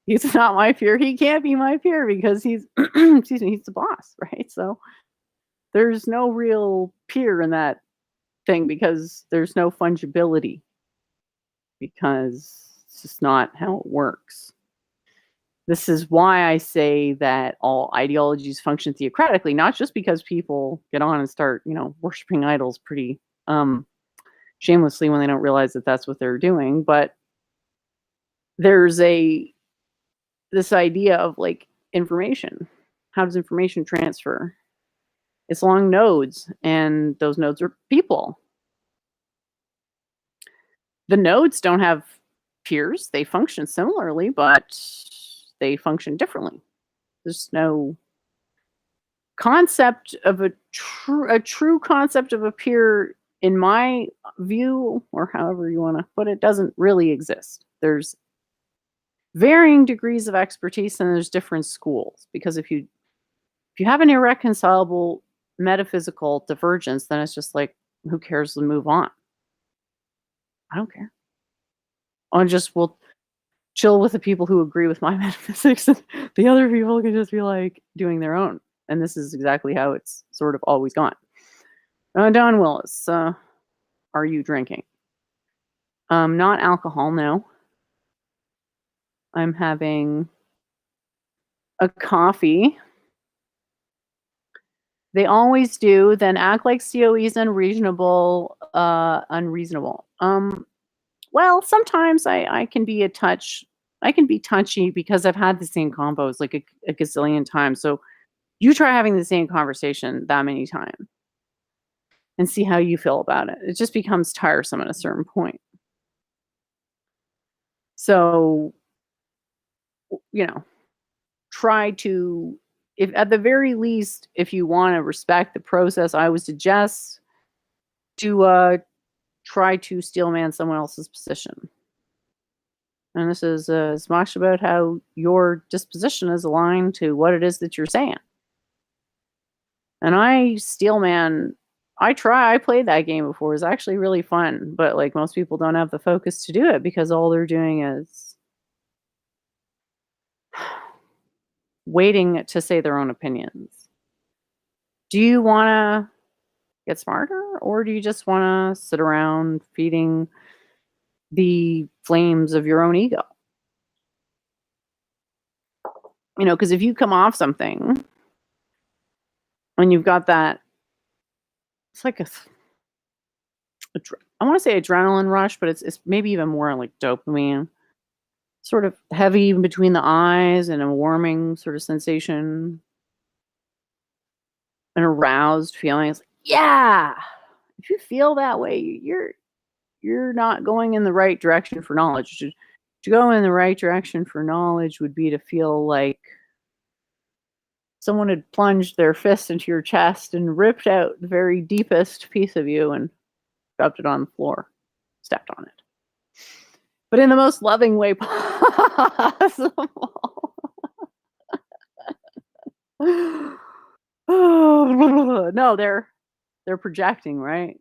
Speaker 1: he's not my peer. He can't be my peer because he's excuse me, he's the boss, right? So there's no real peer in that thing, because there's no fungibility, because it's just not how it works. This is why I say that all ideologies function theocratically, not just because people get on and start, worshiping idols pretty shamelessly when they don't realize that that's what they're doing, but there's this idea of like information. How does information transfer? It's along nodes, and those nodes are people. The nodes don't have peers. They function similarly, but they function differently. There's no concept of a true concept of a peer, in my view, or however you want to put it, doesn't really exist. There's varying degrees of expertise, and there's different schools, because if you have an irreconcilable metaphysical divergence, then it's just like, who cares, to move on. I don't care. We'll chill with the people who agree with my metaphysics, and the other people can just be like doing their own. And this is exactly how it's sort of always gone. Don Willis, are you drinking? Not alcohol, no. I'm having a coffee. They always do, then act like COE is unreasonable. Well, sometimes I can be touchy, because I've had the same combos like a gazillion times. So you try having the same conversation that many times and see how you feel about it. It just becomes tiresome at a certain point. So, try to, if at the very least, if you want to respect the process, I would suggest to try to steelman someone else's position. And this is as much about how your disposition is aligned to what it is that you're saying. And I played that game before. It's actually really fun, but like, most people don't have the focus to do it, because all they're doing is waiting to say their own opinions. Do you want to get smarter, or do you just want to sit around feeding the flames of your own ego? Because if you come off something and you've got that, it's like I want to say adrenaline rush, but it's maybe even more like dopamine, sort of heavy in between the eyes, and a warming sort of sensation, an aroused feeling. It's like, yeah, if you feel that way, you're not going in the right direction for knowledge. To go in the right direction for knowledge would be to feel like someone had plunged their fist into your chest and ripped out the very deepest piece of you and dropped it on the floor, stepped on it. But in the most loving way possible. No, they're projecting, right?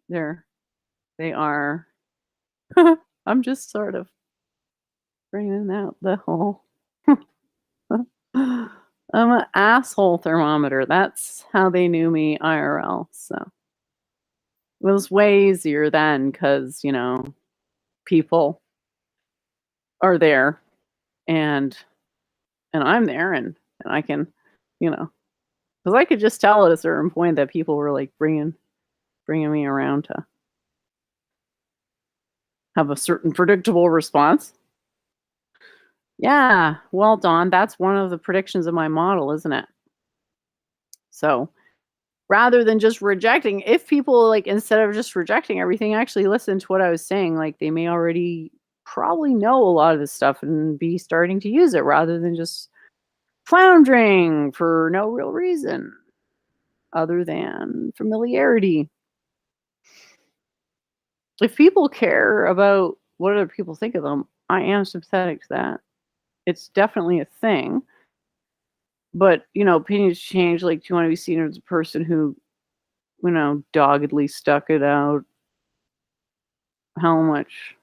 Speaker 1: They are. I'm just sort of bringing out the whole. I'm an asshole thermometer. That's how they knew me IRL. So it was way easier then, because people are there, and I'm there, and I can, because I could just tell at a certain point that people were like bringing me around to have a certain predictable response. Yeah, well, Don, that's one of the predictions of my model, isn't it? So rather than just rejecting, if people, like, instead of just rejecting everything, actually listen to what I was saying, like, they may already probably know a lot of this stuff and be starting to use it, rather than just floundering for no real reason other than familiarity. If people care about what other people think of them, I am sympathetic to that. It's definitely a thing. But, opinions change. Like, do you want to be seen as a person who, doggedly stuck it out? How much?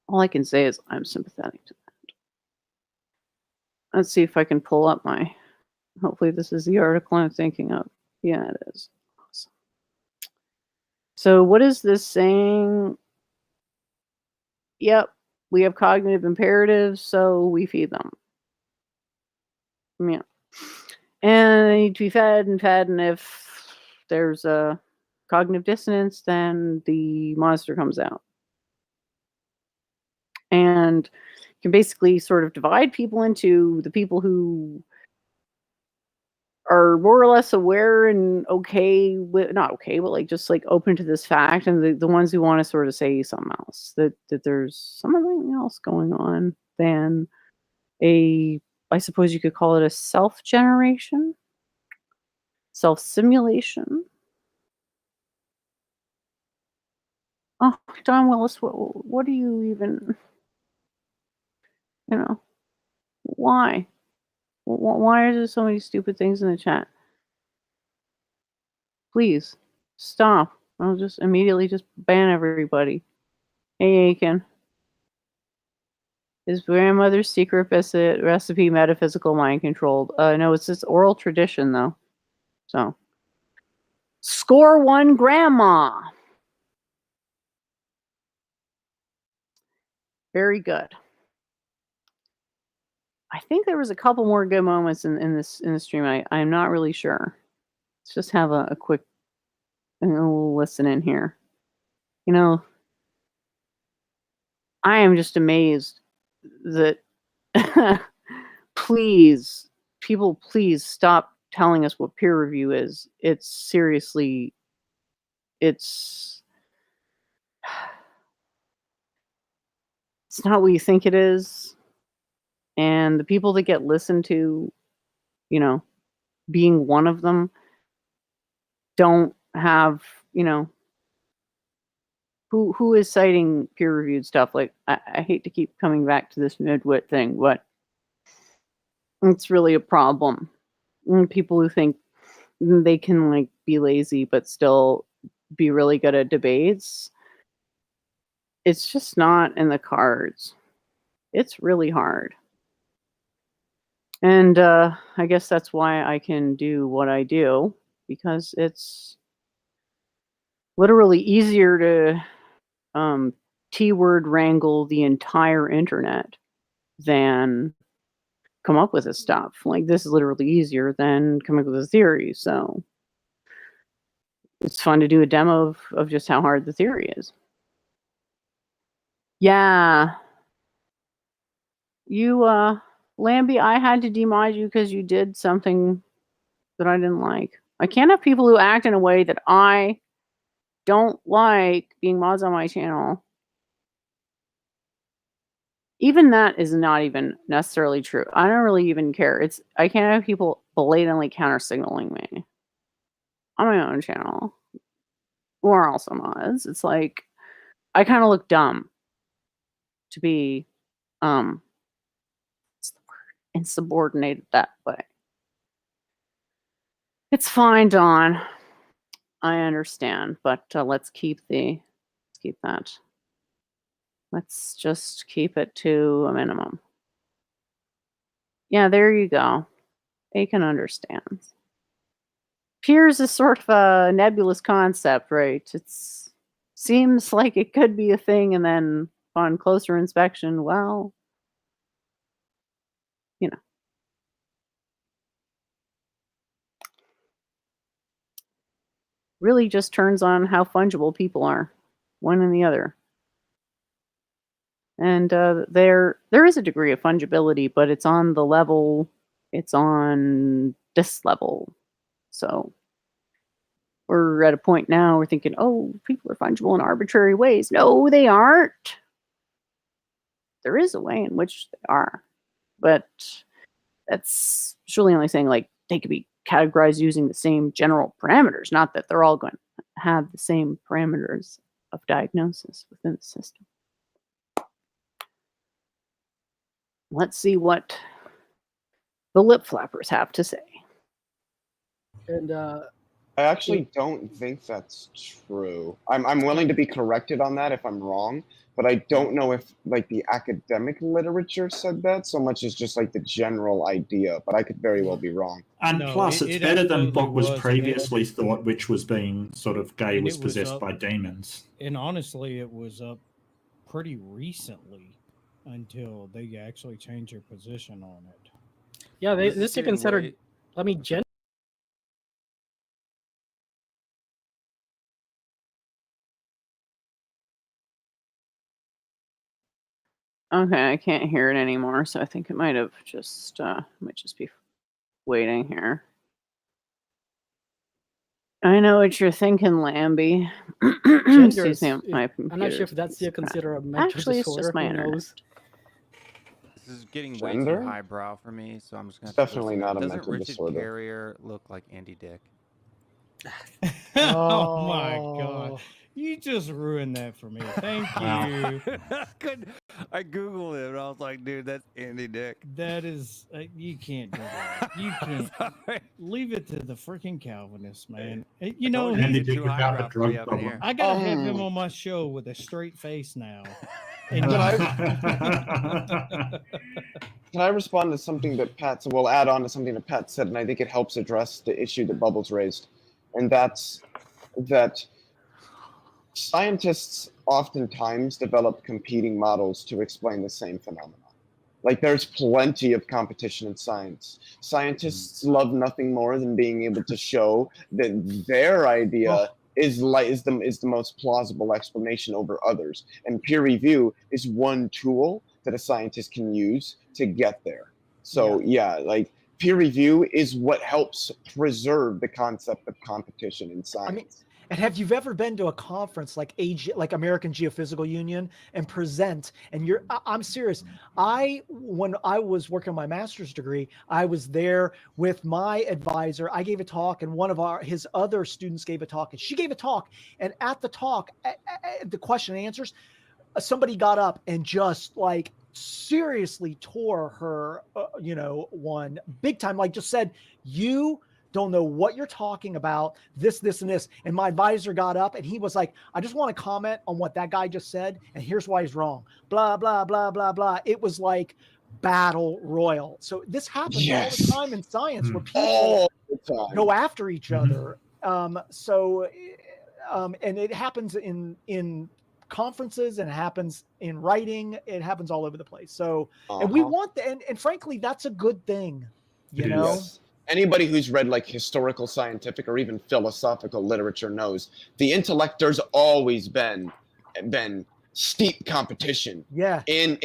Speaker 1: All I can say is I'm sympathetic to that. Let's see if I can pull up my. Hopefully, this is the article I'm thinking of. Yeah, it is. Awesome. So, what is this saying? Yep, we have cognitive imperatives, so we feed them. Yeah. And they need to be fed, and if there's a cognitive dissonance, then the monster comes out. And you can basically sort of divide people into the people who are more or less aware and okay with, not okay, but like just like open to this fact, and the ones who want to sort of say something else, that there's something else going on than I suppose you could call it a self-generation, self-simulation. Oh, Don Willis, what do you even, why? Why are there so many stupid things in the chat? Please, stop. I'll just immediately just ban everybody. Hey, Aiken. Is grandmother's secret recipe metaphysical mind controlled? No, it's just oral tradition, though. So, score one, grandma. Very good. I think there was a couple more good moments in this stream. I'm not really sure. Let's just have a quick listen in here. I am just amazed that please stop telling us what peer review is. It's seriously, it's not what you think it is. And the people that get listened to, being one of them, don't have, who is citing peer-reviewed stuff? Like, I hate to keep coming back to this midwit thing, but it's really a problem. And people who think they can like be lazy but still be really good at debates, it's just not in the cards. It's really hard. And I guess that's why I can do what I do, because it's literally easier to T-word wrangle the entire internet than come up with this stuff. Like, this is literally easier than coming up with a theory. So it's fun to do a demo of just how hard the theory is. Yeah. You, Lambie, I had to demod you because you did something that I didn't like. I can't have people who act in a way that I don't like being mods on my channel. Even that is not even necessarily true. I don't really even care. I can't have people blatantly counter signaling me on my own channel. Or also mods. It's like, I kind of look dumb to be what's the word? Insubordinated that way. It's fine, Dawn. I understand, but let's keep that. Let's just keep it to a minimum. Yeah, there you go. Aiken understands. Peers is sort of a nebulous concept, right? It seems like it could be a thing, and then on closer inspection, well, really just turns on how fungible people are, one and the other. And there is a degree of fungibility, but it's on the level, it's on this level. So we're at a point now we're thinking, oh, people are fungible in arbitrary ways. No, they aren't. there is a way in which they are. But that's surely only saying like they could be categorized using the same general parameters, not that they're all going to have the same parameters of diagnosis within the system. Let's see what the lip flappers have to say.
Speaker 9: And
Speaker 3: I actually don't think that's true. I'm willing to be corrected on that if I'm wrong, but I don't know if like the academic literature said that so much as just like the general idea, but I could very well be wrong.
Speaker 2: And
Speaker 5: No,
Speaker 2: plus, it's
Speaker 5: it
Speaker 2: better than
Speaker 5: absolutely
Speaker 2: what was
Speaker 5: was, and
Speaker 2: previously thought, which was being sort of gay
Speaker 5: and
Speaker 2: was
Speaker 5: it was
Speaker 2: possessed
Speaker 5: up-
Speaker 2: by demons.
Speaker 5: And honestly, it was up pretty recently until they actually changed their position on it.
Speaker 9: yeah,
Speaker 7: This is
Speaker 9: this is
Speaker 7: getting
Speaker 9: considered.
Speaker 7: way-
Speaker 9: I mean,
Speaker 1: Okay, I can't hear it anymore, so I think it might just be waiting here. I know what you're thinking, Lambie.
Speaker 9: gender
Speaker 1: Excuse me,
Speaker 9: is-
Speaker 1: my
Speaker 9: I'm not sure if
Speaker 1: computer's
Speaker 9: that's still
Speaker 1: crap.
Speaker 9: considered a mental
Speaker 1: Actually, it's
Speaker 9: disorder.
Speaker 1: just my
Speaker 9: Who
Speaker 1: internet.
Speaker 9: knows?
Speaker 7: This is getting way
Speaker 3: Gender?
Speaker 7: too highbrow for me, so I'm just gonna.
Speaker 3: It's definitely not a
Speaker 7: Doesn't
Speaker 3: mental
Speaker 7: Richard
Speaker 3: disorder.
Speaker 7: Carrier look like Andy Dick?
Speaker 5: Oh my god. You just ruined that for me. Thank
Speaker 2: Wow.
Speaker 5: you.
Speaker 7: I googled it and I was like, dude, that's Andy Dick.
Speaker 5: That is, you can't do that. You can't.
Speaker 7: Sorry.
Speaker 5: Leave it to the freaking Calvinists, man. You
Speaker 7: I
Speaker 5: know,
Speaker 7: told you
Speaker 2: Andy
Speaker 7: he's
Speaker 2: Dick
Speaker 7: too
Speaker 2: without the
Speaker 7: highbrow for me
Speaker 2: drug
Speaker 7: up in
Speaker 2: problem.
Speaker 7: here.
Speaker 5: I gotta have him
Speaker 3: Um,
Speaker 5: on my show with a straight face now. And
Speaker 3: Can I respond to something that Pat, well, add on to something that Pat said, and I think it helps address the issue that Bubbles raised, and that's that scientists oftentimes develop competing models to explain the same phenomenon. Like there's plenty of competition in science. Scientists love nothing more than being able to show that their idea is the most plausible explanation over others. And peer review is one tool that a scientist can use to get there. So yeah, like peer review is what helps preserve the concept of competition in science.
Speaker 4: I mean, and have you ever been to a conference like American Geophysical Union and present? And I'm serious. When I was working on my master's degree, I was there with my advisor. I gave a talk, and one of his other students gave a talk, and she gave a talk. And at the talk, the question and answers, somebody got up and just like seriously tore her, one big time. Like just said, you don't know what you're talking about, this, and this. And my advisor got up and he was like, I just want to comment on what that guy just said. And here's why he's wrong. Blah, blah, blah, blah, blah. It was like battle royal. So this happens all the time in science where people go after each other. And it happens in conferences, and it happens in writing. It happens all over the place. So, and we want that. And frankly, that's a good thing, you know?
Speaker 3: Yes. Anybody who's read like historical, scientific, or even philosophical literature knows the intellect, there's always been steep competition.
Speaker 4: Yeah.
Speaker 3: In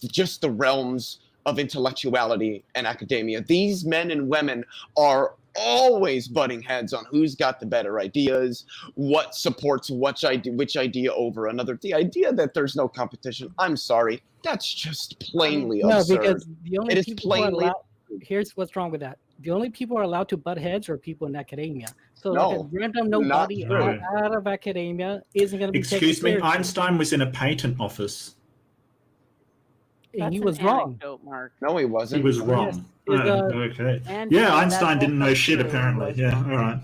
Speaker 3: just the realms of intellectuality and academia. These men and women are always butting heads on who's got the better ideas, what supports which idea over another. The idea that there's no competition, I'm sorry, that's just plainly absurd.
Speaker 9: No, because the only
Speaker 3: It is
Speaker 9: people who are
Speaker 3: plainly
Speaker 9: allowed. Here's what's wrong with that. The only people who are allowed to butt heads are people in academia. So like a random nobody out of academia isn't going to be taken
Speaker 2: Excuse me,
Speaker 9: seriously.
Speaker 2: Einstein was in a patent office.
Speaker 9: And he
Speaker 1: That's
Speaker 9: was
Speaker 1: an
Speaker 9: wrong.
Speaker 1: anecdote, Mark.
Speaker 3: No, he wasn't.
Speaker 2: He was wrong. Okay.
Speaker 1: And
Speaker 2: Yeah,
Speaker 1: that's
Speaker 2: Einstein didn't know
Speaker 1: also
Speaker 2: shit,
Speaker 1: true.
Speaker 2: apparently. Yeah, all right.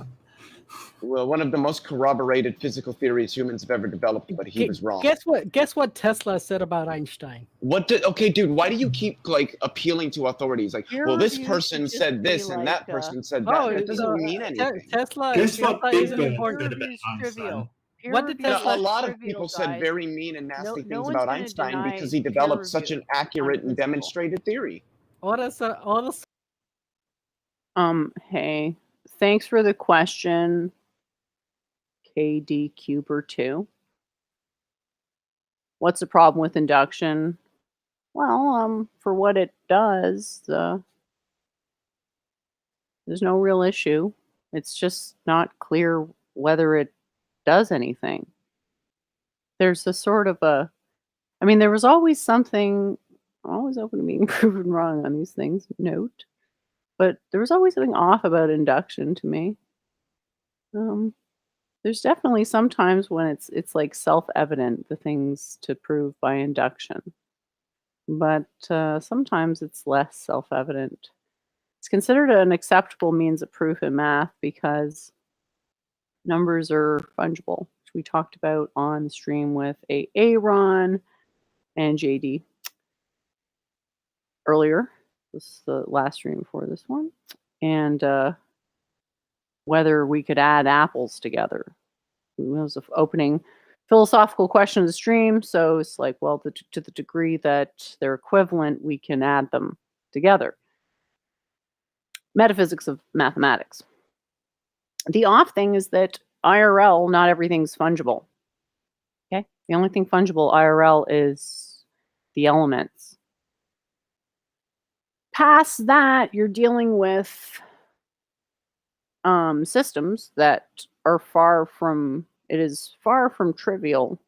Speaker 3: Well, one of the most corroborated physical theories humans have ever developed, but he was wrong.
Speaker 9: Guess what Tesla said about Einstein?
Speaker 3: Okay, dude, why do you keep like appealing to authorities? Like, well, this person said this and that person said that. It doesn't mean anything.
Speaker 9: Tesla
Speaker 2: Guess what Big
Speaker 9: isn't
Speaker 2: Ben
Speaker 9: important.
Speaker 2: said about Einstein?
Speaker 9: What did Tesla?
Speaker 3: A lot of people said very mean and nasty things about Einstein because he developed such an accurate and demonstrated theory.
Speaker 1: Hey, thanks for the question, KD Cuber 2. What's the problem with induction? Well, for what it does, there's no real issue. It's just not clear whether it does anything. There's a sort of a I mean, there was always something. I'm always open to being proven wrong on these things. Note, but there was always something off about induction to me. There's definitely sometimes when it's like self-evident the things to prove by induction, but sometimes it's less self-evident. It's considered an acceptable means of proof in math because numbers are fungible, which we talked about on the stream with Aaron and JD earlier. This is the last stream before this one. And whether we could add apples together. It was an opening philosophical question of the stream. So it's like, well, to the degree that they're equivalent, we can add them together. Metaphysics of mathematics. The off thing is that IRL, not everything's fungible. Okay? The only thing fungible IRL is the elements. Past that, you're dealing with systems that are it is far from trivial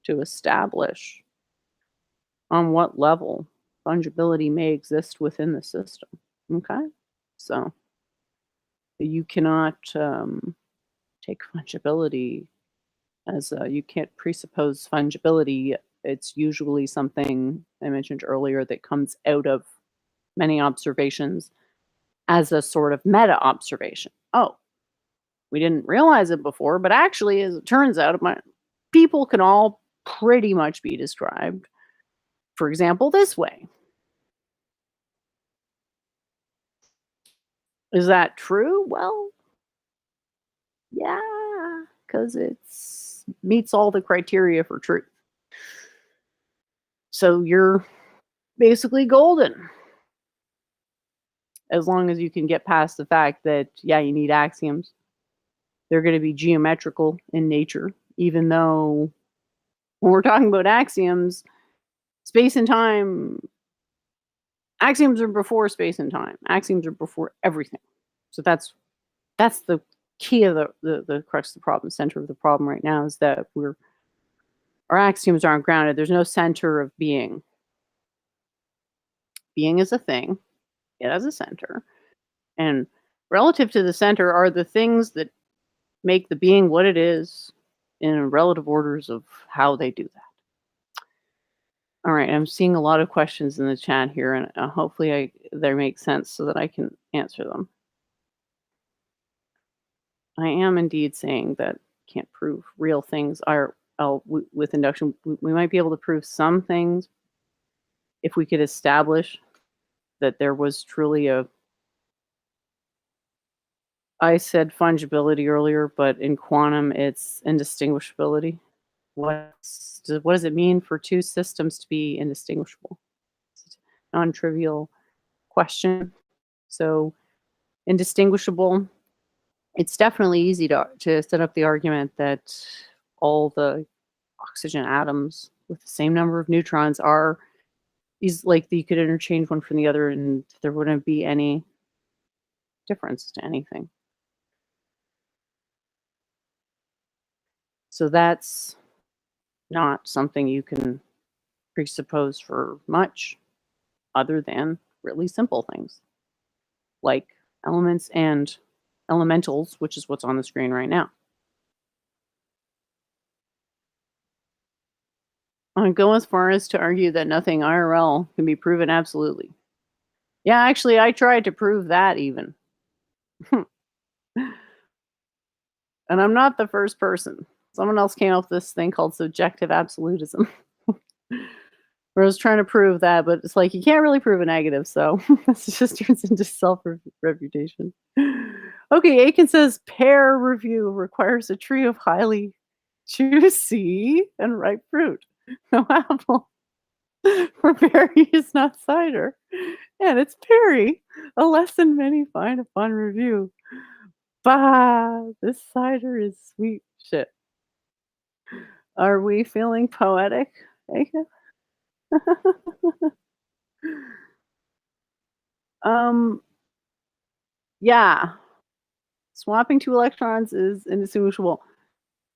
Speaker 1: to establish on what level fungibility may exist within the system. Okay? So you cannot take fungibility as you can't presuppose fungibility. It's usually something I mentioned earlier that comes out of many observations as a sort of meta observation. Oh, we didn't realize it before, but actually, as it turns out, people can all pretty much be described, for example, this way. Is that true? Well, yeah, because it meets all the criteria for truth. So you're basically golden. As long as you can get past the fact that, yeah, you need axioms. They're going to be geometrical in nature, even though when we're talking about axioms, space and time, axioms are before space and time. Axioms are before everything. So that's the key of the crux of the problem, center of the problem right now is that our axioms aren't grounded. There's no center of being. Being is a thing. It has a center. And relative to the center are the things that make the being what it is in relative orders of how they do that. All right, I'm seeing a lot of questions in the chat here, and hopefully they make sense so that I can answer them. I am indeed saying that can't prove real things with induction. We might be able to prove some things if we could establish that there was truly I said fungibility earlier, but in quantum, it's indistinguishability. What does it mean for two systems to be indistinguishable? It's a non-trivial question. So indistinguishable, it's definitely easy to set up the argument that all the oxygen atoms with the same number of neutrons are like you could interchange one from the other and there wouldn't be any difference to anything. So that's not something you can presuppose for much other than really simple things like elements and elementals, which is what's on the screen right now. I go as far as to argue that nothing IRL can be proven absolutely. Yeah, actually, I tried to prove that even. And I'm not the first person. Someone else came up with this thing called subjective absolutism. Where I was trying to prove that, but it's like you can't really prove a negative, so this just turns into self-refutation. Okay, Aiken says pear review requires a tree of highly juicy and ripe fruit. No apple. For berry is not cider. And it's Perry. A lesson many find a fun review. Bah, this cider is sweet shit. Are we feeling poetic, Aiken? Yeah. Swapping two electrons is indistinguishable.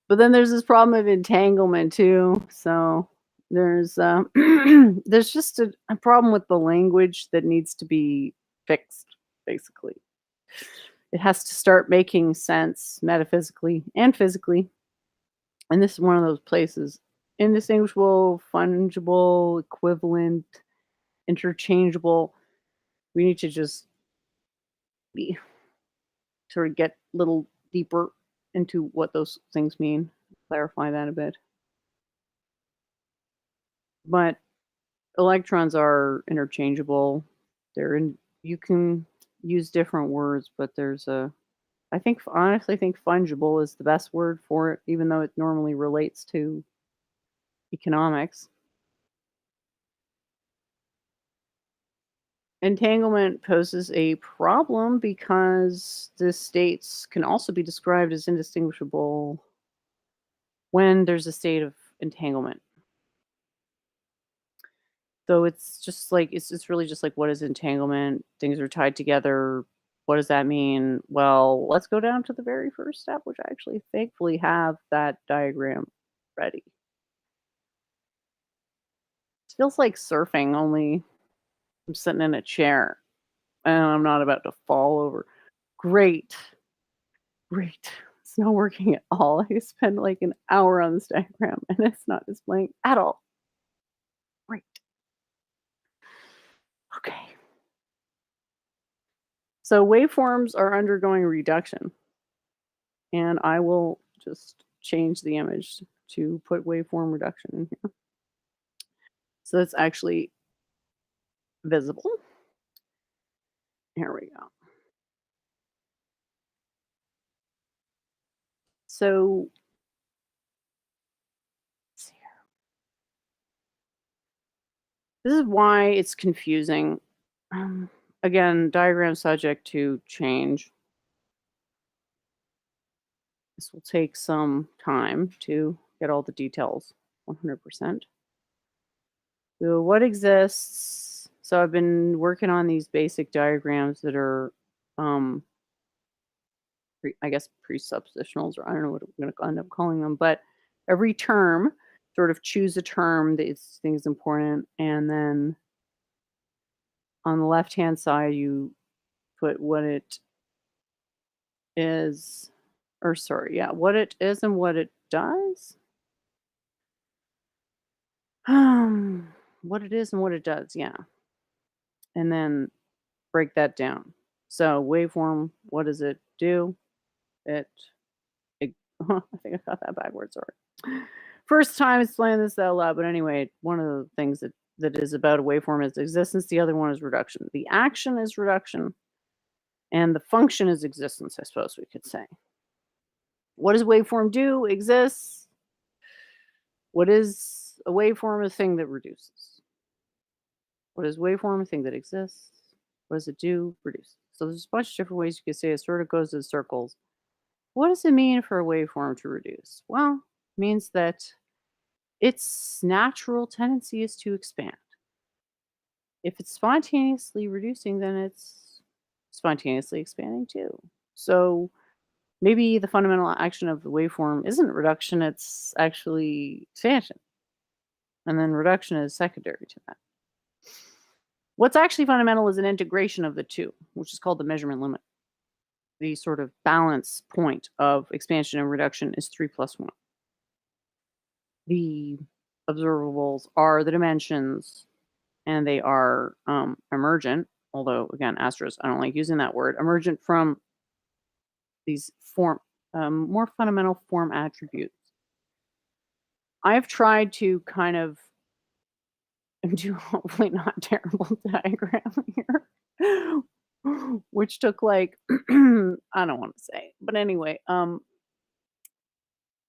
Speaker 1: But then there's this problem of entanglement too. So There's there's just a problem with the language that needs to be fixed, basically. It has to start making sense metaphysically and physically. And this is one of those places. Indistinguishable, fungible, equivalent, interchangeable. We need to just be sort of get a little deeper into what those things mean, clarify that a bit. But electrons are interchangeable. You can use different words, but I honestly think fungible is the best word for it, even though it normally relates to economics. Entanglement poses a problem because the states can also be described as indistinguishable when there's a state of entanglement. So it's just like it's really just like, what is entanglement? Things are tied together. What does that mean? Well, let's go down to the very first step, which I actually thankfully have that diagram ready. It feels like surfing, only I'm sitting in a chair and I'm not about to fall over. Great. It's not working at all. I spent like an hour on this diagram and it's not displaying at all. Great. Okay. So waveforms are undergoing reduction. And I will just change the image to put waveform reduction in here. So it's actually visible. Here we go. So let's see here. This is why it's confusing. Again, diagram subject to change. This will take some time to get all the details 100%. So what exists? So I've been working on these basic diagrams that are, I guess, presuppositionals, or I don't know what I'm going to end up calling them. But every term, sort of choose a term that you think is important, and then on the left-hand side, you put what it is, or sorry, yeah, what it is and what it does. What it is and what it does, yeah. And then break that down. So waveform, what does it do? I think I got that backwards, sorry. First time explaining this out loud, but anyway, one of the things that is about a waveform is existence. The other one is reduction. The action is reduction, and the function is existence, I suppose we could say. What does waveform do? Exists. What is a waveform? A thing that reduces. What is waveform? A thing that exists. What does it do? Reduce. So there's a bunch of different ways you could say it. Sort of goes in circles. What does it mean for a waveform to reduce? Well, it means that its natural tendency is to expand. If it's spontaneously reducing, then it's spontaneously expanding too. So maybe the fundamental action of the waveform isn't reduction, it's actually expansion. And then reduction is secondary to that. What's actually fundamental is an integration of the two, which is called the measurement limit. The sort of balance point of expansion and reduction is 3 plus 1. The observables are the dimensions, and they are emergent, although, again, asterisk, I don't like using that word, emergent from these more fundamental form attributes. I've tried to kind of do hopefully not terrible diagram here, which took like, I don't want to say, but anyway,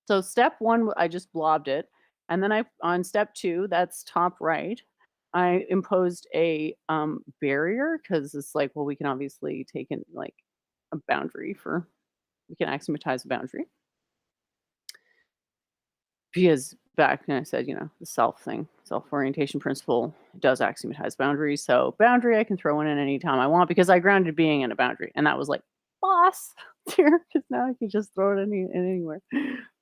Speaker 1: so step 1, I just blobbed it. And then on step 2, that's top right, I imposed a barrier, because it's like, well, we can obviously take in like a boundary we can axiomatize a boundary. Because back when I said, the self-orientation principle does axiomatize boundaries. So boundary I can throw in at any time I want, because I grounded being in a boundary. And that was like, boss, here, because now I can just throw it in anywhere.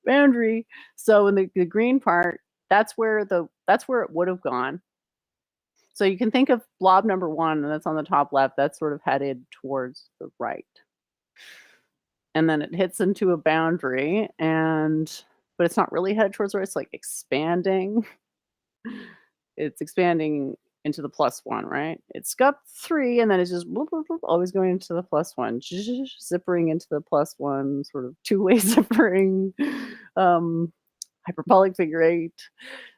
Speaker 1: Boundary. So in the green part, that's where it would have gone. So you can think of blob number 1, and that's on the top left. That's sort of headed towards the right. And then it hits into a boundary, but it's not really headed towards the right. It's like expanding. It's expanding into the +1, right? It's got 3, and then it's just always going into the +1, zippering into the +1, sort of two-way zippering, hyperbolic figure 8.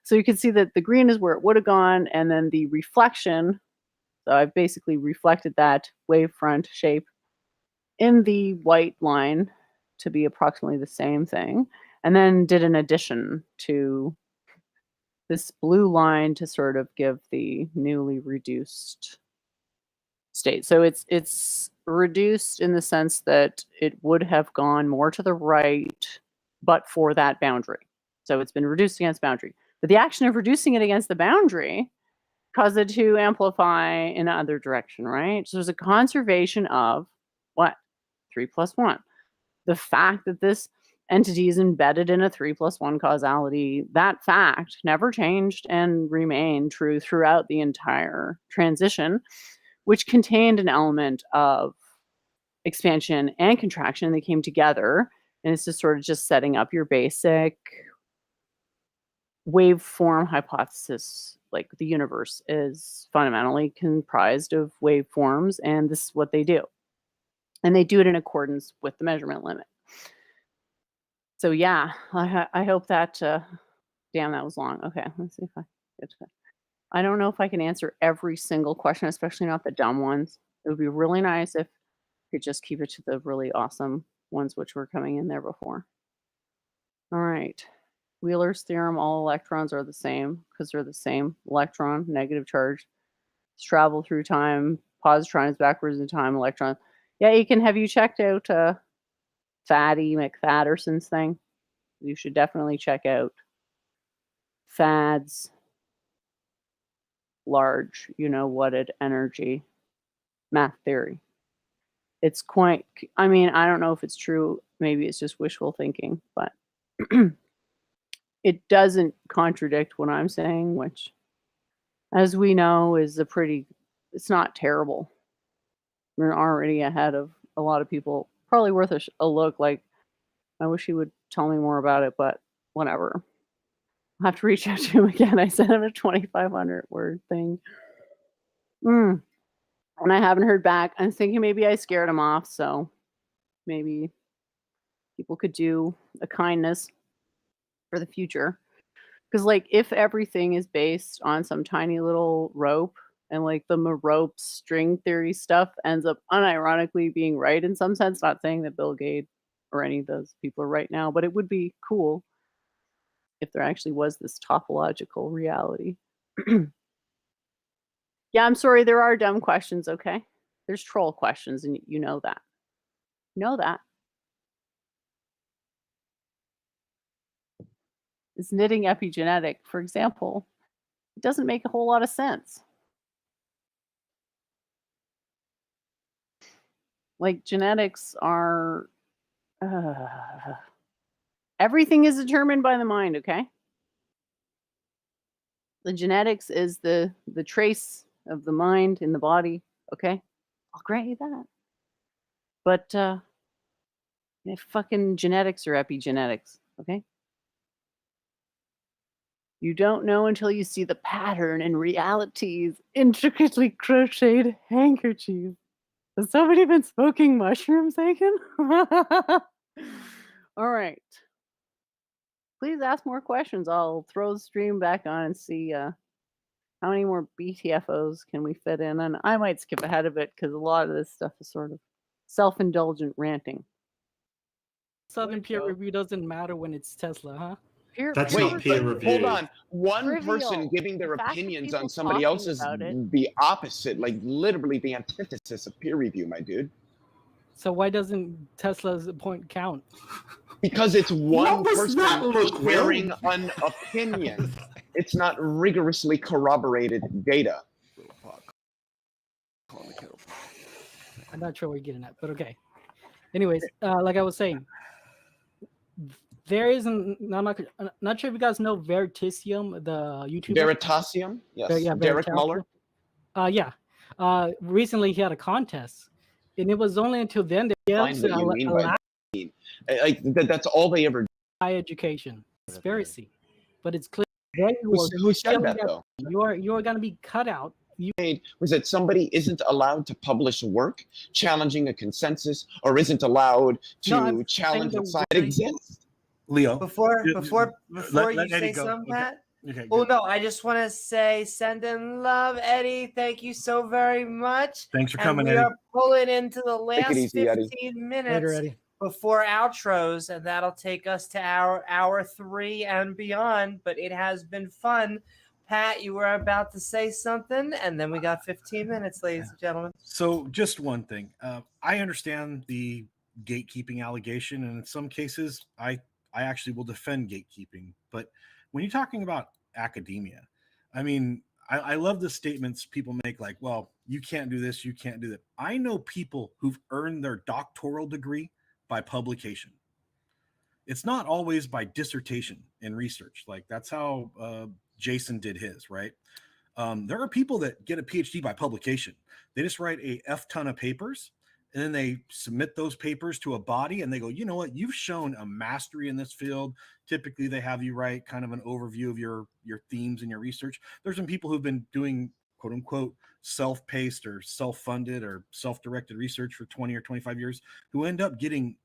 Speaker 1: So you can see that the green is where it would have gone, and then the reflection. So I've basically reflected that wavefront shape in the white line to be approximately the same thing, and then did an addition to this blue line to sort of give the newly reduced state. So it's reduced in the sense that it would have gone more to the right, but for that boundary. So it's been reduced against boundary. But the action of reducing it against the boundary caused it to amplify in the other direction, right? So there's a conservation of what? 3 + 1. The fact that this entity is embedded in a 3 + 1 causality, that fact never changed and remained true throughout the entire transition, which contained an element of expansion and contraction. They came together, and it's just sort of just setting up your basic waveform hypothesis. Like the universe is fundamentally comprised of waveforms, and this is what they do. And they do it in accordance with the measurement limit. So yeah, I hope that, damn, that was long. Okay, let's see if I get to that. I don't know if I can answer every single question, especially not the dumb ones. It would be really nice if we could just keep it to the really awesome ones which were coming in there before. All right. Wheeler's theorem, all electrons are the same because they're the same electron, negative charge. It's travel through time, positrons backwards in time, electron. Yeah, have you checked out Fatty McFadderson's thing? You should definitely check out Fad's large, whatted energy math theory. It's quite, I don't know if it's true. Maybe it's just wishful thinking, but it doesn't contradict what I'm saying, which, as we know, is it's not terrible. We're already ahead of a lot of people. Probably worth a look. Like, I wish he would tell me more about it, but whatever. I'll have to reach out to him again. I sent him a 2,500 word thing. And I haven't heard back. I'm thinking maybe I scared him off, so maybe people could do a kindness for the future. Because, like, if everything is based on some tiny little rope, and like the rope string theory stuff ends up unironically being right in some sense, not saying that Bill Gates or any of those people are right now, but it would be cool if there actually was this topological reality. Yeah, I'm sorry, there are dumb questions, okay? There's troll questions, and you know that. Know that. Is knitting epigenetic, for example? It doesn't make a whole lot of sense. Like, genetics are... everything is determined by the mind, okay? The genetics is the trace of the mind in the body, okay? I'll grant you that. But fucking genetics are epigenetics, okay? You don't know until you see the pattern in reality's intricately crocheted handkerchief. Has somebody been smoking mushrooms, Aiken? All right. Please ask more questions. I'll throw the stream back on and see how many more BTFOs can we fit in. And I might skip ahead of it because a lot of this stuff is sort of self-indulgent ranting.
Speaker 9: Southern peer review doesn't matter when it's Tesla, huh?
Speaker 2: That's not peer review.
Speaker 3: Hold on. One person giving their opinions on somebody else is the opposite, like literally the antithesis of peer review, my dude.
Speaker 9: So why doesn't Tesla's point count?
Speaker 3: Because it's one person wearing an opinion. It's not rigorously corroborated data.
Speaker 9: I'm not sure what you're getting at, but okay. Anyways, like I was saying, there isn't. I'm not sure if you guys know Veritasium, the YouTuber.
Speaker 3: Veritasium, yes.
Speaker 9: Yeah,
Speaker 3: Derek Muller.
Speaker 9: Yeah. Recently he had a contest, and it was only until then that he
Speaker 3: Find what you mean by like that's all they ever do.
Speaker 9: High education conspiracy, but it's clear.
Speaker 3: Who said that though?
Speaker 9: You're going to be cut out.
Speaker 3: Was that somebody isn't allowed to publish work challenging a consensus, or isn't allowed to challenge a science that exists?
Speaker 10: Leo,
Speaker 6: Before you
Speaker 10: let
Speaker 6: say
Speaker 10: Eddie go.
Speaker 6: something,
Speaker 10: Okay.
Speaker 6: Matt.
Speaker 10: Okay,
Speaker 6: Oh
Speaker 10: good.
Speaker 6: no, I just want to say send in love, Eddie. Thank you so very much.
Speaker 10: Thanks for
Speaker 6: And
Speaker 10: coming,
Speaker 6: we
Speaker 10: Eddie.
Speaker 6: are pulling into the
Speaker 3: Take
Speaker 6: last
Speaker 3: it easy, Eddie.
Speaker 6: 15 minutes
Speaker 4: Later, Eddie.
Speaker 6: before outros, and that'll take us to hour 3 and beyond. But it has been fun. Pat, you were about to say something, and then we got 15 minutes, ladies and gentlemen.
Speaker 10: So just one thing. I understand the gatekeeping allegation, and in some cases, I actually will defend gatekeeping. But when you're talking about academia, I mean, I love the statements people make like, well, you can't do this, you can't do that. I know people who've earned their doctoral degree by publication. It's not always by dissertation and research. Like that's how Jason did his, right? There are people that get a PhD by publication. They just write a F ton of papers, and then they submit those papers to a body, and they go, you know what? You've shown a mastery in this field. Typically, they have you write kind of an overview of your themes and your research. There's some people who've been doing quote unquote self-paced or self-funded or self-directed research for 20 or 25 years who end up getting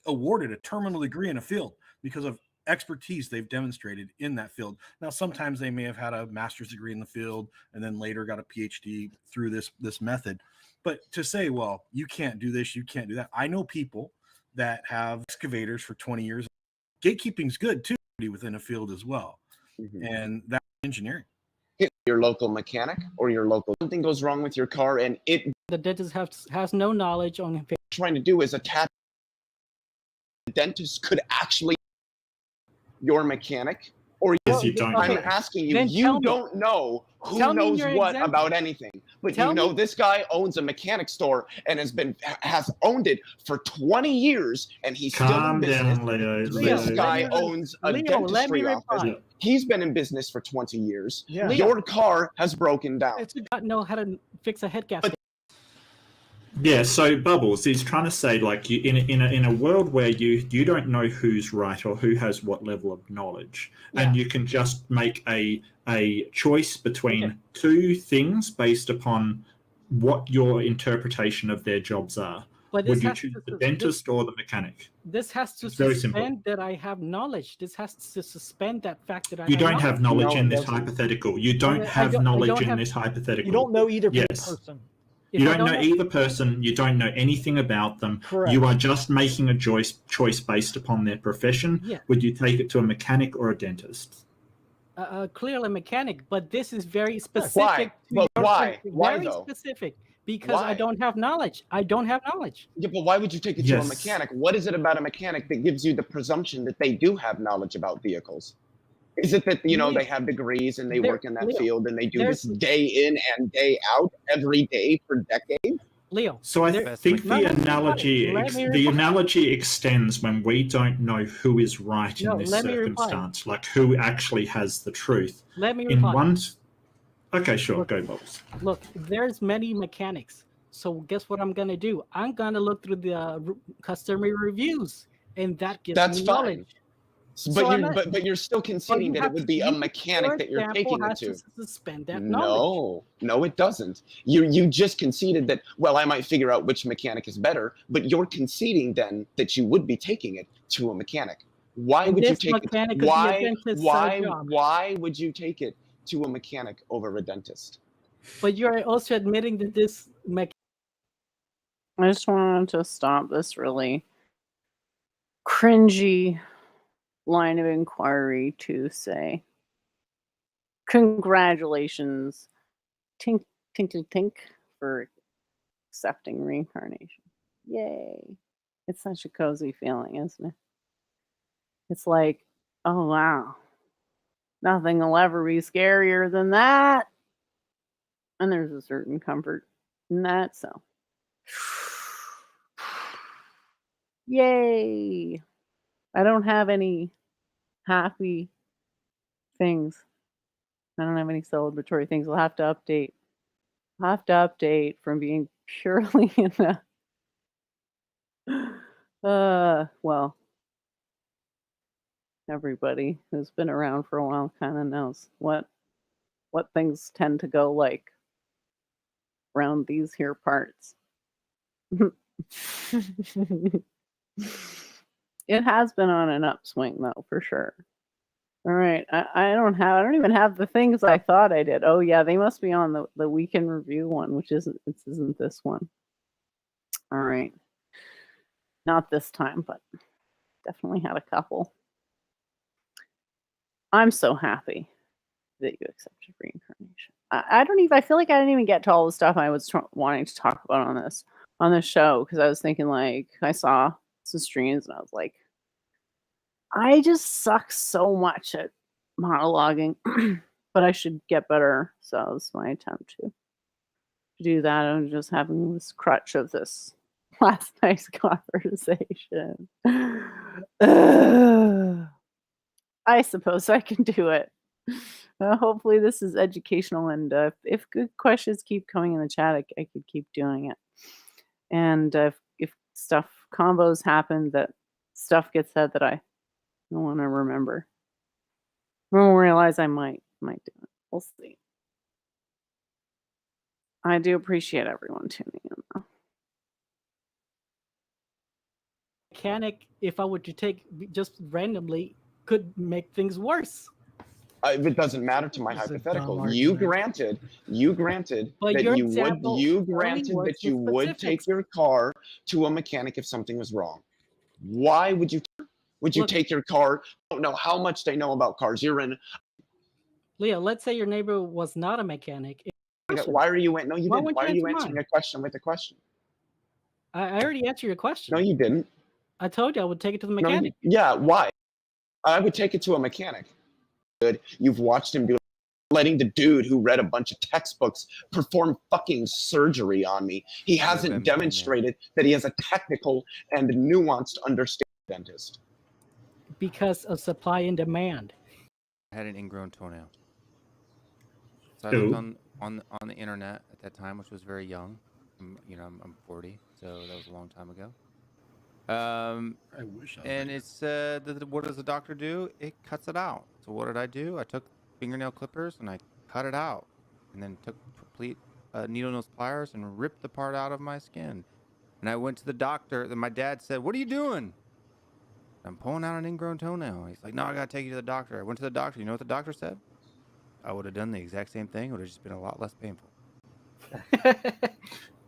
Speaker 10: awarded a terminal degree in a field because of expertise they've demonstrated in that field. Now, sometimes they may have had a master's degree in the field and then later got a PhD through this method. But to say, well, you can't do this, you can't do that. I know people that have excavators for 20 years. Gatekeeping's good too within a field as well. And that's engineering.
Speaker 3: Your local mechanic or your local something goes wrong with your car, and
Speaker 9: the dentist has no knowledge on
Speaker 3: trying to do is attach. The dentist could actually your mechanic, or
Speaker 2: yes, you don't.
Speaker 3: I'm asking you, you don't know who knows what about anything, but you know this guy owns a mechanic store and has owned it for 20 years, and he's still in business.
Speaker 2: Leo.
Speaker 3: This guy owns a dentistry office. He's been in business for 20 years.
Speaker 9: Yeah.
Speaker 3: Your car has broken down.
Speaker 9: It's not know how to fix a head gasket.
Speaker 2: Yeah, so Bubbles is trying to say, like, you in a world where you don't know who's right or who has what level of knowledge, and you can just make a choice between two things based upon what your interpretation of their jobs are.
Speaker 9: But
Speaker 2: would you choose the dentist or the mechanic?
Speaker 9: This has to
Speaker 2: very
Speaker 9: suspend that I have knowledge. This has to suspend that fact that
Speaker 2: you don't have knowledge in this hypothetical. You don't have knowledge in this hypothetical.
Speaker 4: You don't know either person.
Speaker 2: You don't know either person. You don't know anything about them.
Speaker 4: Correct.
Speaker 2: You are just making a choice based upon their profession.
Speaker 9: Yeah.
Speaker 2: Would you take it to a mechanic or a dentist?
Speaker 9: Clearly mechanic, but this is very specific.
Speaker 3: Why? Why
Speaker 9: very
Speaker 3: though?
Speaker 9: Specific. Because I don't have knowledge. I don't have knowledge.
Speaker 3: Yeah, but why would you take it to a mechanic? What is it about a mechanic that gives you the presumption that they do have knowledge about vehicles? Is it that, you know, they have degrees and they work in that field and they do this day in and day out every day for decades?
Speaker 9: Leo.
Speaker 2: So I think the analogy extends when we don't know who is right in this circumstance, like who actually has the truth.
Speaker 9: Let me reply.
Speaker 2: Okay, sure, go Bobs.
Speaker 9: Look, there's many mechanics. So guess what I'm going to do? I'm going to look through the customer reviews, and that gives me knowledge.
Speaker 3: But you're still conceding that it would be a mechanic that you're taking it to.
Speaker 9: Suspend that knowledge.
Speaker 3: No, it doesn't. You just conceded that, well, I might figure out which mechanic is better, but you're conceding then that you would be taking it to a mechanic. Why would you take it? Why would you take it to a mechanic over a dentist?
Speaker 9: But you're also admitting that this
Speaker 1: I just wanted to stop this really cringy line of inquiry to say, congratulations, tink, tinkly tink, for accepting reincarnation. Yay. It's such a cozy feeling, isn't it? It's like, oh, wow. Nothing will ever be scarier than that. And there's a certain comfort in that, so. Yay. I don't have any happy things. I don't have any celebratory things. I'll have to update. I'll have to update from being purely in the well, everybody who's been around for a while kind of knows what things tend to go like around these here parts. It has been on an upswing though, for sure. All right, I don't even have the things I thought I did. Oh yeah, they must be on the weekend review one, which isn't this one. All right, not this time, but definitely had a couple. I'm so happy that you accepted reincarnation. I feel like I didn't even get to all the stuff I was wanting to talk about on this show, because I was thinking, like, I saw some streams and I was like, I just suck so much at monologuing, but I should get better. So it was my attempt to do that. I'm just having this crutch of this last night's conversation. I suppose I can do it. Hopefully this is educational, and if good questions keep coming in the chat, I could keep doing it. And if stuff combos happen, that stuff gets said that I don't want to remember, I won't realize I might do it. We'll see. I do appreciate everyone tuning in though.
Speaker 9: Mechanic, if I were to take just randomly, could make things worse.
Speaker 3: It doesn't matter to my
Speaker 4: This is a
Speaker 3: hypothetical.
Speaker 4: dumb
Speaker 3: You
Speaker 4: argument.
Speaker 3: granted
Speaker 9: But
Speaker 3: that
Speaker 9: your
Speaker 3: you
Speaker 9: example only works
Speaker 3: that you
Speaker 9: with
Speaker 3: would
Speaker 9: specifics.
Speaker 3: take your car to a mechanic if something was wrong. Why would you
Speaker 9: Look,
Speaker 3: take your car? I don't know how much they know about cars. You're in.
Speaker 9: Leo, let's say your neighbor was not a mechanic.
Speaker 3: Why are you? No, you
Speaker 9: Why
Speaker 3: didn't.
Speaker 9: wouldn't
Speaker 3: Why
Speaker 9: you
Speaker 3: are you
Speaker 9: answer
Speaker 3: answering
Speaker 9: mine?
Speaker 3: a question with a question?
Speaker 9: I already answered your question.
Speaker 3: No, you didn't.
Speaker 9: I told you I would take it to the
Speaker 3: No,
Speaker 9: mechanic.
Speaker 3: yeah. Why? I would take it to a mechanic. Good. You've watched him do it. Letting the dude who read a bunch of textbooks perform fucking surgery on me. He hasn't demonstrated that he has a technical and nuanced understanding of dentist.
Speaker 9: Because of supply and demand.
Speaker 7: I had an ingrown toenail. So I
Speaker 2: Ooh.
Speaker 7: looked on the internet at that time, which was very young. I'm 40, so that was a long time ago.
Speaker 10: I wish I
Speaker 7: And it said that what does the doctor do? It cuts it out. So what did I do? I took fingernail clippers and I cut it out, and then took complete needle nose pliers and ripped the part out of my skin. And I went to the doctor. And my dad said, "What are you doing?" I'm pulling out an ingrown toenail. He's like, "No, I gotta take you to the doctor." I went to the doctor. You know what the doctor said? I would have done the exact same thing. It would have just been a lot less painful.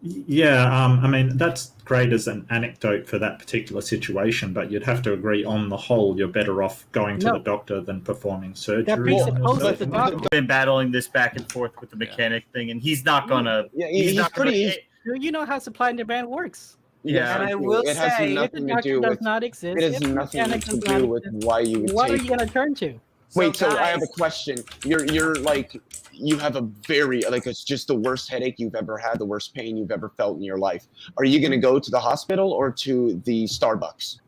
Speaker 2: Yeah, I mean, that's great as an anecdote for that particular situation, but you'd have to agree on the whole, you're better off going to the doctor than performing surgery.
Speaker 9: That presupposes the doctor.
Speaker 11: We've been battling this back and forth with the mechanic thing, and he's not gonna.
Speaker 3: Yeah,
Speaker 11: he's not
Speaker 3: pretty.
Speaker 11: Gonna,
Speaker 9: You know how supply and demand works.
Speaker 11: Yeah,
Speaker 6: and I will
Speaker 3: it has
Speaker 6: say,
Speaker 9: if the
Speaker 3: nothing to
Speaker 9: doctor
Speaker 3: do
Speaker 9: does
Speaker 3: with.
Speaker 9: not exist,
Speaker 3: It has
Speaker 9: if the
Speaker 3: nothing
Speaker 9: mechanic
Speaker 3: to
Speaker 9: does not
Speaker 3: do with
Speaker 9: exist,
Speaker 3: why you would
Speaker 9: what are
Speaker 3: take.
Speaker 9: you going to turn to?
Speaker 3: Wait, so I
Speaker 6: guys,
Speaker 3: have a question. You're like, you have a very, like, it's just the worst headache you've ever had, the worst pain you've ever felt in your life. Are you going to go to the hospital or to the Starbucks?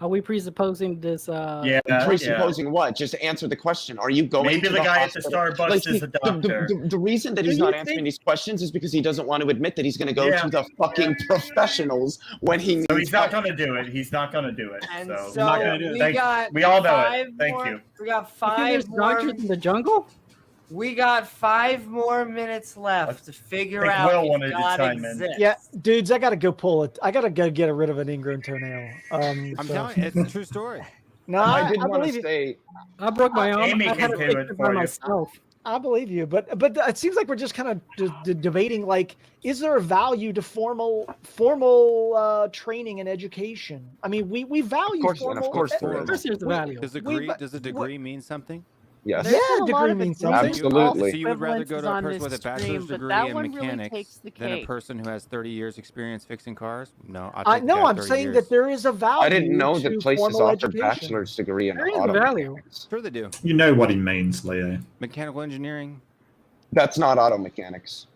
Speaker 9: Are we presupposing this?
Speaker 3: Presupposing what? Just answer the question. Are you going
Speaker 11: maybe
Speaker 3: to
Speaker 11: the guy
Speaker 3: hospital?
Speaker 11: at the Starbucks is a doctor.
Speaker 3: The reason that he's not answering these questions is because he doesn't want to admit that he's going to go to the fucking professionals when he needs
Speaker 11: So he's not
Speaker 3: help.
Speaker 11: going to do it. He's not going to do it.
Speaker 6: And
Speaker 11: so
Speaker 6: so
Speaker 11: I'm not gonna do it. We all know it. Thank you.
Speaker 6: We got
Speaker 9: You think
Speaker 6: 5
Speaker 9: there's
Speaker 6: more.
Speaker 9: doctors in the jungle?
Speaker 6: We got 5 more minutes left to figure
Speaker 11: think
Speaker 6: out
Speaker 11: Will
Speaker 6: if
Speaker 11: wanted to
Speaker 6: God
Speaker 11: chime in.
Speaker 6: exists.
Speaker 4: Yeah, dudes, I gotta go pull it. I gotta go get rid of an ingrown toenail.
Speaker 7: I'm telling you, it's a true story.
Speaker 4: No,
Speaker 3: I did want
Speaker 4: believe
Speaker 3: to
Speaker 4: you.
Speaker 3: say,
Speaker 9: I broke my arm.
Speaker 11: Amy
Speaker 9: I had
Speaker 11: can
Speaker 9: to
Speaker 11: do
Speaker 9: fix
Speaker 11: it
Speaker 9: it by
Speaker 11: for you.
Speaker 9: myself.
Speaker 4: I believe you, but it seems like we're just kind of debating, like, is there a value to formal training and education? I mean, we value formal.
Speaker 3: of course there
Speaker 9: Of course, there's a value.
Speaker 7: Does a degree mean something?
Speaker 3: yes.
Speaker 4: Yeah,
Speaker 1: There's a lot
Speaker 4: degree
Speaker 1: of
Speaker 4: means
Speaker 1: advantages.
Speaker 4: something.
Speaker 3: Absolutely.
Speaker 7: So you would rather go to a
Speaker 1: on
Speaker 7: person with a
Speaker 1: this
Speaker 7: bachelor's
Speaker 1: stream, but
Speaker 7: degree
Speaker 1: that
Speaker 7: in
Speaker 1: one really
Speaker 7: mechanics
Speaker 1: takes the
Speaker 7: than a
Speaker 1: cake.
Speaker 7: person who has 30 years experience fixing cars? No,
Speaker 4: No, I'm saying that there is a value.
Speaker 3: I didn't know
Speaker 4: to
Speaker 3: that places
Speaker 4: formal
Speaker 3: offer
Speaker 4: education.
Speaker 3: bachelor's degree in
Speaker 9: There is
Speaker 3: auto
Speaker 9: value.
Speaker 3: mechanics.
Speaker 7: Sure they do.
Speaker 2: You know what he means, Leo.
Speaker 7: Mechanical engineering.
Speaker 3: That's not auto mechanics.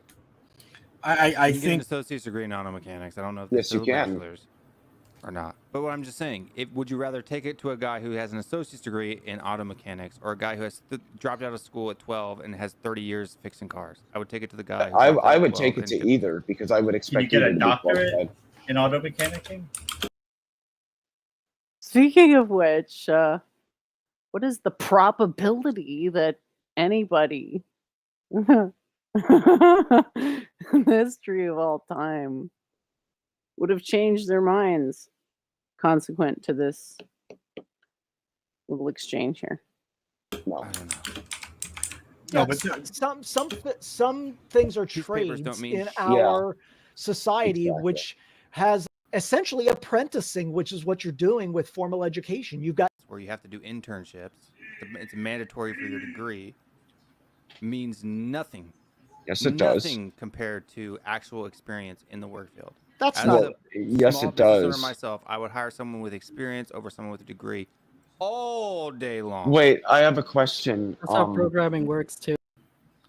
Speaker 10: I
Speaker 7: You can get an
Speaker 10: think
Speaker 7: associate's degree in auto mechanics. I don't know if
Speaker 3: Yes, you
Speaker 7: still
Speaker 3: can.
Speaker 7: bachelor's. or not. But what I'm just saying, would you rather take it to a guy who has an associate's degree in auto mechanics or a guy who has dropped out of school at 12 and has 30 years fixing cars? I would take it to the guy. Who
Speaker 3: I would take it to either because I would expect
Speaker 11: Can you get
Speaker 3: either
Speaker 11: a
Speaker 3: to be
Speaker 11: doctorate
Speaker 3: qualified.
Speaker 11: in auto mechanicing?
Speaker 1: Speaking of which, what is the probability that anybody in the history of all time would have changed their minds consequent to this little exchange here?
Speaker 3: No.
Speaker 7: I don't know.
Speaker 4: Yeah,
Speaker 11: No, but
Speaker 4: some things are
Speaker 7: These papers
Speaker 4: trades
Speaker 7: don't mean
Speaker 4: in
Speaker 7: shit.
Speaker 4: our society,
Speaker 3: Exactly.
Speaker 4: which has essentially apprenticing, which is what you're doing with formal education. You've got
Speaker 7: Where you have to do internships. It's mandatory for your degree. Means nothing.
Speaker 3: Yes, it does.
Speaker 7: Nothing compared to actual experience in the work field.
Speaker 4: that's
Speaker 7: As
Speaker 4: not
Speaker 7: a
Speaker 3: Yes,
Speaker 7: small
Speaker 3: it
Speaker 7: business owner
Speaker 3: does.
Speaker 7: myself, I would hire someone with experience over someone with a degree all day long.
Speaker 3: Wait, I have a question.
Speaker 9: That's how programming works too.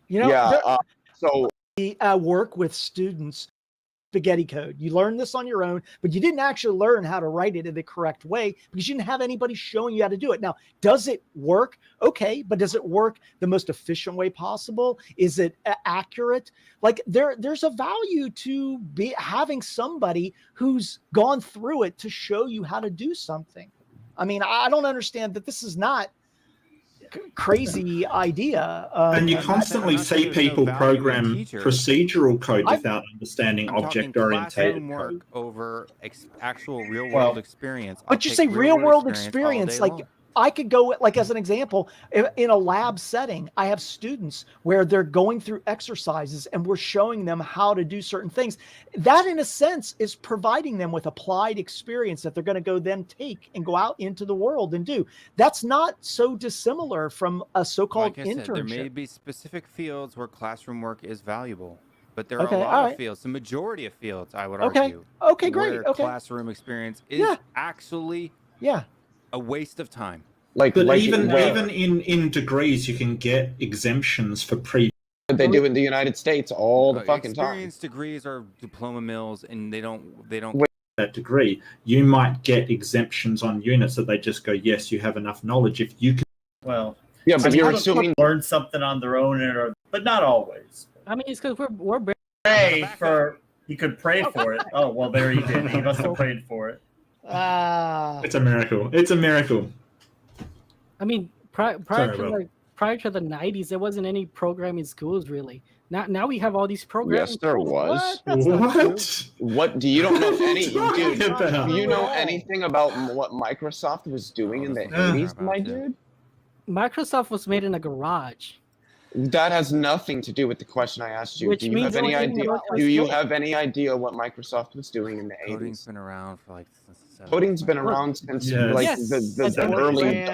Speaker 4: you know
Speaker 3: yeah.
Speaker 4: there-
Speaker 3: So
Speaker 4: work with students spaghetti code. You learn this on your own, but you didn't actually learn how to write it in the correct way because you didn't have anybody showing you how to do it. Now, does it work? Okay, but does it work the most efficient way possible? Is it accurate? Like there's a value to having somebody who's gone through it to show you how to do something. I mean, I don't understand that this is not crazy idea.
Speaker 2: And you
Speaker 7: I'm
Speaker 2: constantly
Speaker 7: not saying
Speaker 2: see
Speaker 7: there's no
Speaker 2: people
Speaker 7: value in
Speaker 2: program
Speaker 7: teacher.
Speaker 2: procedural code
Speaker 4: I'm-
Speaker 2: without understanding
Speaker 7: I'm talking
Speaker 2: object-oriented
Speaker 7: classroom
Speaker 2: code.
Speaker 7: work over actual real-world
Speaker 11: Well,
Speaker 7: experience. I'll
Speaker 4: But you
Speaker 7: take
Speaker 4: say real world
Speaker 7: all
Speaker 4: experience,
Speaker 7: day
Speaker 4: like
Speaker 7: long.
Speaker 4: I could go, like as an example, in a lab setting, I have students where they're going through exercises and we're showing them how to do certain things. That, in a sense, is providing them with applied experience that they're going to go then take and go out into the world and do. That's not so dissimilar from a so-called
Speaker 7: Like I said, there may
Speaker 4: internship.
Speaker 7: be specific fields where classroom work is valuable, but there are
Speaker 4: Okay,
Speaker 7: a lot
Speaker 4: all
Speaker 7: of
Speaker 4: right.
Speaker 7: fields, the majority of fields, I would
Speaker 4: Okay,
Speaker 7: argue,
Speaker 4: okay, great.
Speaker 7: where
Speaker 4: Okay,
Speaker 7: classroom experience is
Speaker 4: Yeah.
Speaker 7: actually
Speaker 4: yeah.
Speaker 7: a waste of time.
Speaker 2: But even
Speaker 3: well,
Speaker 2: in degrees, you can get exemptions for pre.
Speaker 3: they do in the United States all the fucking time.
Speaker 7: Experience degrees are diploma mills, and they don't.
Speaker 2: That degree, you might get exemptions on units that they just go, yes, you have enough knowledge. If you can,
Speaker 11: well,
Speaker 3: Yeah,
Speaker 11: I
Speaker 3: but
Speaker 11: mean,
Speaker 3: you're
Speaker 11: people
Speaker 3: assuming
Speaker 11: learn something on their own, but not always.
Speaker 9: I mean, it's because we're
Speaker 11: Pray for. He could pray for it. Oh well, there he did. He must have prayed for it.
Speaker 2: it's a miracle. It's a miracle.
Speaker 9: I mean, prior
Speaker 2: Sorry,
Speaker 9: to
Speaker 2: Will.
Speaker 9: prior to the 90s, there wasn't any programming schools really. Now we have all these programs.
Speaker 3: Yes, there was.
Speaker 4: That's not true.
Speaker 3: What do you don't know any
Speaker 2: Talking
Speaker 3: dude?
Speaker 2: about?
Speaker 3: Do you know anything about what Microsoft was doing in the
Speaker 7: Yeah.
Speaker 3: 80s, my dude?
Speaker 9: Microsoft was made in a garage.
Speaker 3: That has nothing to do with the question I asked you.
Speaker 9: Which
Speaker 3: Do you
Speaker 9: means
Speaker 3: have any
Speaker 9: anything
Speaker 3: idea?
Speaker 9: about
Speaker 3: Do you
Speaker 9: this
Speaker 3: have any idea what Microsoft was doing in the
Speaker 7: Coding's
Speaker 3: 80s?
Speaker 7: been around for like since the 70s.
Speaker 3: Coding's been around since
Speaker 2: Yes.
Speaker 3: like
Speaker 9: Yes.
Speaker 3: the
Speaker 9: And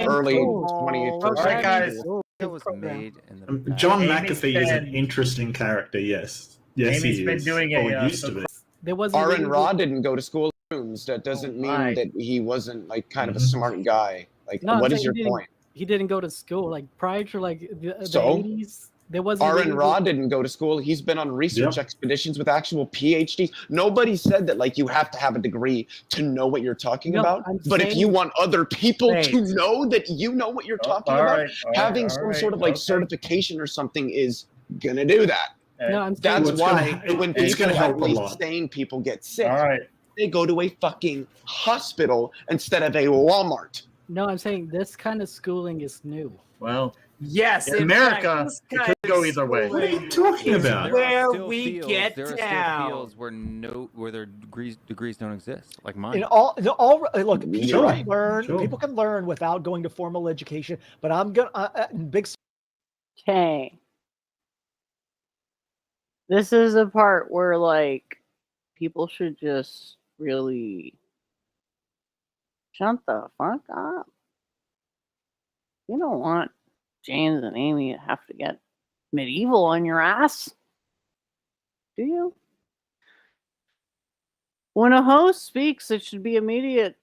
Speaker 3: early
Speaker 9: tools.
Speaker 3: 21st
Speaker 11: All right,
Speaker 3: century.
Speaker 11: guys.
Speaker 7: It was made in the back.
Speaker 2: John
Speaker 11: Amy's
Speaker 2: McAfee is an
Speaker 11: been-
Speaker 2: interesting character. Yes, yes,
Speaker 11: Amy's
Speaker 2: he
Speaker 11: been
Speaker 2: is.
Speaker 11: doing
Speaker 2: Or
Speaker 11: a,
Speaker 2: used to
Speaker 11: so-
Speaker 2: be.
Speaker 9: There wasn't
Speaker 3: Aaron
Speaker 9: really-
Speaker 3: Rod didn't go to school at rooms. That doesn't mean
Speaker 11: my.
Speaker 3: that he wasn't like kind of a
Speaker 2: Mhm.
Speaker 3: smart guy. Like,
Speaker 9: No, I'm
Speaker 3: what is
Speaker 9: saying
Speaker 3: your
Speaker 9: he didn't-
Speaker 3: point?
Speaker 9: He didn't go to school. Like prior to like the
Speaker 3: So?
Speaker 9: 80s, there wasn't.
Speaker 3: Aaron
Speaker 9: really-
Speaker 3: Rod didn't go to school. He's been on research expeditions with actual PhDs. Nobody said that like you have to have a degree to know what you're talking
Speaker 9: No,
Speaker 3: about.
Speaker 9: I'm
Speaker 3: But if
Speaker 9: saying-
Speaker 3: you want other people
Speaker 11: Wait.
Speaker 3: to know that you know what you're talking
Speaker 11: all
Speaker 3: about,
Speaker 11: right, all right,
Speaker 3: having
Speaker 11: all
Speaker 3: some
Speaker 11: right,
Speaker 3: sort of like
Speaker 11: okay.
Speaker 3: certification or something is gonna do that.
Speaker 9: No, I'm saying
Speaker 3: That's
Speaker 2: Well, it's
Speaker 3: why
Speaker 2: gonna-
Speaker 3: when
Speaker 2: it's
Speaker 3: people
Speaker 2: gonna help
Speaker 3: like
Speaker 2: a
Speaker 3: these
Speaker 2: lot.
Speaker 3: sane people get sick,
Speaker 11: All right.
Speaker 3: they go to a fucking hospital instead of a Walmart.
Speaker 9: No, I'm saying this kind of schooling is new.
Speaker 11: Well,
Speaker 6: Yes,
Speaker 11: in
Speaker 6: in
Speaker 11: America,
Speaker 6: fact, this
Speaker 11: it
Speaker 6: kind
Speaker 11: could
Speaker 6: of
Speaker 11: go either way.
Speaker 2: What are you talking
Speaker 6: is
Speaker 2: about?
Speaker 6: where
Speaker 7: still
Speaker 6: we get
Speaker 7: there are
Speaker 6: down.
Speaker 7: still fields where their degrees don't exist, like mine.
Speaker 4: In all look, people
Speaker 2: Sure,
Speaker 4: can learn.
Speaker 2: sure.
Speaker 4: People can learn without going to formal education. But I'm gonna big.
Speaker 1: Okay. This is a part where like people should just really shut the fuck up. You don't want James and Amy to have to get medieval on your ass. Do you? When a host speaks, it should be immediate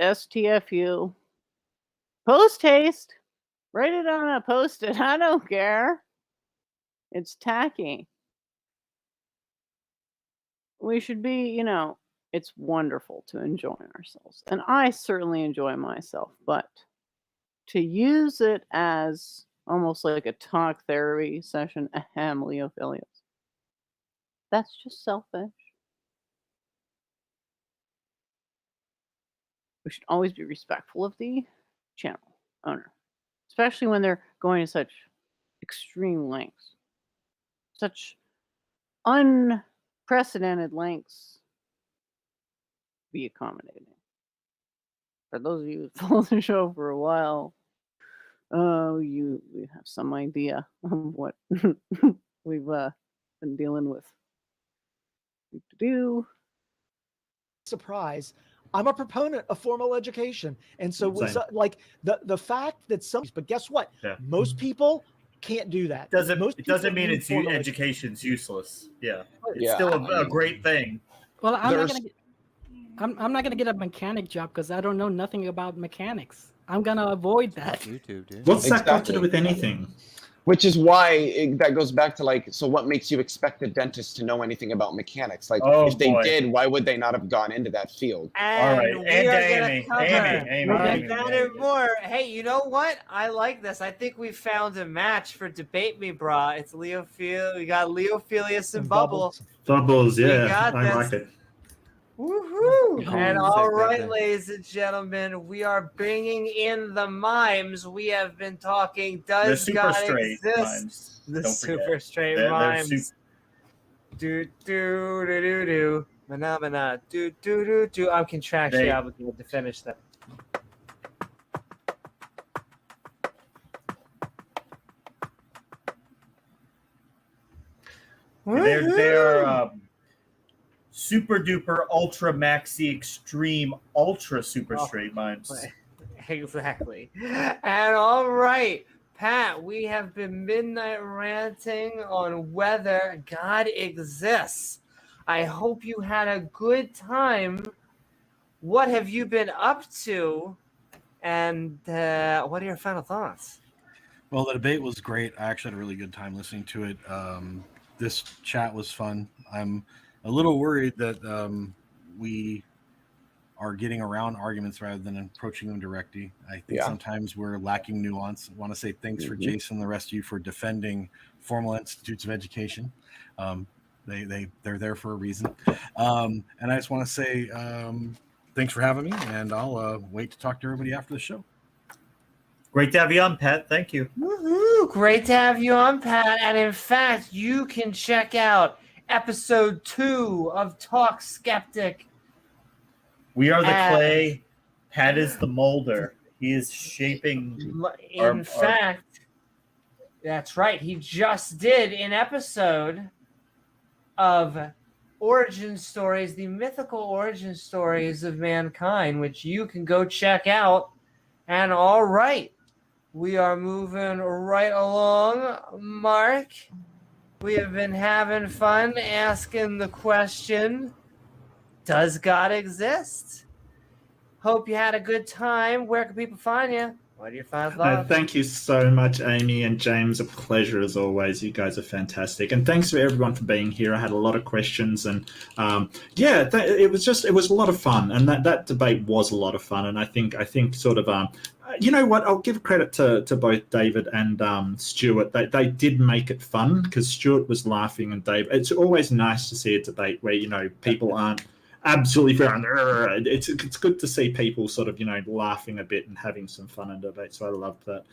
Speaker 1: STFU. Post haste. Write it on a post-it. I don't care. It's tacky. We should be, it's wonderful to enjoy ourselves. And I certainly enjoy myself, but to use it as almost like a talk therapy session, ahem, Leophilius, that's just selfish. We should always be respectful of the channel owner, especially when they're going to such extreme lengths, such unprecedented lengths to be accommodating. For those of you who follow the show for a while, you have some idea of what we've been dealing with.
Speaker 4: Surprise. I'm a proponent of formal education. And so,
Speaker 2: Same.
Speaker 4: like the fact that some, but guess what?
Speaker 11: Yeah.
Speaker 4: Most people can't do that.
Speaker 11: It doesn't mean
Speaker 4: need
Speaker 11: it's
Speaker 4: formal
Speaker 11: education's useless. Yeah. It's
Speaker 3: Yeah.
Speaker 11: still a great thing.
Speaker 9: Well,
Speaker 3: There's-
Speaker 9: I'm not gonna get a mechanic job because I don't know nothing about mechanics. I'm gonna avoid that.
Speaker 7: YouTube, dude.
Speaker 2: What's that got to do
Speaker 3: Exactly.
Speaker 2: with anything?
Speaker 3: Which is why that goes back to like, so what makes you expect a dentist to know anything about mechanics? Like,
Speaker 11: Oh,
Speaker 3: if they
Speaker 11: boy.
Speaker 3: did, why would they not have gone into that field?
Speaker 11: All right.
Speaker 6: And we
Speaker 11: And
Speaker 6: are
Speaker 11: Amy.
Speaker 6: gonna cover
Speaker 11: Amy.
Speaker 6: that and more. Hey, you know what? I like this. I think we found a match for Debate Me, brah. It's we got Leophilius and Bubble.
Speaker 2: Bubbles,
Speaker 6: We
Speaker 2: yeah,
Speaker 6: got
Speaker 2: I
Speaker 6: this.
Speaker 2: like it.
Speaker 6: Woohoo!
Speaker 7: Oh,
Speaker 6: And
Speaker 7: sick
Speaker 6: all
Speaker 7: right
Speaker 6: right,
Speaker 7: there.
Speaker 6: ladies and gentlemen, we are bringing in the mimes. We have been talking.
Speaker 11: The
Speaker 6: Does
Speaker 11: super
Speaker 6: God
Speaker 11: straight
Speaker 6: exist?
Speaker 11: mimes.
Speaker 6: The
Speaker 11: Don't forget.
Speaker 6: super straight
Speaker 11: They're
Speaker 6: mimes.
Speaker 11: super-
Speaker 6: Do. Phenomena. Do. I'm contractually obligated to finish that.
Speaker 11: They're super duper ultra maxi extreme ultra super
Speaker 6: Oh,
Speaker 11: straight mimes.
Speaker 6: Exactly. And all right, Pat, we have been midnight ranting on whether God exists. I hope you had a good time. What have you been up to? And what are your final thoughts?
Speaker 10: Well, the debate was great. I actually had a really good time listening to it. This chat was fun. I'm a little worried that we are getting around arguments rather than approaching them directly. I think sometimes we're lacking nuance. I want to say thanks for Jason and the rest of you for defending formal institutes of education. They're there for a reason. And I just want to say thanks for having me, and I'll wait to talk to everybody after the show.
Speaker 11: Great to have you on, Pat. Thank you.
Speaker 6: Woohoo! Great to have you on, Pat. And in fact, you can check out episode 2 of Talk Skeptic.
Speaker 11: We are the clay. Pat is the molder. He is shaping.
Speaker 6: In fact, that's right. He just did an episode of origin stories, the mythical origin stories of mankind, which you can go check out. And all right, we are moving right along. Mark, we have been having fun asking the question, does God exist? Hope you had a good time. Where can people find you? What are your final thoughts?
Speaker 2: Thank you so much, Amy and James. A pleasure as always. You guys are fantastic, and thanks for everyone for being here. I had a lot of questions, and it was a lot of fun, and that debate was a lot of fun. And I think sort of you know what? I'll give credit to both David and Stuart. They did make it fun because Stuart was laughing and Dave. It's always nice to see a debate where people aren't absolutely fair. It's good to see people sort of laughing a bit and having some fun in debate. So I loved that.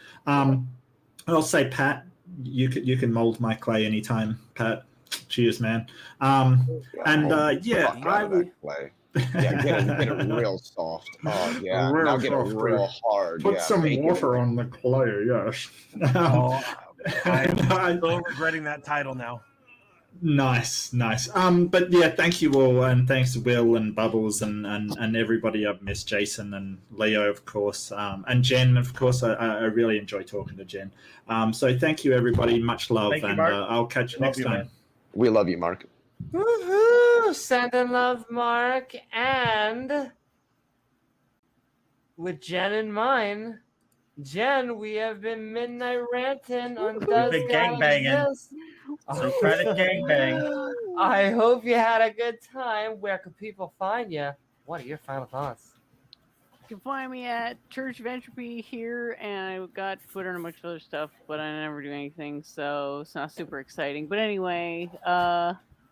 Speaker 2: I'll say, Pat, you can mold my clay anytime, Pat. Cheers, man. I will.
Speaker 3: Yeah, get it real soft. Oh yeah, now get it real hard.
Speaker 2: Put some water on the clay. Yes.
Speaker 10: I'm still regretting that title now.
Speaker 2: Nice. But yeah, thank you all, and thanks Will and Bubbles and everybody. I've missed Jason and Leo, of course, and Jen, of course. I really enjoy talking to Jen. So thank you, everybody. Much love,
Speaker 11: Thank you,
Speaker 2: and
Speaker 11: Mark.
Speaker 2: I'll catch you next time.
Speaker 11: Man.
Speaker 3: We love you, Mark.
Speaker 6: Woohoo! Sending love, Mark, and with Jen in mind, Jen, we have been midnight ranting on Does
Speaker 11: been
Speaker 6: God
Speaker 11: gangbanging.
Speaker 6: Exist?
Speaker 11: Socratic gangbang.
Speaker 6: I hope you had a good time. Where can people find you? What are your final thoughts?
Speaker 1: You can find me at Church of Entropy here, and I've got Twitter and a bunch of other stuff, but I never do anything, so it's not super exciting. But anyway,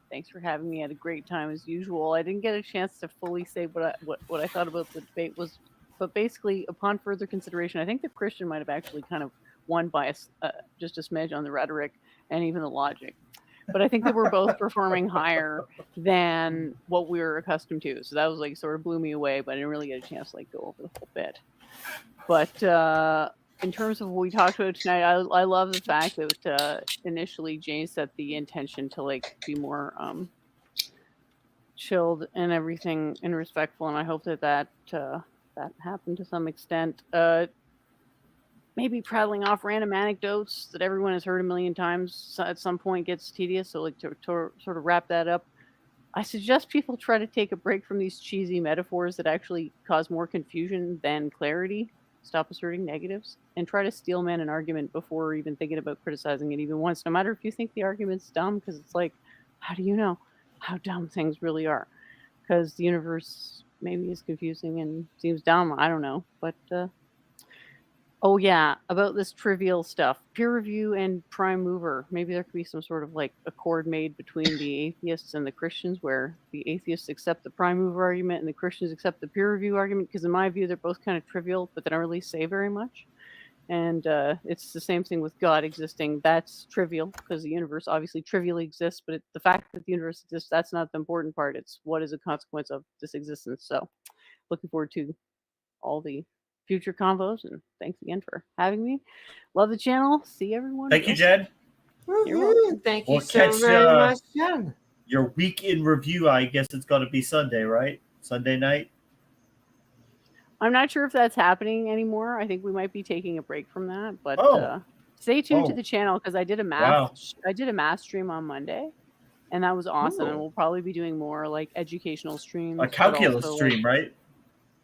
Speaker 1: thanks for having me. I had a great time as usual. I didn't get a chance to fully say what I thought about the debate was, but basically, upon further consideration, I think the Christian might have actually kind of won by just a smidge on the rhetoric and even the logic. But I think that we're both performing higher than what we were accustomed to. So that was like sort of blew me away, but I didn't really get a chance to like go over the whole bit. But in terms of what we talked about tonight, I love the fact that initially Jane set the intention to like be more chilled and everything and respectful, and I hope that happened to some extent. Maybe prattling off random anecdotes that everyone has heard a million times at some point gets tedious. So, like to sort of wrap that up, I suggest people try to take a break from these cheesy metaphors that actually cause more confusion than clarity. Stop asserting negatives and try to steelman an argument before even thinking about criticizing it even once, no matter if you think the argument's dumb, because it's like, how do you know how dumb things really are? Because the universe maybe is confusing and seems dumb. I don't know, but oh yeah, about this trivial stuff. Peer review and prime mover. Maybe there could be some sort of like accord made between the atheists and the Christians where the atheists accept the prime mover argument and the Christians accept the peer review argument, because in my view they're both kind of trivial, but they don't really say very much. And it's the same thing with God existing. That's trivial because the universe obviously trivially exists, but the fact that the universe exists, that's not the important part. It's what is a consequence of this existence. So looking forward to all the future convos, and thanks again for having me. Love the channel. See everyone.
Speaker 11: Thank you, Jed.
Speaker 1: You're welcome.
Speaker 6: Thank you
Speaker 11: We'll
Speaker 6: so
Speaker 11: catch
Speaker 6: very much, Jen.
Speaker 11: your week in review. I guess it's going to be Sunday, right? Sunday night.
Speaker 1: I'm not sure if that's happening anymore. I think we might be taking a break from that, but stay tuned to the channel because I did a math stream on Monday, and that was awesome. And we'll probably be doing more like educational streams.
Speaker 11: A calculus stream, right?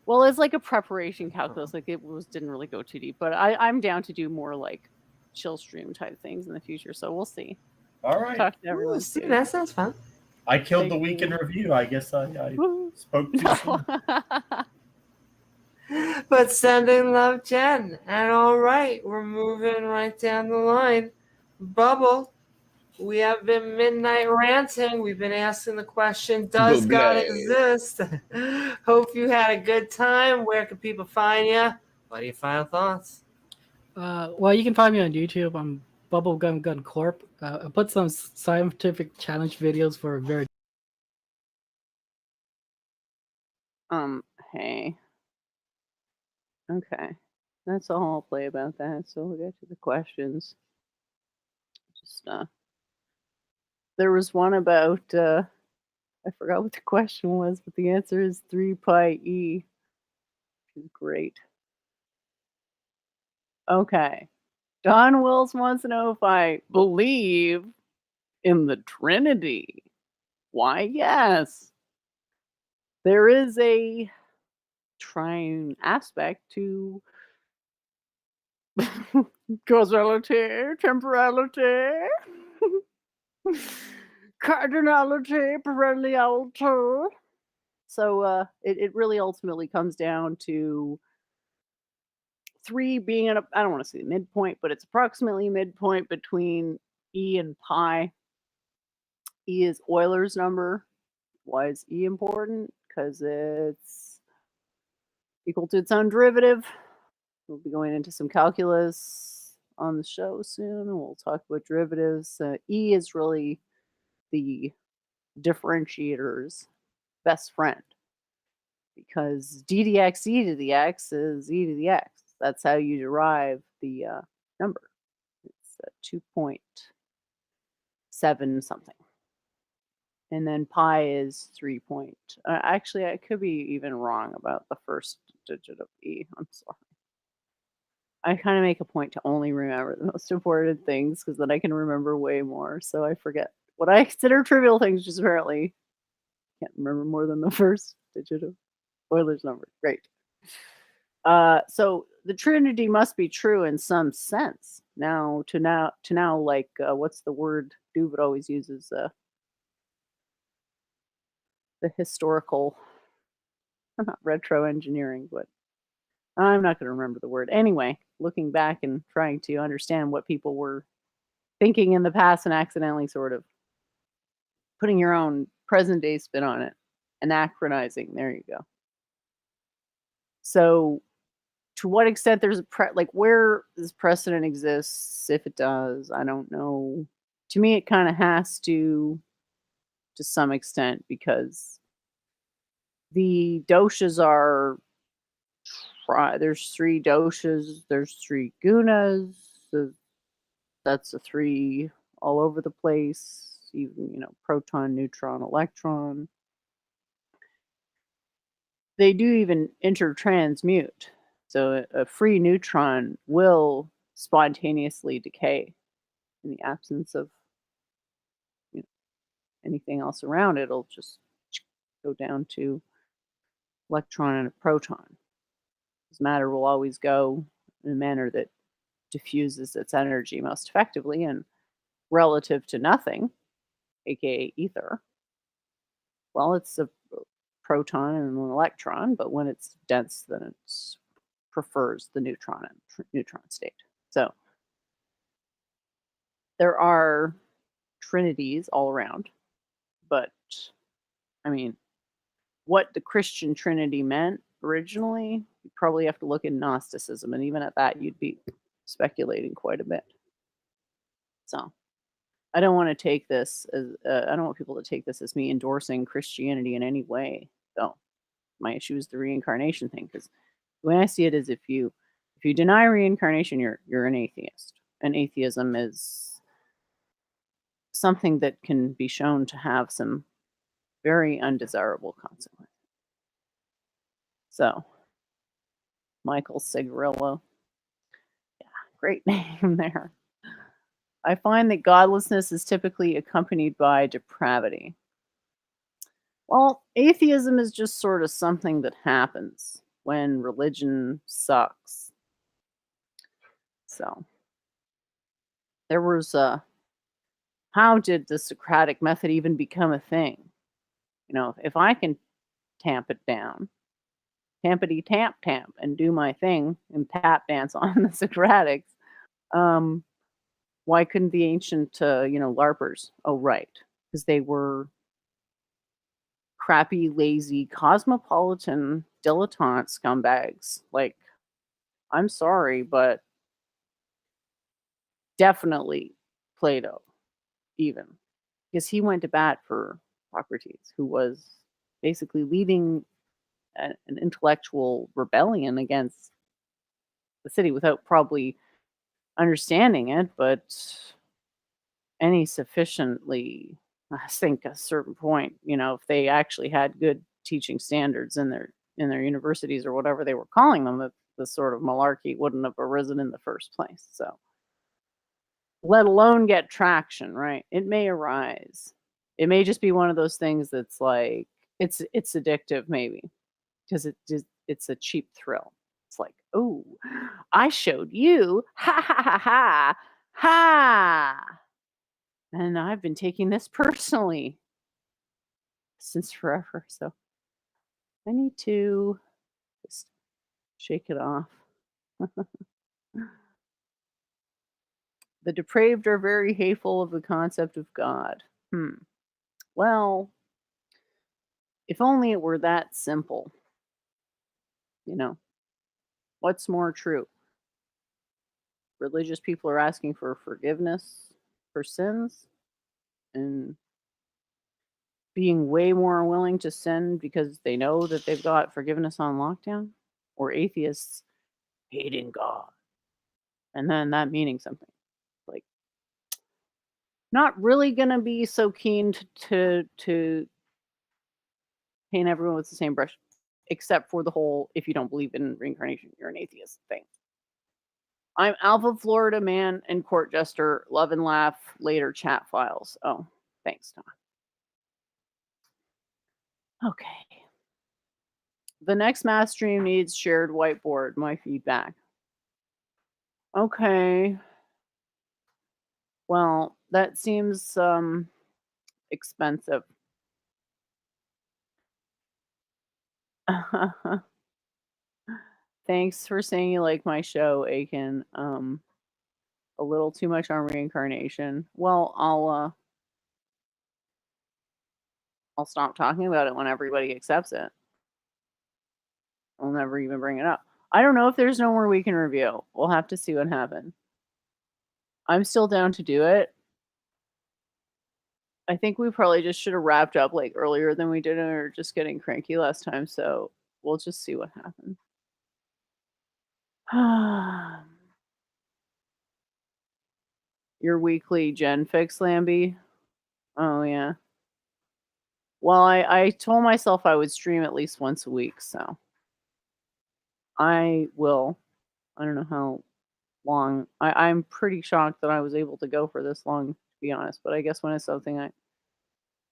Speaker 1: Well, it's like a preparation calculus. Like didn't really go too deep, but I'm down to do more like chill stream type things in the future. So we'll see.
Speaker 11: All right.
Speaker 1: Talk to everyone.
Speaker 6: See, that sounds fun.
Speaker 11: I killed the week in review. I guess I spoke too soon.
Speaker 6: But sending love, Jen. And all right, we're moving right down the line. Bubble. We have been midnight ranting. We've been asking the question, does God exist? Hope you had a good time. Where can people find you? What are your final thoughts?
Speaker 9: Well, you can find me on YouTube. I'm Bubblegum Gun Corp. I put some scientific challenge videos for very...
Speaker 1: Hey. Okay. That's all I'll play about that. So we'll get to the questions. Just, there was one about, I forgot what the question was, but the answer is 3 pi e, which is great. Okay. Don Wills wants to know if I believe in the Trinity. Why, yes. There is a triune aspect to causality, temporality, cardinality, perenniality. So it really ultimately comes down to 3 being at a, I don't want to say midpoint, but it's approximately midpoint between E and pi. E is Euler's number. Why is E important? Because it's equal to its own derivative. We'll be going into some calculus on the show soon. We'll talk about derivatives. E is really the differentiator's best friend because d dx e to the x is e to the x. That's how you derive the number. It's 2.7 something. And then pi is 3 point. Actually, I could be even wrong about the first digit of E. I'm sorry. I kind of make a point to only remember the most important things because then I can remember way more. So I forget what I consider trivial things, just apparently can't remember more than the first digit of Euler's number. Great. So the Trinity must be true in some sense. Now, like, what's the word Duvid always uses? the historical, not retro engineering, but I'm not going to remember the word. Anyway, looking back and trying to understand what people were thinking in the past and accidentally sort of putting your own present day spin on it, anachronizing. There you go. So, to what extent there's like where this precedent exists, if it does, I don't know. To me, it kind of has to some extent, because the doshas are there's 3 doshas, there's 3 gunas. So that's a 3 all over the place. Even proton, neutron, electron. They do even intertransmute. So a free neutron will spontaneously decay in the absence of anything else around it. It'll just go down to electron and a proton. This matter will always go in a manner that diffuses its energy most effectively and relative to nothing, aka ether. Well, it's a proton and an electron, but when it's dense, then it prefers the neutron and neutron state. So there are trinities all around, but I mean, what the Christian Trinity meant originally, you probably have to look at Gnosticism, and even at that, you'd be speculating quite a bit. So I don't want to take this as I don't want people to take this as me endorsing Christianity in any way. Though my issue is the reincarnation thing, because the way I see it is if you deny reincarnation, you're an atheist, and atheism is something that can be shown to have some very undesirable consequences. So, Michael Cigarillo, yeah, great name there. I find that godlessness is typically accompanied by depravity. Well, atheism is just sort of something that happens when religion sucks. So, there was how did the Socratic method even become a thing? If I can tamp it down, tampity tamp, and do my thing and tap dance on the Socratics, why couldn't the ancient, LARPers? Oh, right, because they were crappy, lazy, cosmopolitan, dilettante scumbags. Like, I'm sorry, but definitely Plato, even, because he went to bat for Socrates, who was basically leading an intellectual rebellion against the city without probably understanding it, but any sufficiently, I think, a certain point, if they actually had good teaching standards in their universities or whatever they were calling them, that the sort of malarkey wouldn't have arisen in the first place. So, let alone get traction, right? It may arise. It may just be one of those things that's like it's addictive, maybe, because it's a cheap thrill. It's like, oh, I showed you, ha ha ha ha ha, and I've been taking this personally since forever. So I need to just shake it off. The depraved are very hateful of the concept of God. Well, if only it were that simple. What's more true? Religious people are asking for forgiveness for sins and being way more willing to sin because they know that they've got forgiveness on lockdown, or atheists hating God and then that meaning something. Like, not really gonna be so keen to paint everyone with the same brush, except for the whole if you don't believe in reincarnation, you're an atheist thing. I'm Alpha Florida Man and Court Jester. Love and laugh. Later chat files. Oh, thanks, Tom. Okay. The next math stream needs shared whiteboard. My feedback. Okay. Well, that seems expensive. Thanks for saying you like my show, Aiken. A little too much on reincarnation. Well, I'll stop talking about it when everybody accepts it. I'll never even bring it up. I don't know if there's no more we can review. We'll have to see what happens. I'm still down to do it. I think we probably just should have wrapped up like earlier than we did, and we were just getting cranky last time. So we'll just see what happens. Your weekly gen fix, Lambie? Oh, yeah. Well, I told myself I would stream at least once a week, so I will. I don't know how long. I'm pretty shocked that I was able to go for this long, to be honest, but I guess when it's something I'm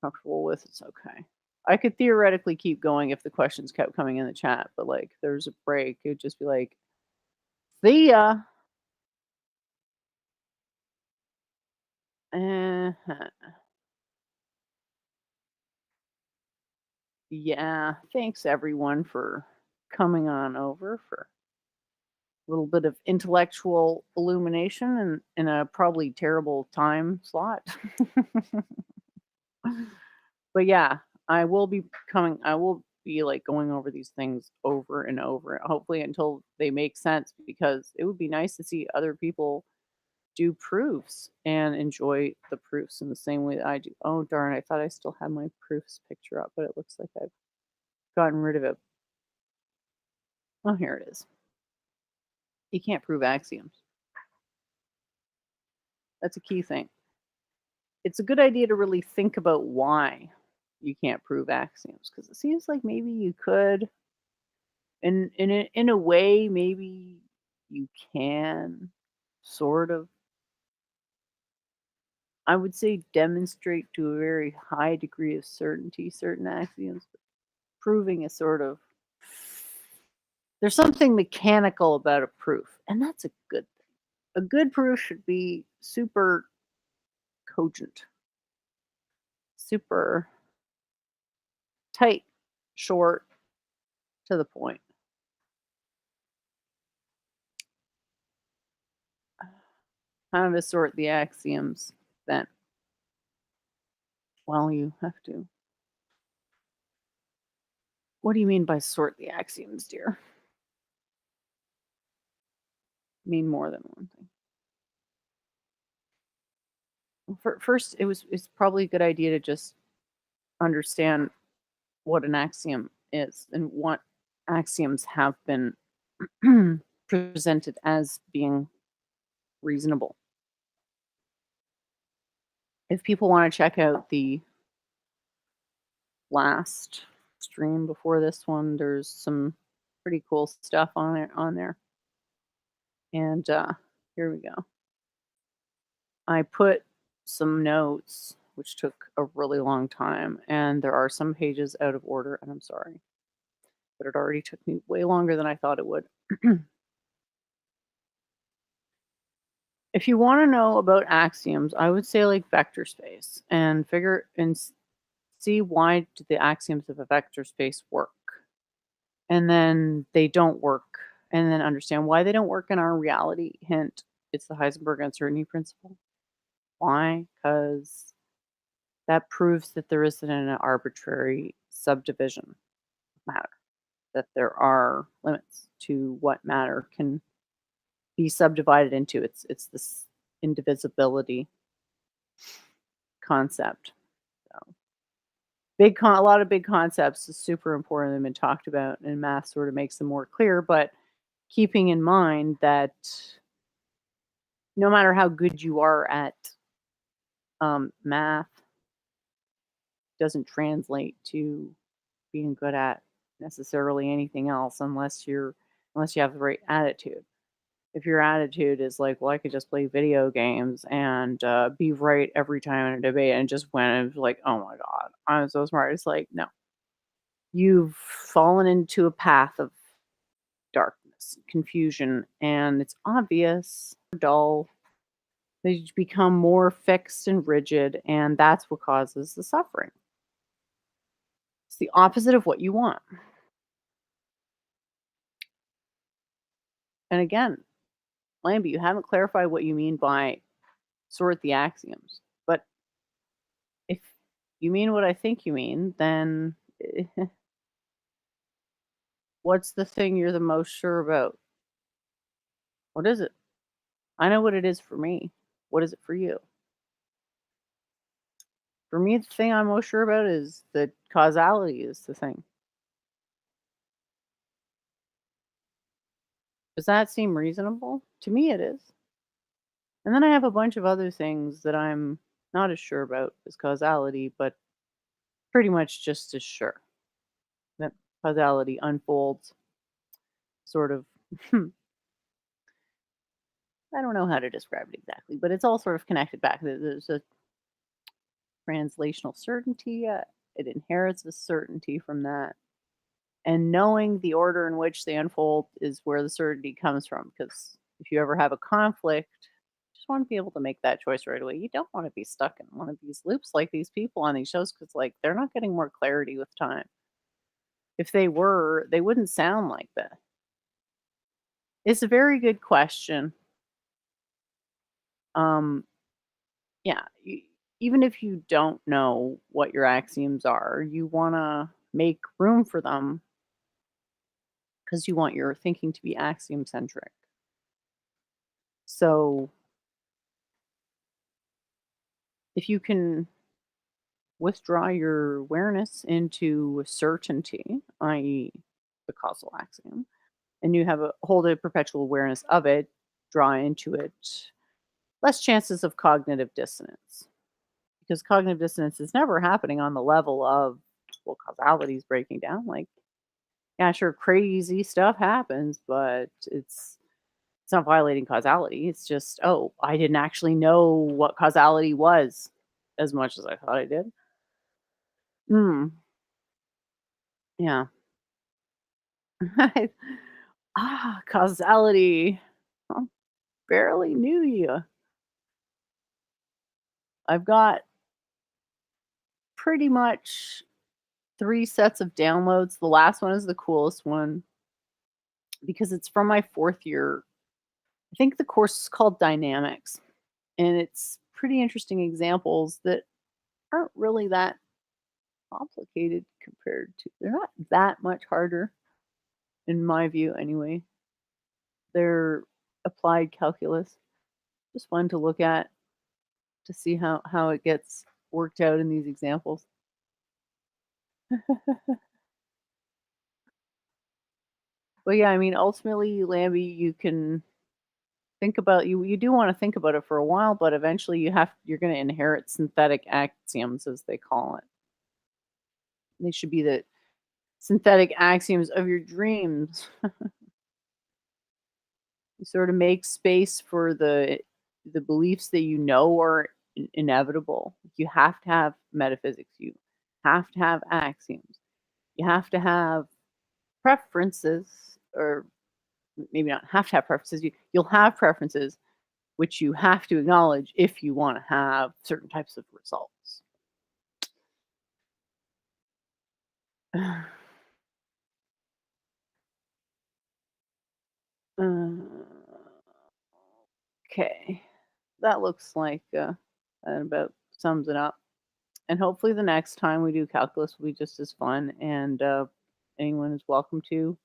Speaker 1: comfortable with, it's okay. I could theoretically keep going if the questions kept coming in the chat, but like there's a break. It would just be like, see ya. Yeah, thanks everyone for coming on over for a little bit of intellectual illumination and in a probably terrible time slot. But yeah, I will be like going over these things over and over, hopefully until they make sense, because it would be nice to see other people do proofs and enjoy the proofs in the same way that I do. Oh darn, I thought I still had my proofs picture up, but it looks like I've gotten rid of it. Oh, here it is. You can't prove axioms. That's a key thing. It's a good idea to really think about why you can't prove axioms, because it seems like maybe you could. In a way, maybe you can sort of, I would say, demonstrate to a very high degree of certainty certain axioms. But proving is sort of, there's something mechanical about a proof, and that's a good thing. A good proof should be super cogent, super tight, short, to the point. How to sort the axioms then? Well, you have to. What do you mean by sort the axioms, dear? I mean more than one thing. First, it's probably a good idea to just understand what an axiom is and what axioms have been presented as being reasonable. If people want to check out the last stream before this one, there's some pretty cool stuff on there. And here we go. I put some notes, which took a really long time, and there are some pages out of order, and I'm sorry, but it already took me way longer than I thought it would. If you want to know about axioms, I would say like vector space, and figure and see why do the axioms of a vector space work, and then they don't work, and then understand why they don't work in our reality. Hint, it's the Heisenberg uncertainty principle. Why? Because that proves that there isn't an arbitrary subdivision of matter, that there are limits to what matter can be subdivided into. It's this indivisibility concept. So, a lot of big concepts is super important. They've been talked about, and math sort of makes them more clear. But keeping in mind that no matter how good you are at math, doesn't translate to being good at necessarily anything else unless you have the right attitude. If your attitude is like, well, I could just play video games and be right every time in a debate and just win, and like, oh my god, I'm so smart. It's like, no, you've fallen into a path of darkness, confusion, and it's obvious, dull. They become more fixed and rigid, and that's what causes the suffering. It's the opposite of what you want. And again, Lambie, you haven't clarified what you mean by sort the axioms. But if you mean what I think you mean, then what's the thing you're the most sure about? What is it? I know what it is for me. What is it for you? For me, the thing I'm most sure about is that causality is the thing. Does that seem reasonable? To me, it is. And then I have a bunch of other things that I'm not as sure about as causality, but pretty much just as sure that causality unfolds sort of. I don't know how to describe it exactly, but it's all sort of connected back. There's a translational certainty. It inherits a certainty from that. And knowing the order in which they unfold is where the certainty comes from. Because if you ever have a conflict, you just want to be able to make that choice right away. You don't want to be stuck in one of these loops like these people on these shows, because like they're not getting more clarity with time. If they were, they wouldn't sound like that. It's a very good question. Yeah, even if you don't know what your axioms are, you want to make room for them because you want your thinking to be axiom centric. So if you can withdraw your awareness into certainty, i.e., the causal axiom, and you have hold a perpetual awareness of it, draw into it, less chances of cognitive dissonance. Because cognitive dissonance is never happening on the level of, well, causality is breaking down. Like, yeah, sure, crazy stuff happens, but it's not violating causality. It's just, oh, I didn't actually know what causality was as much as I thought I did. Yeah. Causality. I barely knew you. I've got pretty much 3 sets of downloads. The last one is the coolest one because it's from my 4th year. I think the course is called Dynamics, and it's pretty interesting examples that aren't really that complicated compared to, they're not that much harder in my view anyway. They're applied calculus. Just fun to look at to see how it gets worked out in these examples. But yeah, I mean, ultimately, Lambie, you can think about, you do want to think about it for a while, but eventually you're going to inherit synthetic axioms, as they call it. They should be the synthetic axioms of your dreams. You sort of make space for the beliefs that you know are inevitable. You have to have metaphysics. You have to have axioms. You have to have preferences, or maybe not have to have preferences. You'll have preferences, which you have to acknowledge if you want to have certain types of results. Okay, that looks like that about sums it up. And hopefully the next time we do calculus will be just as fun, and anyone is welcome to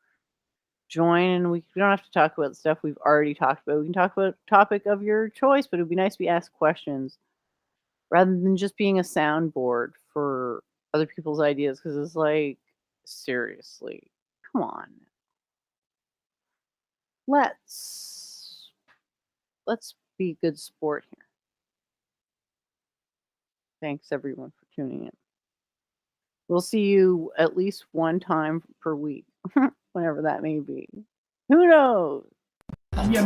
Speaker 1: join. And we don't have to talk about the stuff we've already talked about. We can talk about a topic of your choice, but it would be nice to be asked questions rather than just being a soundboard for other people's ideas, because it's like, seriously, come on. Let's be good sport here. Thanks everyone for tuning in. We'll see you at least one time per week, whenever that may be. Who knows?
Speaker 9: Yeah,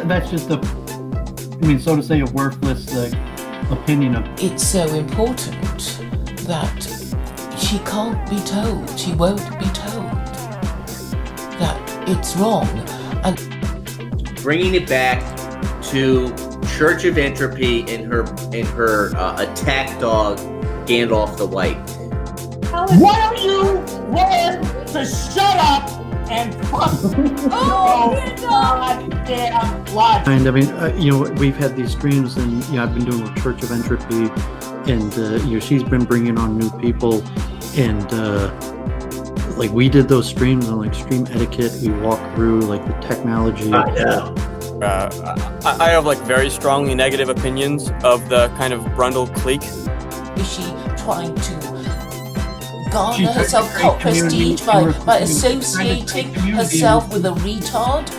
Speaker 9: that's just so to say, a worthless opinion of.
Speaker 12: It's so important that she can't be told, she won't be told that it's wrong. And
Speaker 13: bringing it back to Church of Entropy in her attack dog Gandalf the White.
Speaker 14: Why don't you learn to shut up
Speaker 12: and fuck. Oh, goddamn blood.
Speaker 9: And I mean, you know, we've had these streams, and you know, I've been doing with Church of Entropy, and you know, she's been bringing on new people, and like we did those streams on like stream etiquette. We walked through like the technology.
Speaker 14: I have like very strongly negative opinions of the kind of Brundle clique.
Speaker 12: Is she trying to garner herself cult prestige by associating herself with a retard?